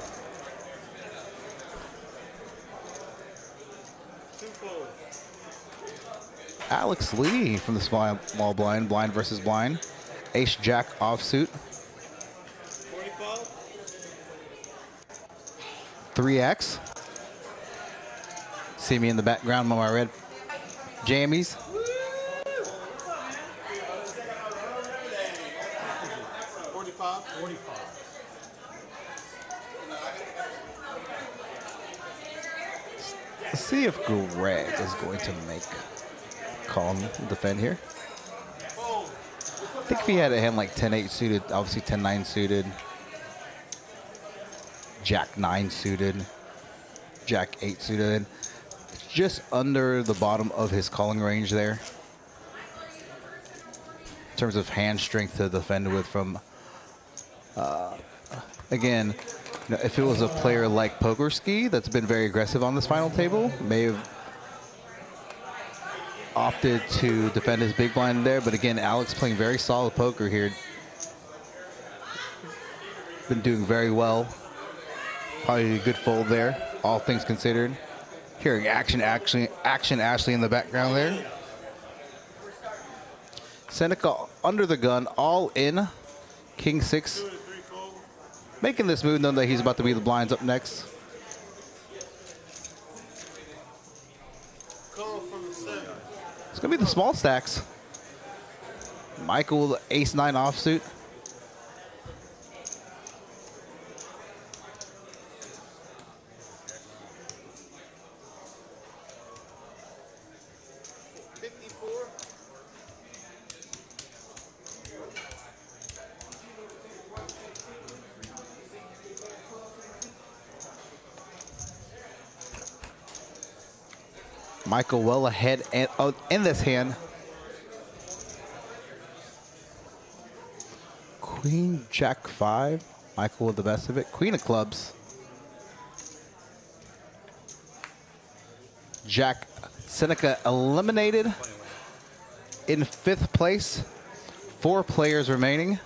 Alex Lee from the small blind, blind versus blind. Ace Jack offsuit. 3X. See me in the background with my red jammies. Let's see if Greg is going to make call and defend here. I think if he had a hand like 10-8 suited, obviously 10-9 suited, Jack-9 suited, Jack-8 suited, just under the bottom of his calling range there in terms of hand strength to defend with from, again, you know, if it was a player like Pokerski that's been very aggressive on this final table, may have opted to defend his big blind there. But again, Alex playing very solid poker here. Been doing very well. Probably a good fold there, all things considered. Hearing action Ashley in the background there. Seneca under the gun, all in. King 6. Making this move knowing that he's about to be the blinds up next. It's going to be the small stacks. Michael, ace-9 offsuit. Michael well ahead and in this hand. Queen, Jack 5. Michael with the best of it. Queen of clubs. Jack Seneca eliminated in 5th place. 4 players remaining.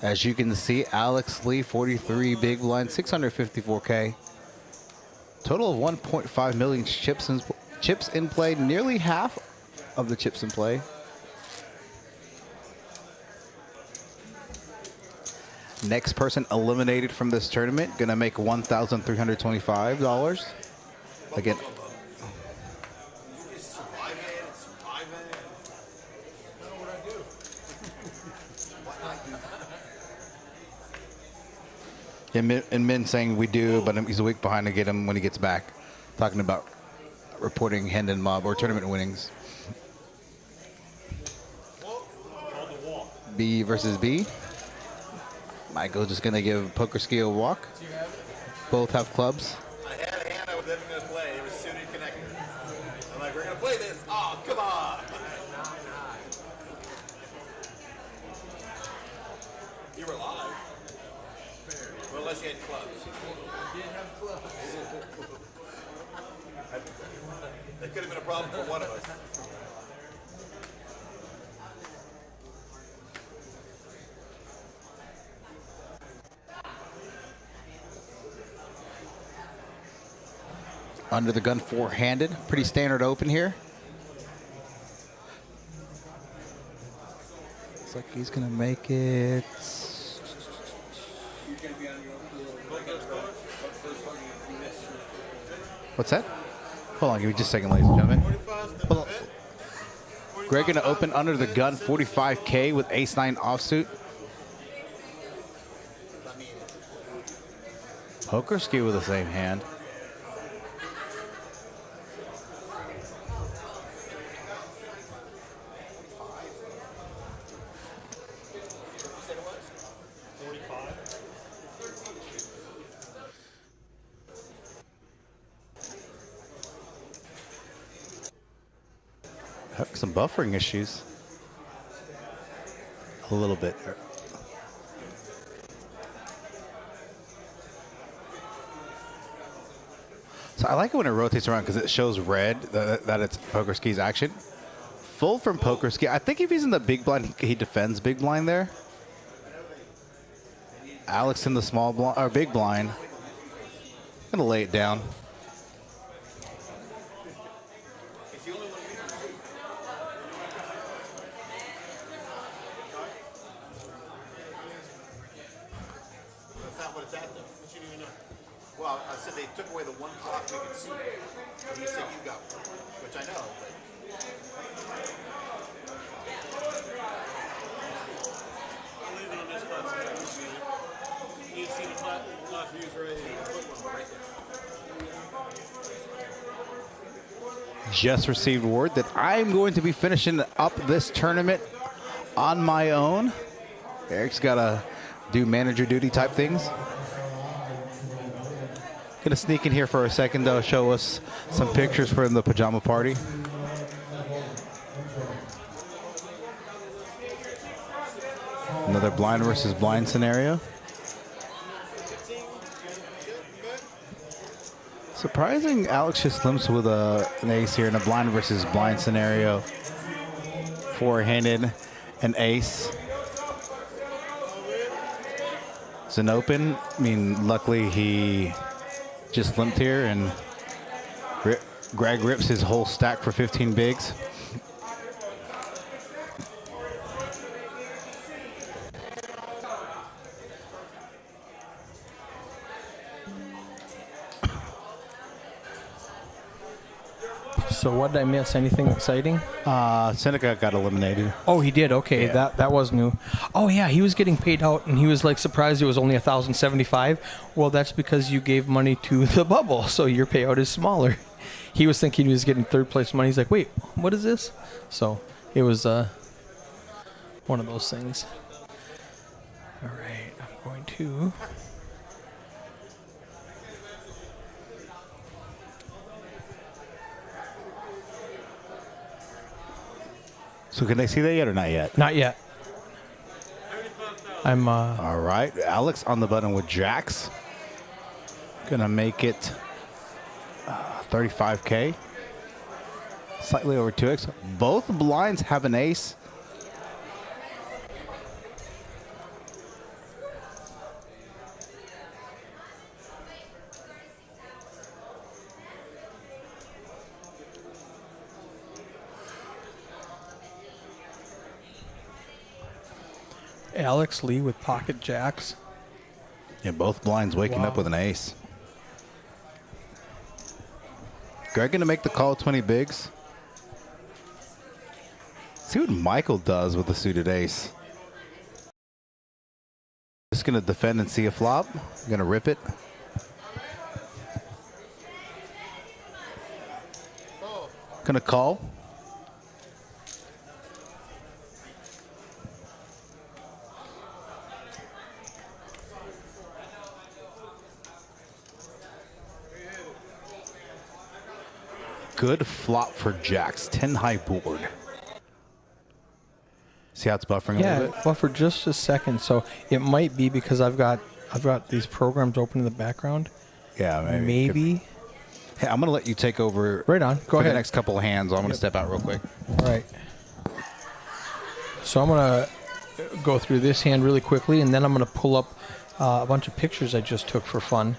As you can see, Alex Lee, 43 big blind, 654K. Total of 1.5 million chips in play, nearly half of the chips in play. Next person eliminated from this tournament, gonna make $1,325. Again. And Min saying we do, but he's a week behind to get him when he gets back. Talking about reporting hand and mob or tournament winnings. B versus B. Michael's just gonna give Pokerski a walk. Both have clubs. I had a hand I was never going to play. It was suited connector. I'm like, we're going to play this. Oh, come on. You were live. Well, unless you had clubs. I did have clubs. That could have been a problem for one of us. Under the gun, 4-handed. Pretty standard open here. Looks like he's gonna make it. What's that? Hold on, give me just a second, ladies and gentlemen. Hold on. Greg gonna open under the gun, 45K with ace-9 offsuit. Pokerski with the same hand. Some buffering issues. A little bit. So I like it when it rotates around because it shows red that it's Poker Ski's action. Full from Poker Ski. I think if he's in the big blind, he defends big blind there. Alex in the small blind or big blind. Gonna lay it down. That's not what it's at, though. What you even know? Well, I said they took away the one clock we could see. And you said you got one, which I know. But I'll leave it on this spot so you can see it. You can see the clock views right here. Put one right there. Just received word that I'm going to be finishing up this tournament on my own. Eric's got to do manager duty type things. Gonna sneak in here for a second though, show us some pictures from the pajama party. Another blind versus blind scenario. Surprising Alex just limps with an ace here in a blind versus blind scenario. Four-handed, an ace. It's an open. I mean, luckily he just limped here and Greg rips his whole stack for 15 bigs. So what did I miss? Anything exciting? Seneca got eliminated. Oh, he did. Okay, Yeah. that was new. Oh yeah, he was getting paid out, and he was like surprised it was only 1,075. Well, that's because you gave money to the bubble, so your payout is smaller. He was thinking he was getting third place money. He's like, wait, what is this? So it was one of those things. All right, I'm going to. So can they see that yet or not yet? Not yet. I'm All right, Alex on the button with jacks. Gonna make it 35K. Slightly over 2x. Both blinds have an ace. Alex Lee with pocket jacks. Yeah, both blinds waking up with an ace. Greg gonna make the call 20 bigs. See what Michael does with the suited ace. Just gonna defend and see a flop. Gonna rip it. Gonna call. Good flop for jacks. 10 high board. See how it's buffering a Yeah, little bit? but for just a second. So it might be because I've got these programs open in the background. Yeah, Maybe. Hey, I'm gonna let you take over. Right on. Go for ahead. the next couple of hands. I'm gonna step out real quick. All right. So I'm gonna go through this hand really quickly, and then I'm gonna pull up a bunch of pictures I just took for fun.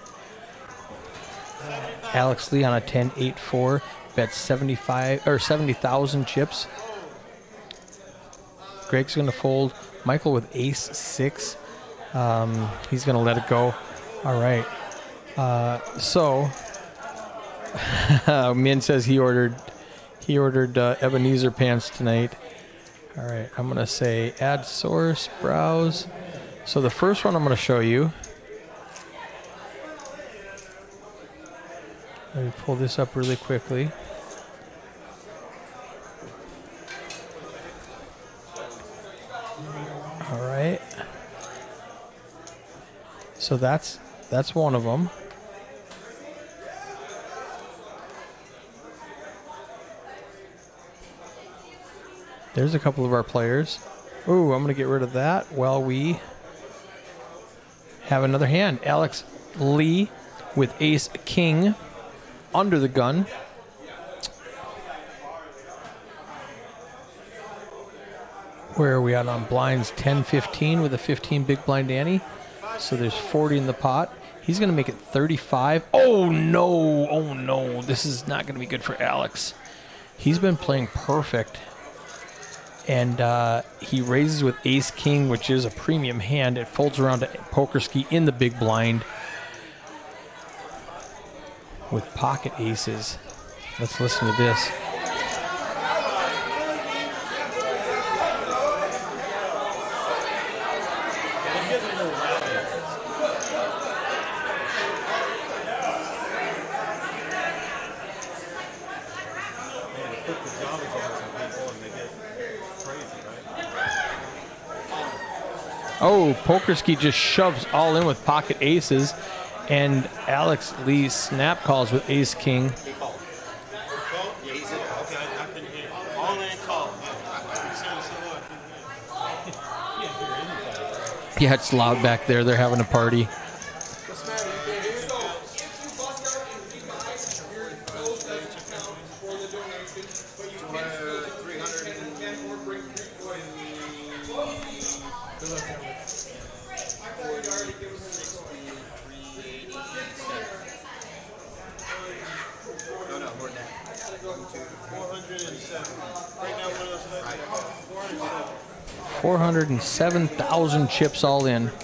Alex Lee on a 10-8-4 bet 70,000 chips. Greg's gonna fold. Michael with ace 6. He's gonna let it go. All right. So Min says he ordered Ebenezer pants tonight. All right. I'm gonna say add source, browse. So the first one I'm gonna show you. Let me pull this up really quickly. All right. So that's one of them. There's a couple of our players. Ooh, I'm going to get rid of that while we have another hand. Alex Lee with ace king under the gun. Where are we at on blinds? 10, 15 with a 15 big blind ante. So there's 40 in the pot. He's going to make it 35. Oh, no. Oh, no. This is not going to be good for Alex. He's been playing perfect. And he raises with ace king, which is a premium hand. It folds around to poker ski in the big blind with pocket aces. Let's listen to this. Oh, poker ski just shoves all in with pocket aces, and Alex Lee snap calls with ace king. Yeah, it's loud back there. They're having a party. $407,000 chips all in. Alright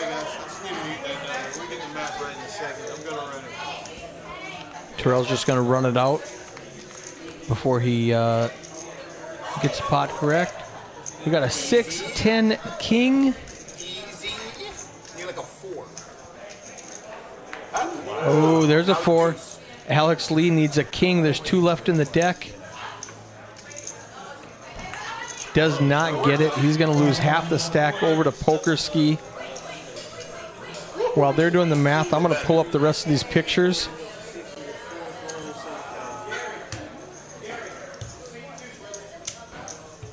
guys, let's leave it eat that down. We'll get the map right in a second. I'm gonna run it. Terrell's just going to run it out before he gets the pot correct. We got a 6, 10 king. Easy. Need like a 4. Oh, there's a 4. Alex Lee needs a king. There's 2 left in the deck. Does not get it. He's going to lose half the stack over to poker ski. While they're doing the math, I'm going to pull up the rest of these pictures.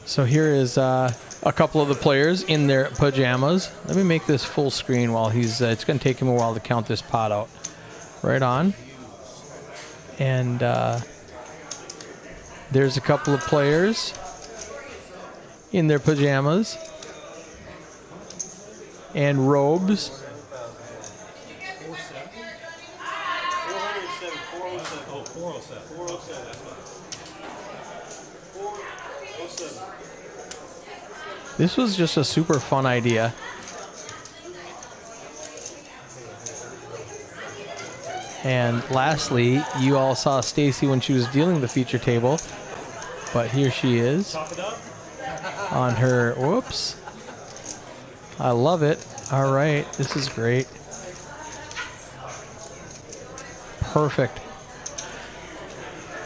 So here is a couple of the players in their pajamas. Let me make this full screen while he's, it's going to take him a while to count this pot out. Right on. And there's a couple of players in their pajamas and robes. 407. This was just a super fun idea. And lastly, you all saw Stacy when she was dealing the feature table, but here she is on her, whoops. I love it. All right, this is great. Perfect.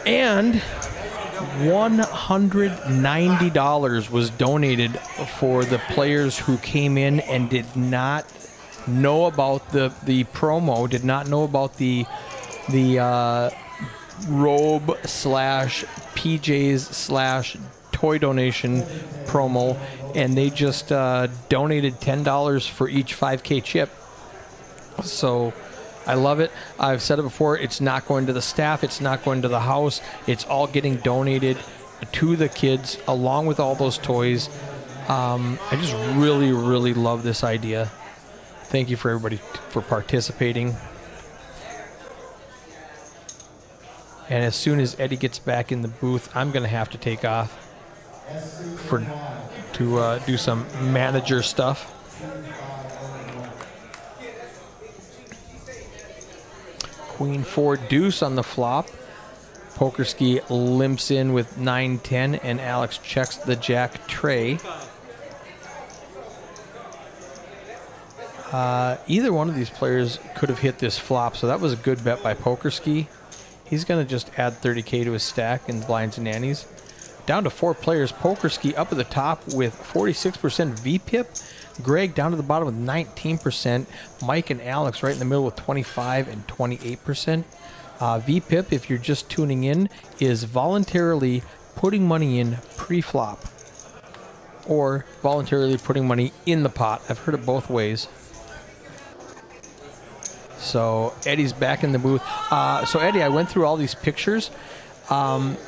And $190 was donated for the players who came in and did not know about the promo, did not know about the robe slash PJs slash toy donation promo, and they just donated $10 for each 5K chip. So I love it. I've said it before, it's not going to the staff, it's not going to the house, it's all getting donated to the kids along with all those toys. I just really, really love this idea. Thank you for everybody for participating. And as soon as Eddie gets back in the booth, I'm going to have to take off to do some manager stuff. Queen 4 deuce on the flop. Poker ski limps in with 9-10, and Alex checks the jack tray. Either one of these players could have hit this flop, so that was a good bet by poker ski. He's going to just add 30K to his stack in blinds and nannies. Down to 4 players. Poker ski up at the top with 46% VPIP. Greg down to the bottom with 19%. Mike and Alex right in the middle with 25 and 28%. VPIP, if you're just tuning in, is voluntarily putting money in pre-flop or voluntarily putting money in the pot. I've heard it both ways. So Eddie's back in the booth. So Eddie, I went through all these pictures. You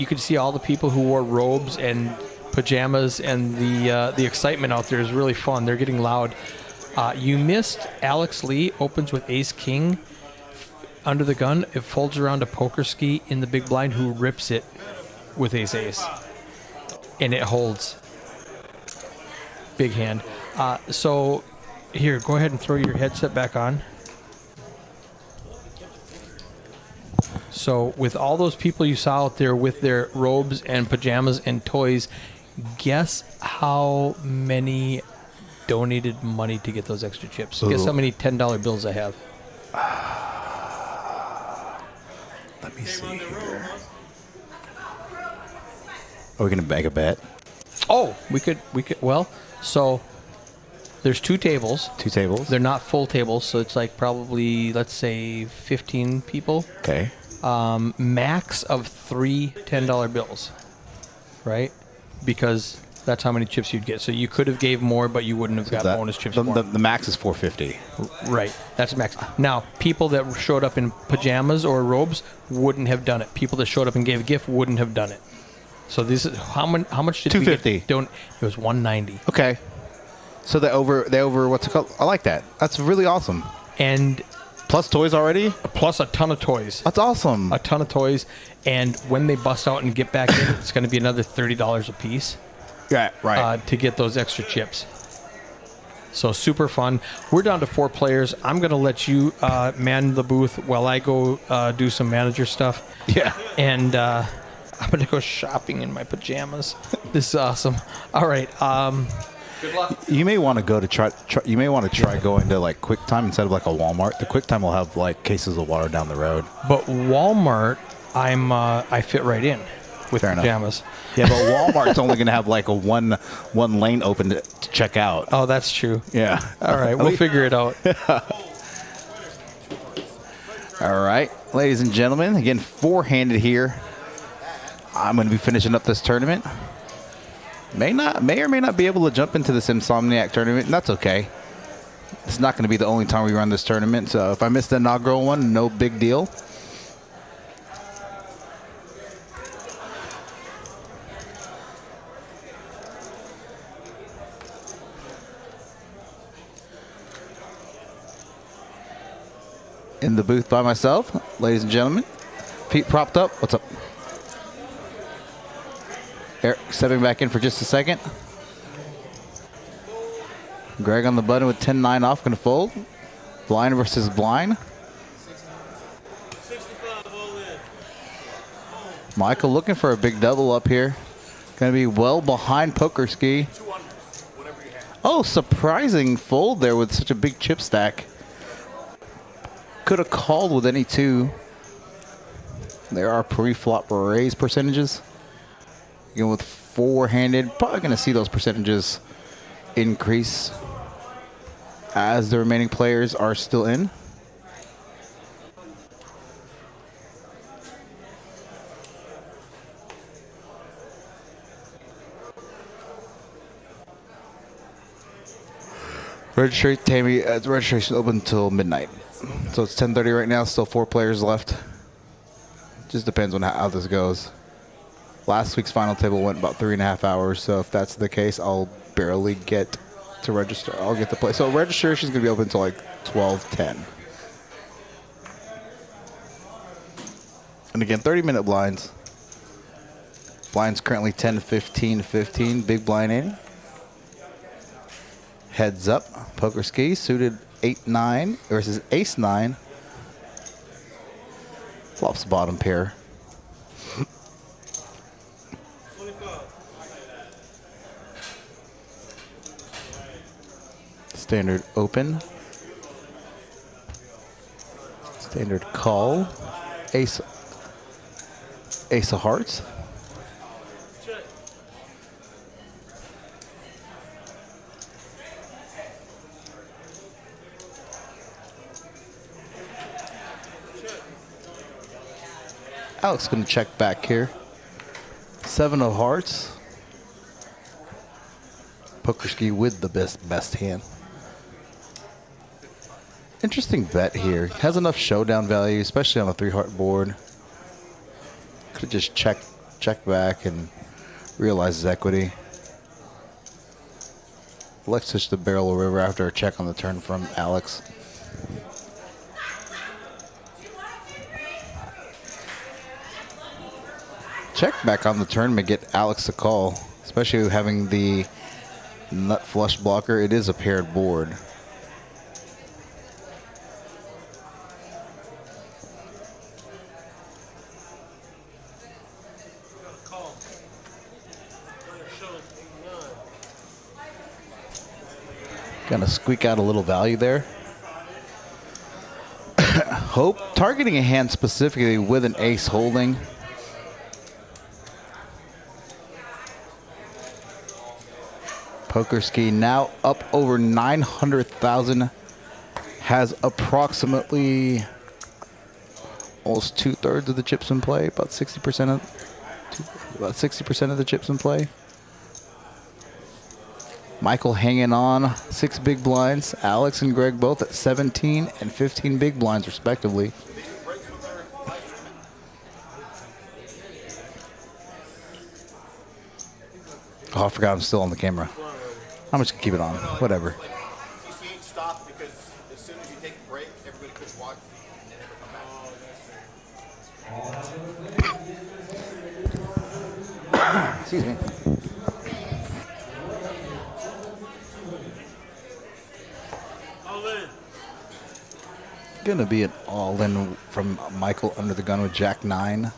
could see all the people who wore robes and pajamas, and the excitement out there is really fun. They're getting loud. You missed Alex Lee opens with Ace King under the gun. It folds around a poker ski in the big blind, who rips it with Ace Ace, and it holds. Big hand. So here, go ahead and throw your headset back on. So with all those people you saw out there with their robes and pajamas and toys, guess how many donated money to get those extra chips? Guess how many $10 bills I have? Let me see here. Are we going to bag a bet? Oh, we could, well, so there's 2 tables. 2 tables? They're not full tables, so it's like probably, let's say, 15 people. Okay. Max of 3 $10 bills, right? Because that's how many chips you'd get. So you could have gave more, but you wouldn't have got bonus chips for the max is 450. Right. That's max. Now, people that showed up in pajamas or robes wouldn't have done it. People that showed up and gave a gift wouldn't have done it. So this is how much did 250. we get? It was 190. Okay. So they over what's it called? I like that. That's really awesome. And plus toys already? Plus a ton of toys. That's awesome. A ton of toys. And when they bust out and get back in, it's going to be another $30 a piece. Yeah, right. To get those extra chips. So super fun. We're down to 4 players. I'm going to let you man the booth while I go do some manager stuff. Yeah. And I'm going to go shopping in my pajamas. This is awesome. All right. Good luck. You may want to go to try. You may want to try going to like QuickTime instead of like a Walmart. The QuickTime will have like cases of water down the road. But Walmart, I fit right in with Fair pajamas. Enough. Yeah, but Walmart's only going to have like a one lane open to check out. Oh, that's true. Yeah. All right, we'll figure it out. All right, ladies and gentlemen, again, 4-handed here. I'm going to be finishing up this tournament. May or may not be able to jump into this Insomniac tournament, and that's okay. It's not going to be the only time we run this tournament, so if I miss the inaugural one, no big deal. In the booth by myself, ladies and gentlemen. Feet propped up. What's up? Eric stepping back in for just a second. Greg on the button with 10-9 off, going to fold. Blind versus blind. 65 all in. Michael looking for a big double up here. Going to be well behind Poker Ski. Oh, surprising fold there with such a big chip stack. Could have called with any 2. There are pre-flop raise percentages. Again, with 4-handed, probably going to see those percentages increase as the remaining players are still in. Registration open until midnight. So it's 10:30 right now, still 4 players left. Just depends on how this goes. Last week's final table went about 3.5 hours, so if that's the case, I'll barely get to register. I'll get to play. So registration is going to be open until like 12:10. And again, 30-minute blinds. Blinds currently 10, 15, 15. Big blind in. Heads up. Poker Ski suited 8-9 versus Ace-9. Flops bottom pair. Standard open. Standard call. Ace of hearts. Alex going to check back here. 7 of hearts. Pokerski with the best hand. Interesting bet here. Has enough showdown value, especially on a 3-heart board. Could have just check back and realize his equity. Let's switch the barrel river after a check on the turn from Alex. Check back on the turn may get Alex a call, especially having the nut flush blocker. It is a paired board. Gonna squeak out a little value there. Hope targeting a hand specifically with an ace holding. Pokerski now up over 900,000. Has approximately almost 2/3 of the chips in play. About 60% of the chips in play. Michael hanging on 6 big blinds. Alex and Greg both at 17 and 15 big blinds respectively. Oh, I forgot I'm still on the camera. I'm just gonna keep it on. Whatever. You see it stop because as soon as you take a break, everybody could watch and never come back. Excuse me. Gonna be an all-in from Michael under the gun with Jack 9.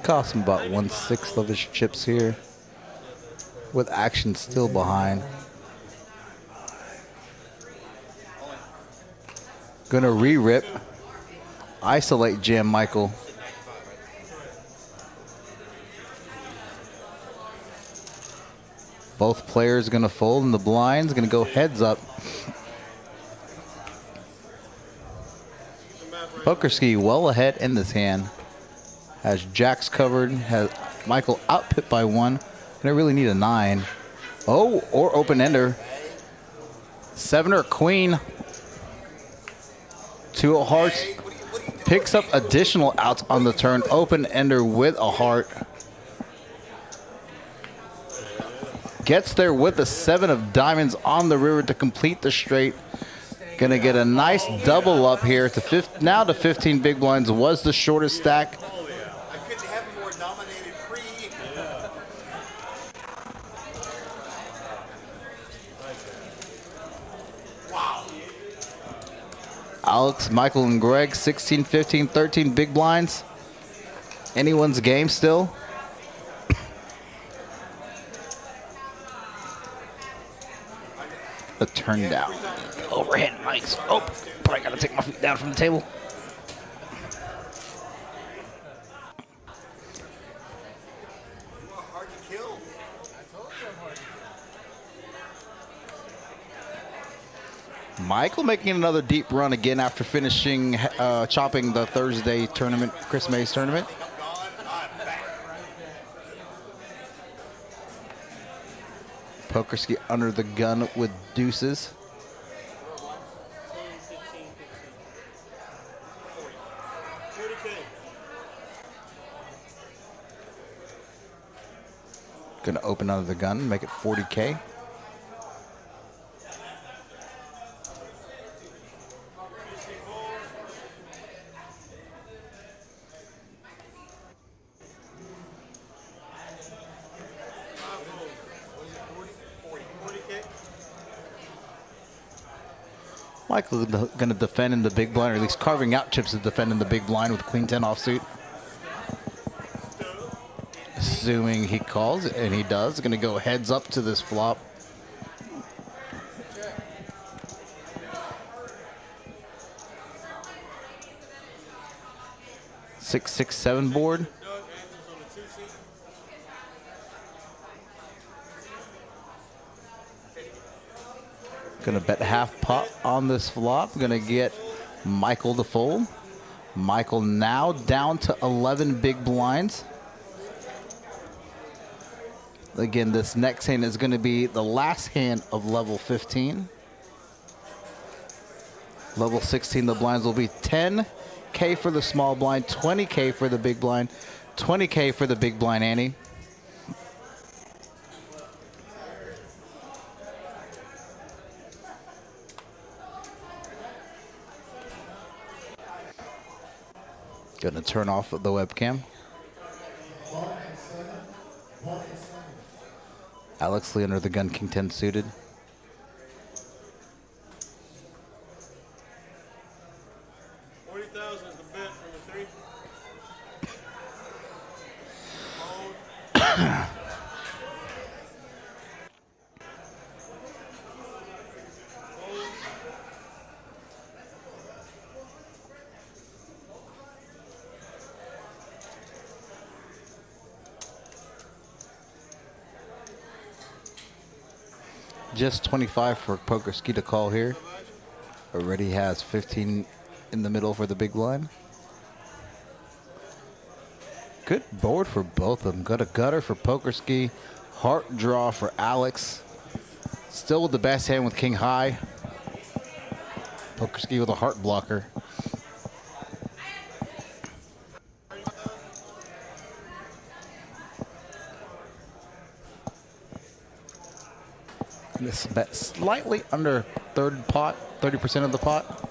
Cost him about 1/6 of his chips here, with action still behind. Gonna re-rip, isolate jam Michael. Both players gonna fold, and the blind's gonna go heads up. Pokerski well ahead in this hand. Has jacks covered, has Michael out pit by 1. Gonna really need a 9. Oh, or open ender. 7 or queen. 2 of hearts. Picks up additional outs on the turn. Open ender with a heart. Gets there with the 7 of diamonds on the river to complete the straight. Gonna get a nice double up here to now to 15 big blinds. Was the shortest stack. I couldn't have more dominated pre. Wow. Alex, Michael, and Greg, 16, 15, 13 big blinds. Anyone's game still. A turn down. Overhead mics. Oh, probably gotta take my feet down from the table. Hard to kill. Michael making another deep run again after finishing chopping the Thursday tournament, Chris May's tournament. Pokerski under the gun with deuces. Gonna open under the gun, make it 40K. Michael's going to defend in the big blind, or at least carving out chips to defend in the big blind with Queen 10 offsuit. Assuming he calls, and he does. Going to go heads up to this flop. Six, 6, 7 board. Gonna bet half pot on this flop. Gonna get Michael to fold. Michael now down to 11 big blinds. Again, this next hand is gonna be the last hand of level 15. Level 16, the blinds will be 10K for the small blind, 20K for the big blind, 20K for the big blind ante. Gonna turn off the webcam. Alex Lee under the gun, King 10 suited. $40,000 is the bet for the three. Just 25 for Poker Ski to call here. Already has 15 in the middle for the big blind. Good board for both of them. Got a gutter for Poker Ski. Heart draw for Alex. Still with the best hand with King High. Poker Ski with a heart blocker. This bet slightly under third pot, 30% of the pot.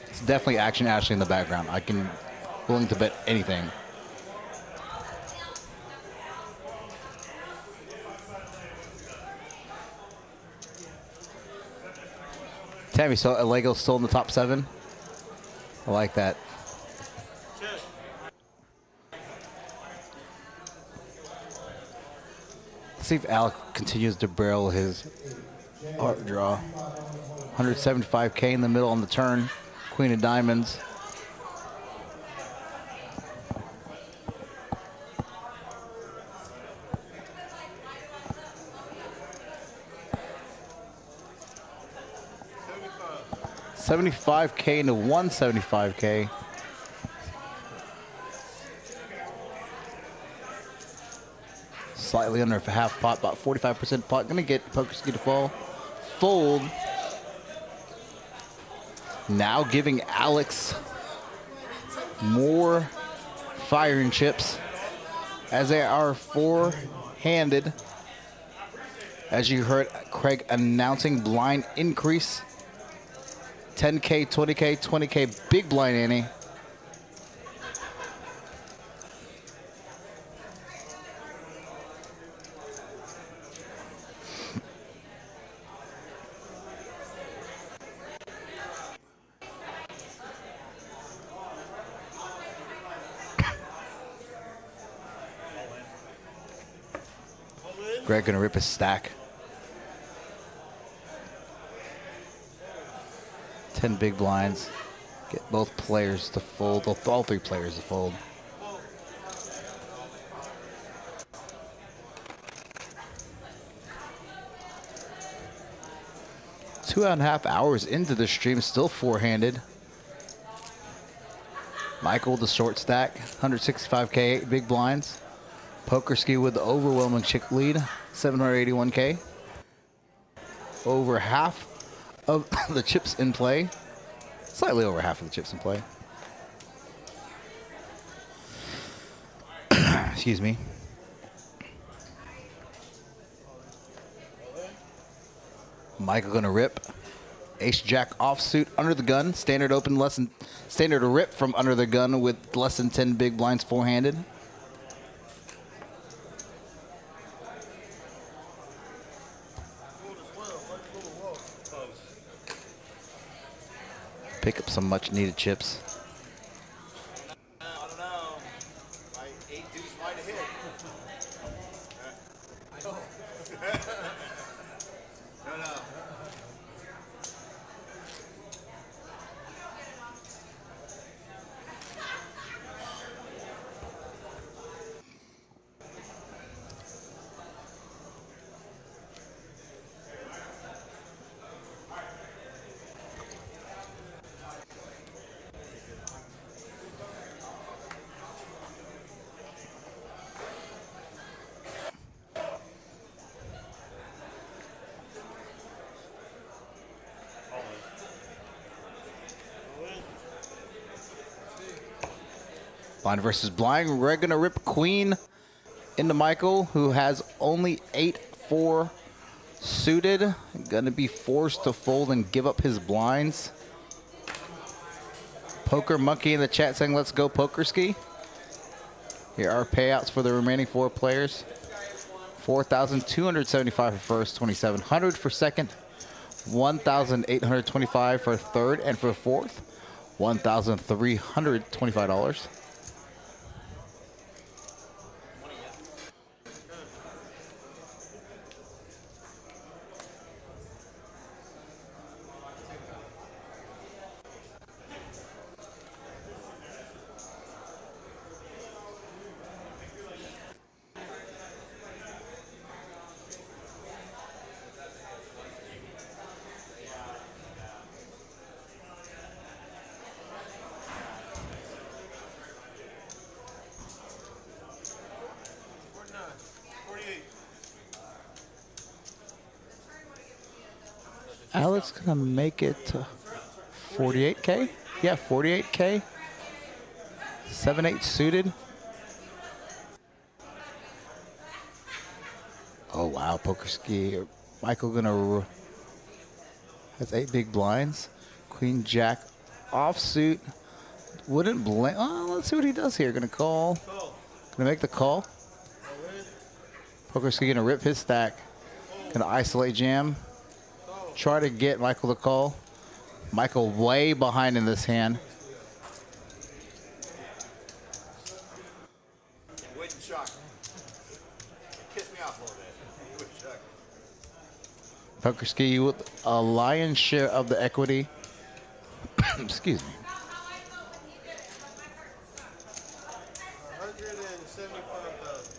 It's definitely Action Ashley in the background. I can willing to bet anything. Tammy, so Lego's still in the top 7. I like that. Let's see if Alec continues to barrel his heart draw. 175K in the middle on the turn. Queen of diamonds. $75K into 175K. Slightly under half pot, about 45% pot. Gonna get Poker Ski to fall. Fold. Now giving Alex more firing chips as they are four-handed. As you heard Craig announcing blind increase. 10K, 20K, 20K, big blind ante. Greg gonna rip his stack. 10 big blinds. Get both players to fold, all three players to fold. Two and a half hours into the stream, still four-handed. Michael, the short stack, 165K, 8 big blinds. Poker Ski with the overwhelming chick lead, 781K. Over half of the chips in play. Slightly over half of the chips in play. Excuse me. Michael gonna rip. Ace Jack offsuit under the gun. Standard open, less than standard rip from under the gun with less than 10 big blinds four-handed. Pick up some much needed chips. I don't know. My 8 deuce might have hit. I know. No. Blind versus blind. We're going to rip queen into Michael, who has only 8-4 suited. Going to be forced to fold and give up his blinds. Poker Monkey in the chat saying, let's go Poker Ski. Here are payouts for the remaining 4 players. 4,275 for first, 2,700 for second, 1,825 for third, and for fourth, $1,325. Alex gonna make it to 48K? Yeah, 48K. 7-8 suited. Oh wow, Poker Ski. Michael gonna has 8 big blinds. Queen Jack offsuit. Wouldn't blink. Oh, let's see what he does here. Gonna call. Gonna make the call. Poker Ski gonna rip his stack. Gonna isolate jam. Try to get Michael to call. Michael way behind in this hand. Wait and shock. Kiss me off a little bit. Wait and shock. Poker Ski with a lion's share of the equity. Excuse me. 175,000.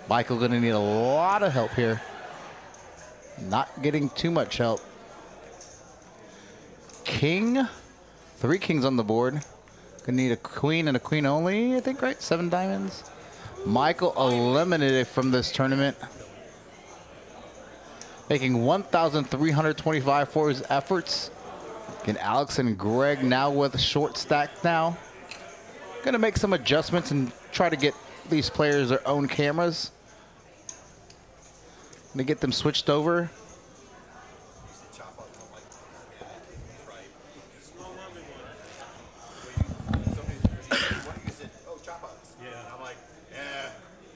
Michael gonna need a lot of help here. Not getting too much help. King. 3 kings on the board. Gonna need a queen and a queen only, I think, right? 7 diamonds. Michael eliminated from this tournament. Making 1,325 for his efforts. Again, Alex and Greg now with a short stack now. Gonna make some adjustments and try to get these players their own cameras. Gonna get them switched over.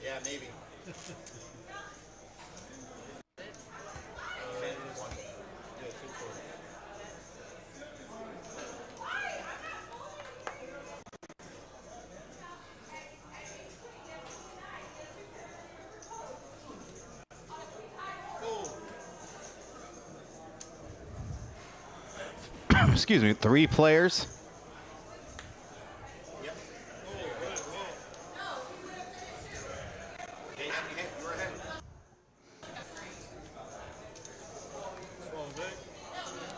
Yeah, maybe. Excuse me, 3 players.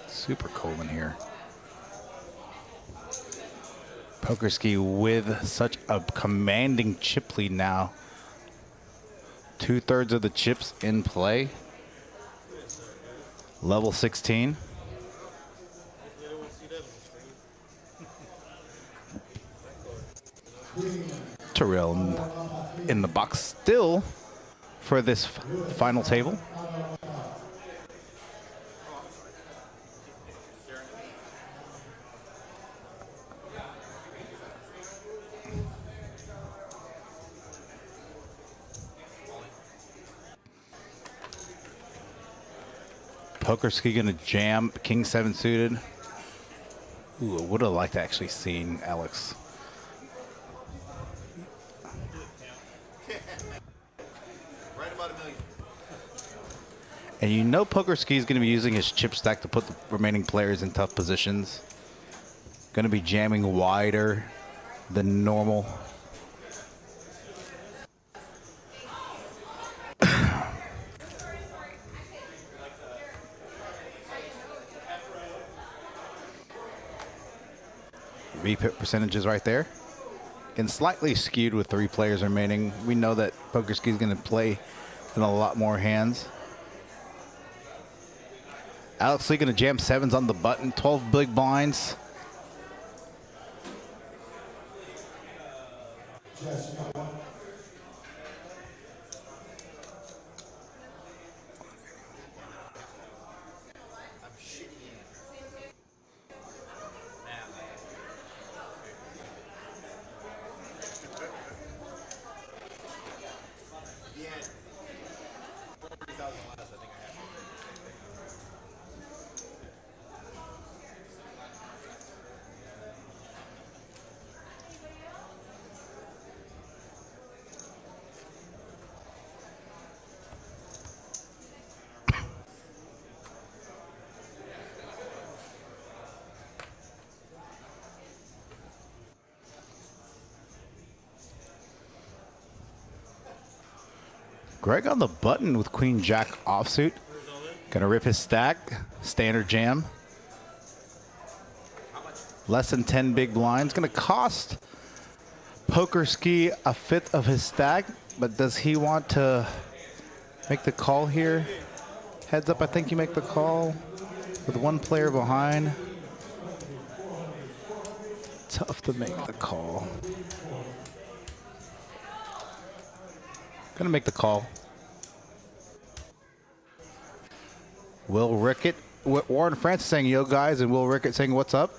Super cold in here. Poker Ski with such a commanding chip lead now. 2/3 of the chips in play. Level 16. Terrell in the box still for this final table. Poker Ski gonna jam King 7 suited. Ooh, I would have liked to actually seen Alex. Right about $1 million. And you know Poker Ski is going to be using his chip stack to put the remaining players in tough positions. Going to be jamming wider than normal. Repeat percentages right there. And slightly skewed with 3 players remaining. We know that PokerSki is going to play in a lot more hands. Alex Lee going to jam 7s on the button. 12 big blinds. Jess, you got one. Greg on the button with Queen Jack offsuit. Gonna rip his stack. Standard jam. Less than 10 big blinds. Gonna cost PokerSki a fifth of his stack, but does he want to make the call here? Heads up, I think you make the call with 1 player behind. Tough to make the call. Gonna make the call. Will Rickett, Warren Francis saying yo guys, and Will Rickett saying what's up.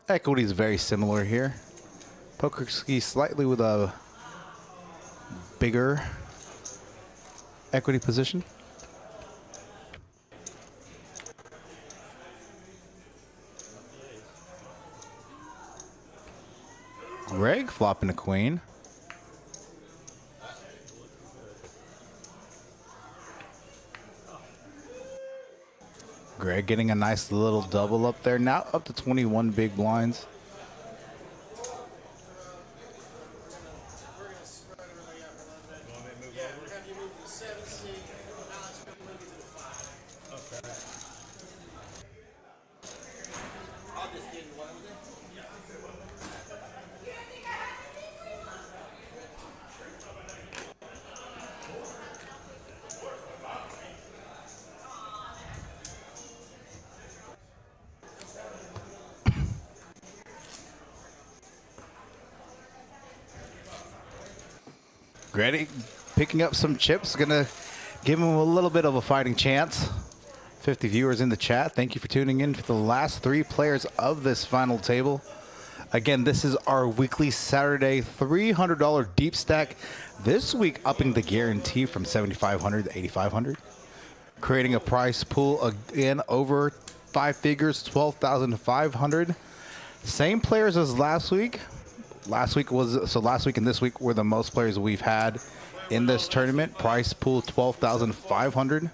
Equity is very similar here. PokerSki slightly with a bigger equity position. Greg flopping a queen. Greg getting a nice little double up there. Now up to 21 big blinds. Greg picking up some chips, gonna give him a little bit of a fighting chance. 50 viewers in the chat. Thank you for tuning in for the last 3 players of this final table. Again, this is our weekly Saturday $300 deep stack. This week upping the guarantee from $7,500 to $8,500. Creating a prize pool again over 5 figures, $12,500. Same players as last week. Last week and this week were the most players we've had in this tournament. Price pool $12,500.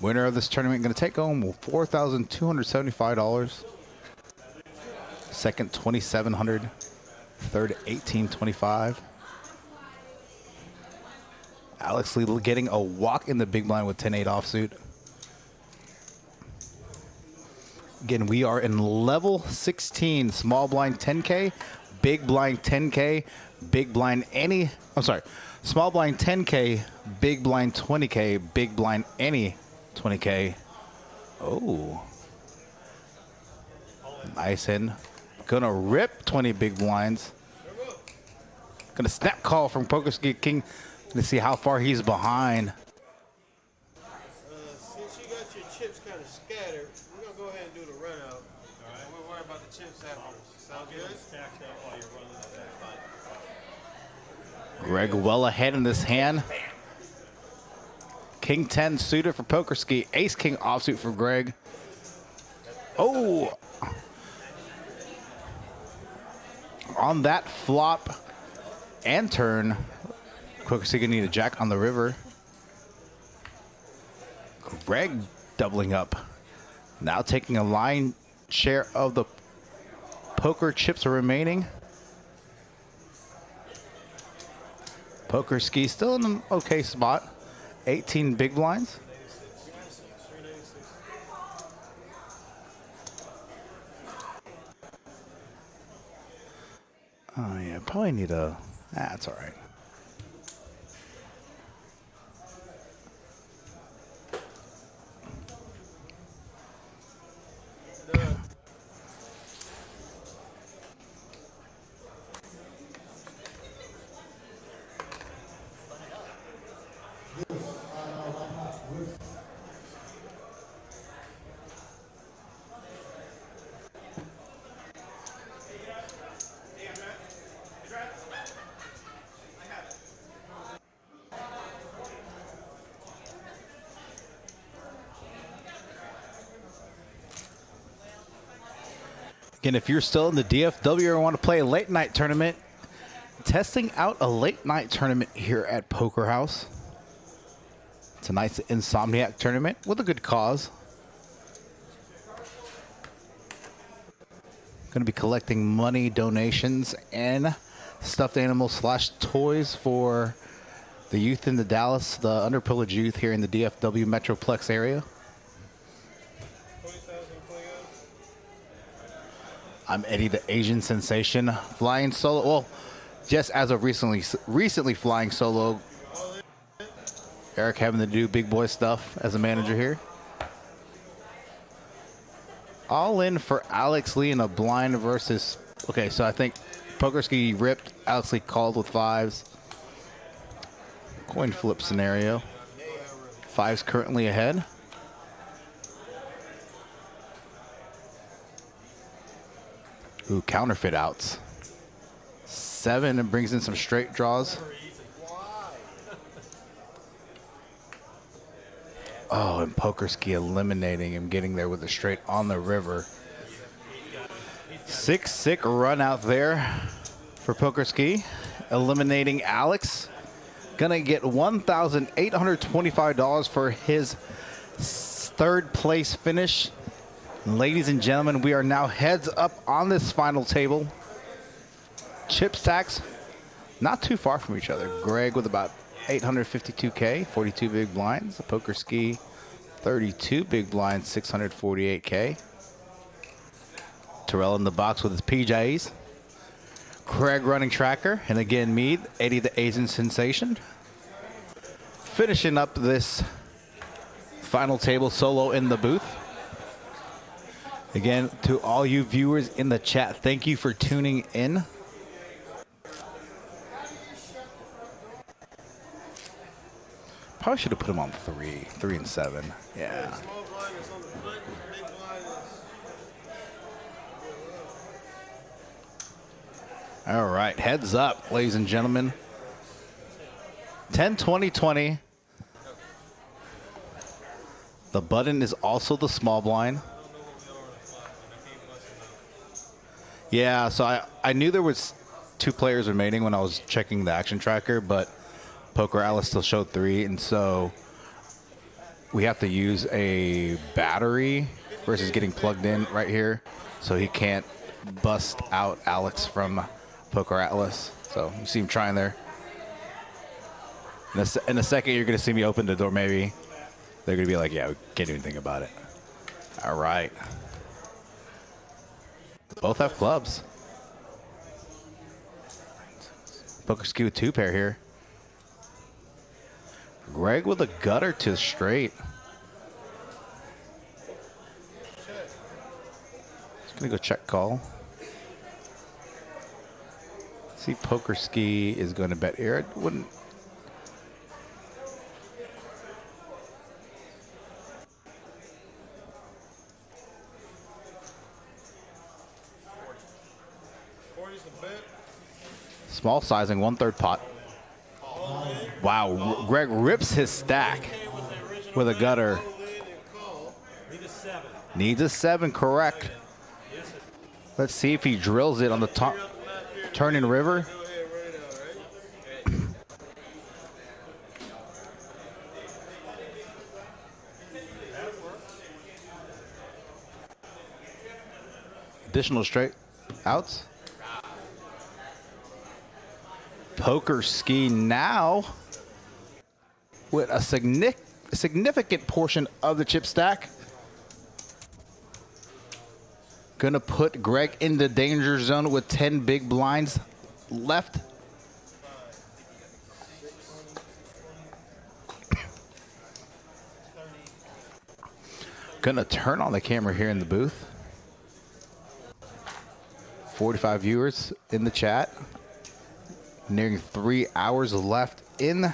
Winner of this tournament going to take home $4,275. Second $2,700. Third $1,825. Alex Lee getting a walk in the big blind with 10-8 offsuit. Again, we are in level 16, small blind 10K, big blind 10K, big blind any, I'm sorry, small blind 10K, big blind 20K, big blind any 20K. Oh. Nice in. Gonna rip 20 big blinds. Gonna snap call from PokerSki King. Gonna see how far he's behind. Since you got your chips kind of scattered, we're going to go ahead and do the run out. All right. We'll worry about the chips afterwards. Sound good? Stacked up while you're running out. That's fine. Greg well ahead in this hand. King 10 suited for PokerSki. Ace King offsuit for Greg. Oh. On that flop and turn, PokerSki gonna need a jack on the river. Greg doubling up. Now taking a line share of the poker chips remaining. PokerSki still in an okay spot. 18 big blinds. I probably need a. That's all right. Again, if you're still in the DFW or want to play a late night tournament, testing out a late night tournament here at Poker House. Tonight's Insomniac tournament with a good cause. Going to be collecting money, donations, and stuffed animals / toys for the youth in the Dallas, the underprivileged youth here in the DFW Metroplex area. I'm Eddie, the Asian sensation, flying solo. Well, just as of recently flying solo. Eric having to do big boy stuff as a manager here. All in for Alex Lee in a blind versus. Okay, so I think Pokerski ripped. Alex Lee called with fives. Coin flip scenario. Fives currently ahead. Ooh, counterfeit outs. 7 and brings in some straight draws. Oh, and Pokerski eliminating him, getting there with a straight on the river. 6-sick run out there for Pokerski, eliminating Alex. Gonna get $1,825 for his third place finish. Ladies and gentlemen, we are now heads up on this final table. Chip stacks not too far from each other. Greg with about 852K, 42 big blinds. Pokerski, 32 big blinds, 648K. Terrell in the box with his PJs. Craig running tracker. And again, me, Eddie the Asian sensation. Finishing up this final table solo in the booth. Again, to all you viewers in the chat, thank you for tuning in. Probably should have put him on 3 and 7. Yeah. Small blind is on the foot, big blind is. All right, heads up, ladies and gentlemen. 10, 20, 20. The button is also the small blind. Yeah, so I knew there was 2 players remaining when I was checking the action tracker, but Poker Alice still showed 3, and so we have to use a battery versus getting plugged in right here, so he can't bust out Alex from Poker Atlas. So you see him trying there. In a second, you're going to see me open the door maybe. They're going to be like, yeah, we can't do anything about it. All right. Both have clubs. Pokerski with 2 pair here. Greg with a gutter to straight. Just gonna go check call. See, Pokerski is going to bet here. I wouldn't. Small sizing, 1/3 pot. Wow, Greg rips his stack with a gutter. Needs a 7, correct. Let's see if he drills it on the top turning river. Additional straight outs. Pokerski now with a significant portion of the chip stack. Gonna put Greg in the danger zone with 10 big blinds left. Gonna turn on the camera here in the booth. 45 viewers in the chat. Nearing 3 hours left in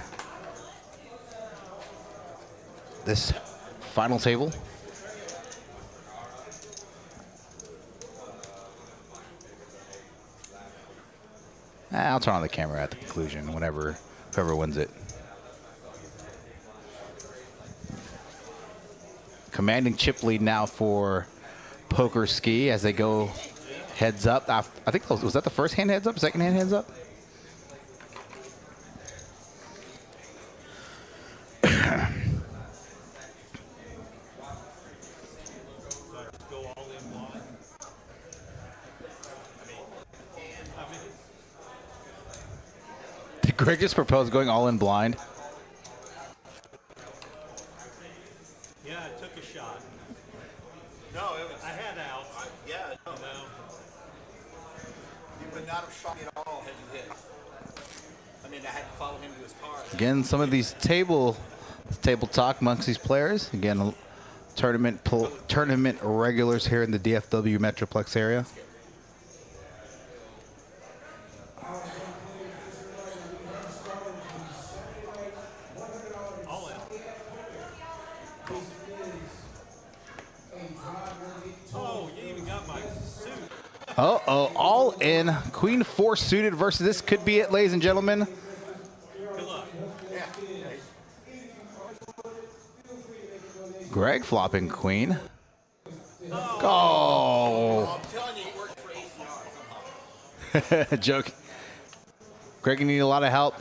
this final table. I'll turn on the camera at the conclusion whenever whoever wins it. Commanding chip lead now for Poker Ski as they go heads up. I think was that the first hand heads up, second hand heads up? Did Greg just propose going all in blind? Yeah, I took a shot. No, it was. I had out. Yeah, no. No. You would not have shot me at all had you hit. I mean, I had to follow him to his car. Again, some of these table talk amongst these players. Again, tournament regulars here in the DFW Metroplex area. All in. Oh, you even got my suit. Uh-oh, all in. Queen 4 suited versus this could be it, ladies and gentlemen. Good luck. Greg flopping queen. Oh. I'm telling you, it worked for ACR. Joke. Greg, you need a lot of help.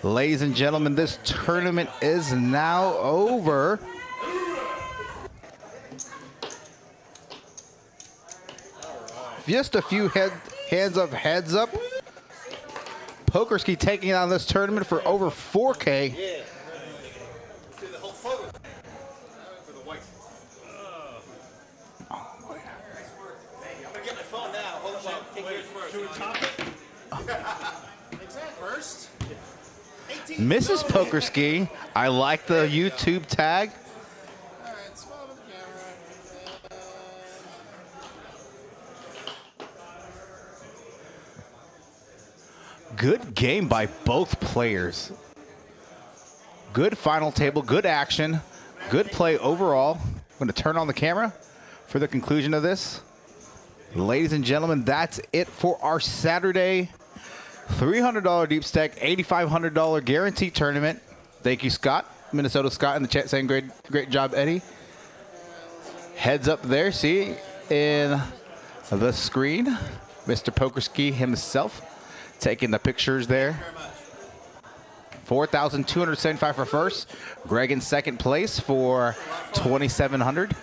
Ladies and gentlemen, this tournament is now over. Just a few hands up. Poker Ski taking on this tournament for over 4K. Yeah. See the whole photo. For the white. I'm gonna get my phone now. Hold up. Take yours first. Should we top it? First. Mrs. Poker Ski, I like the YouTube tag. All right, small with the camera. Good game by both players. Good final table, good action, good play overall. I'm going to turn on the camera for the conclusion of this. Ladies and gentlemen, that's it for our Saturday $300 Deepstack, $8,500 guaranteed tournament. Thank you, Scott. Minnesota Scott in the chat saying great job, Eddie. Heads up there, see in the screen, Mr. Poker Ski himself taking the pictures there. 4,275 for first. Greg in second place for 2,700.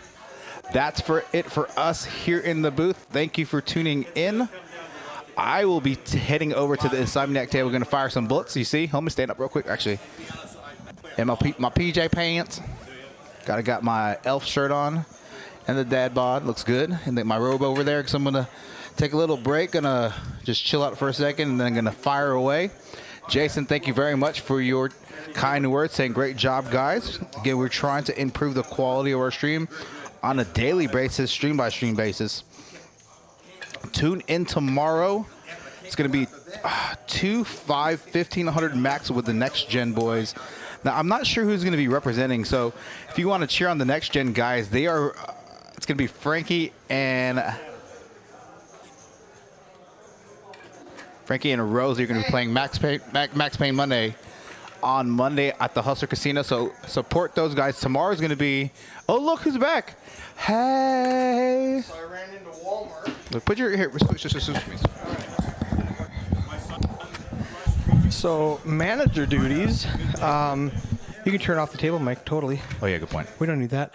That's it for us here in the booth. Thank you for tuning in. I will be heading over to the Insomniac table. We're going to fire some bullets. You see? Let me stand up real quick, actually. And my PJ pants. Got my elf shirt on. And the dad bod. Looks good. And then my robe over there because I'm going to take a little break. Going to just chill out for a second. And then going to fire away. Jason, thank you very much for your kind words. Saying great job, guys. Again, we're trying to improve the quality of our stream on a daily basis, stream by stream basis. Tune in tomorrow. It's going to be 1,500 max with the Next Gen boys. Now, I'm not sure who's going to be representing, so if you want to cheer on the Next Gen guys, they are. It's going to be Frankie and Rose. You're going to be playing Max Payne Monday on Monday at the Hustler Casino. So support those guys. Tomorrow's going to be. Oh, look who's back! Hey. So I ran into Walmart. Look, put your here. So manager duties, you can turn off the table mic totally. Oh yeah, good point. We don't need that.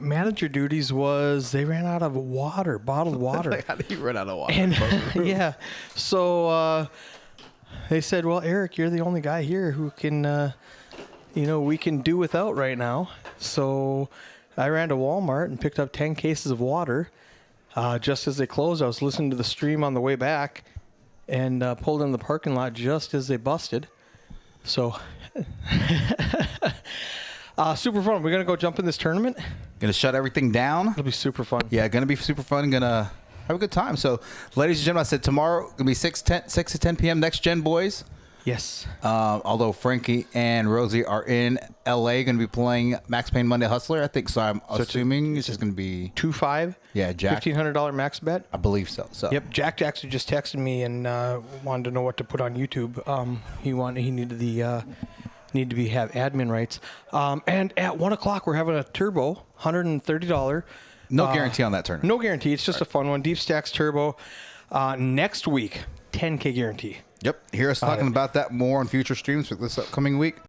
Manager duties was they ran out of water, bottled water. How do you run out of water? And yeah, so they said, well, Eric, you're the only guy here who can, we can do without right now. So I ran to Walmart and picked up 10 cases of water. Just as they closed, I was listening to the stream on the way back, and pulled in the parking lot just as they busted. So, super fun. We're going to go jump in this tournament. Gonna shut everything down. It'll be super fun. Yeah, gonna be super fun. Gonna have a good time. So, ladies and gentlemen, I said tomorrow gonna be 6 to 10 p.m. Next Gen Boys. Yes. Although Frankie and Rosie are in LA, going to be playing Max Payne Monday Hustler. I think so. I'm assuming it's just going to be 2-5. Yeah, Jack. $1,500 max bet. I believe so. So Yep. Jack actually just texted me and wanted to know what to put on YouTube. He needed to have admin rights. And at 1:00 we're having a turbo, $130. No guarantee on that tournament. No guarantee. It's just a fun one. Deepstack's turbo. Next week, $10K guarantee. Yep. Hear us talking about that more on future streams for this upcoming week.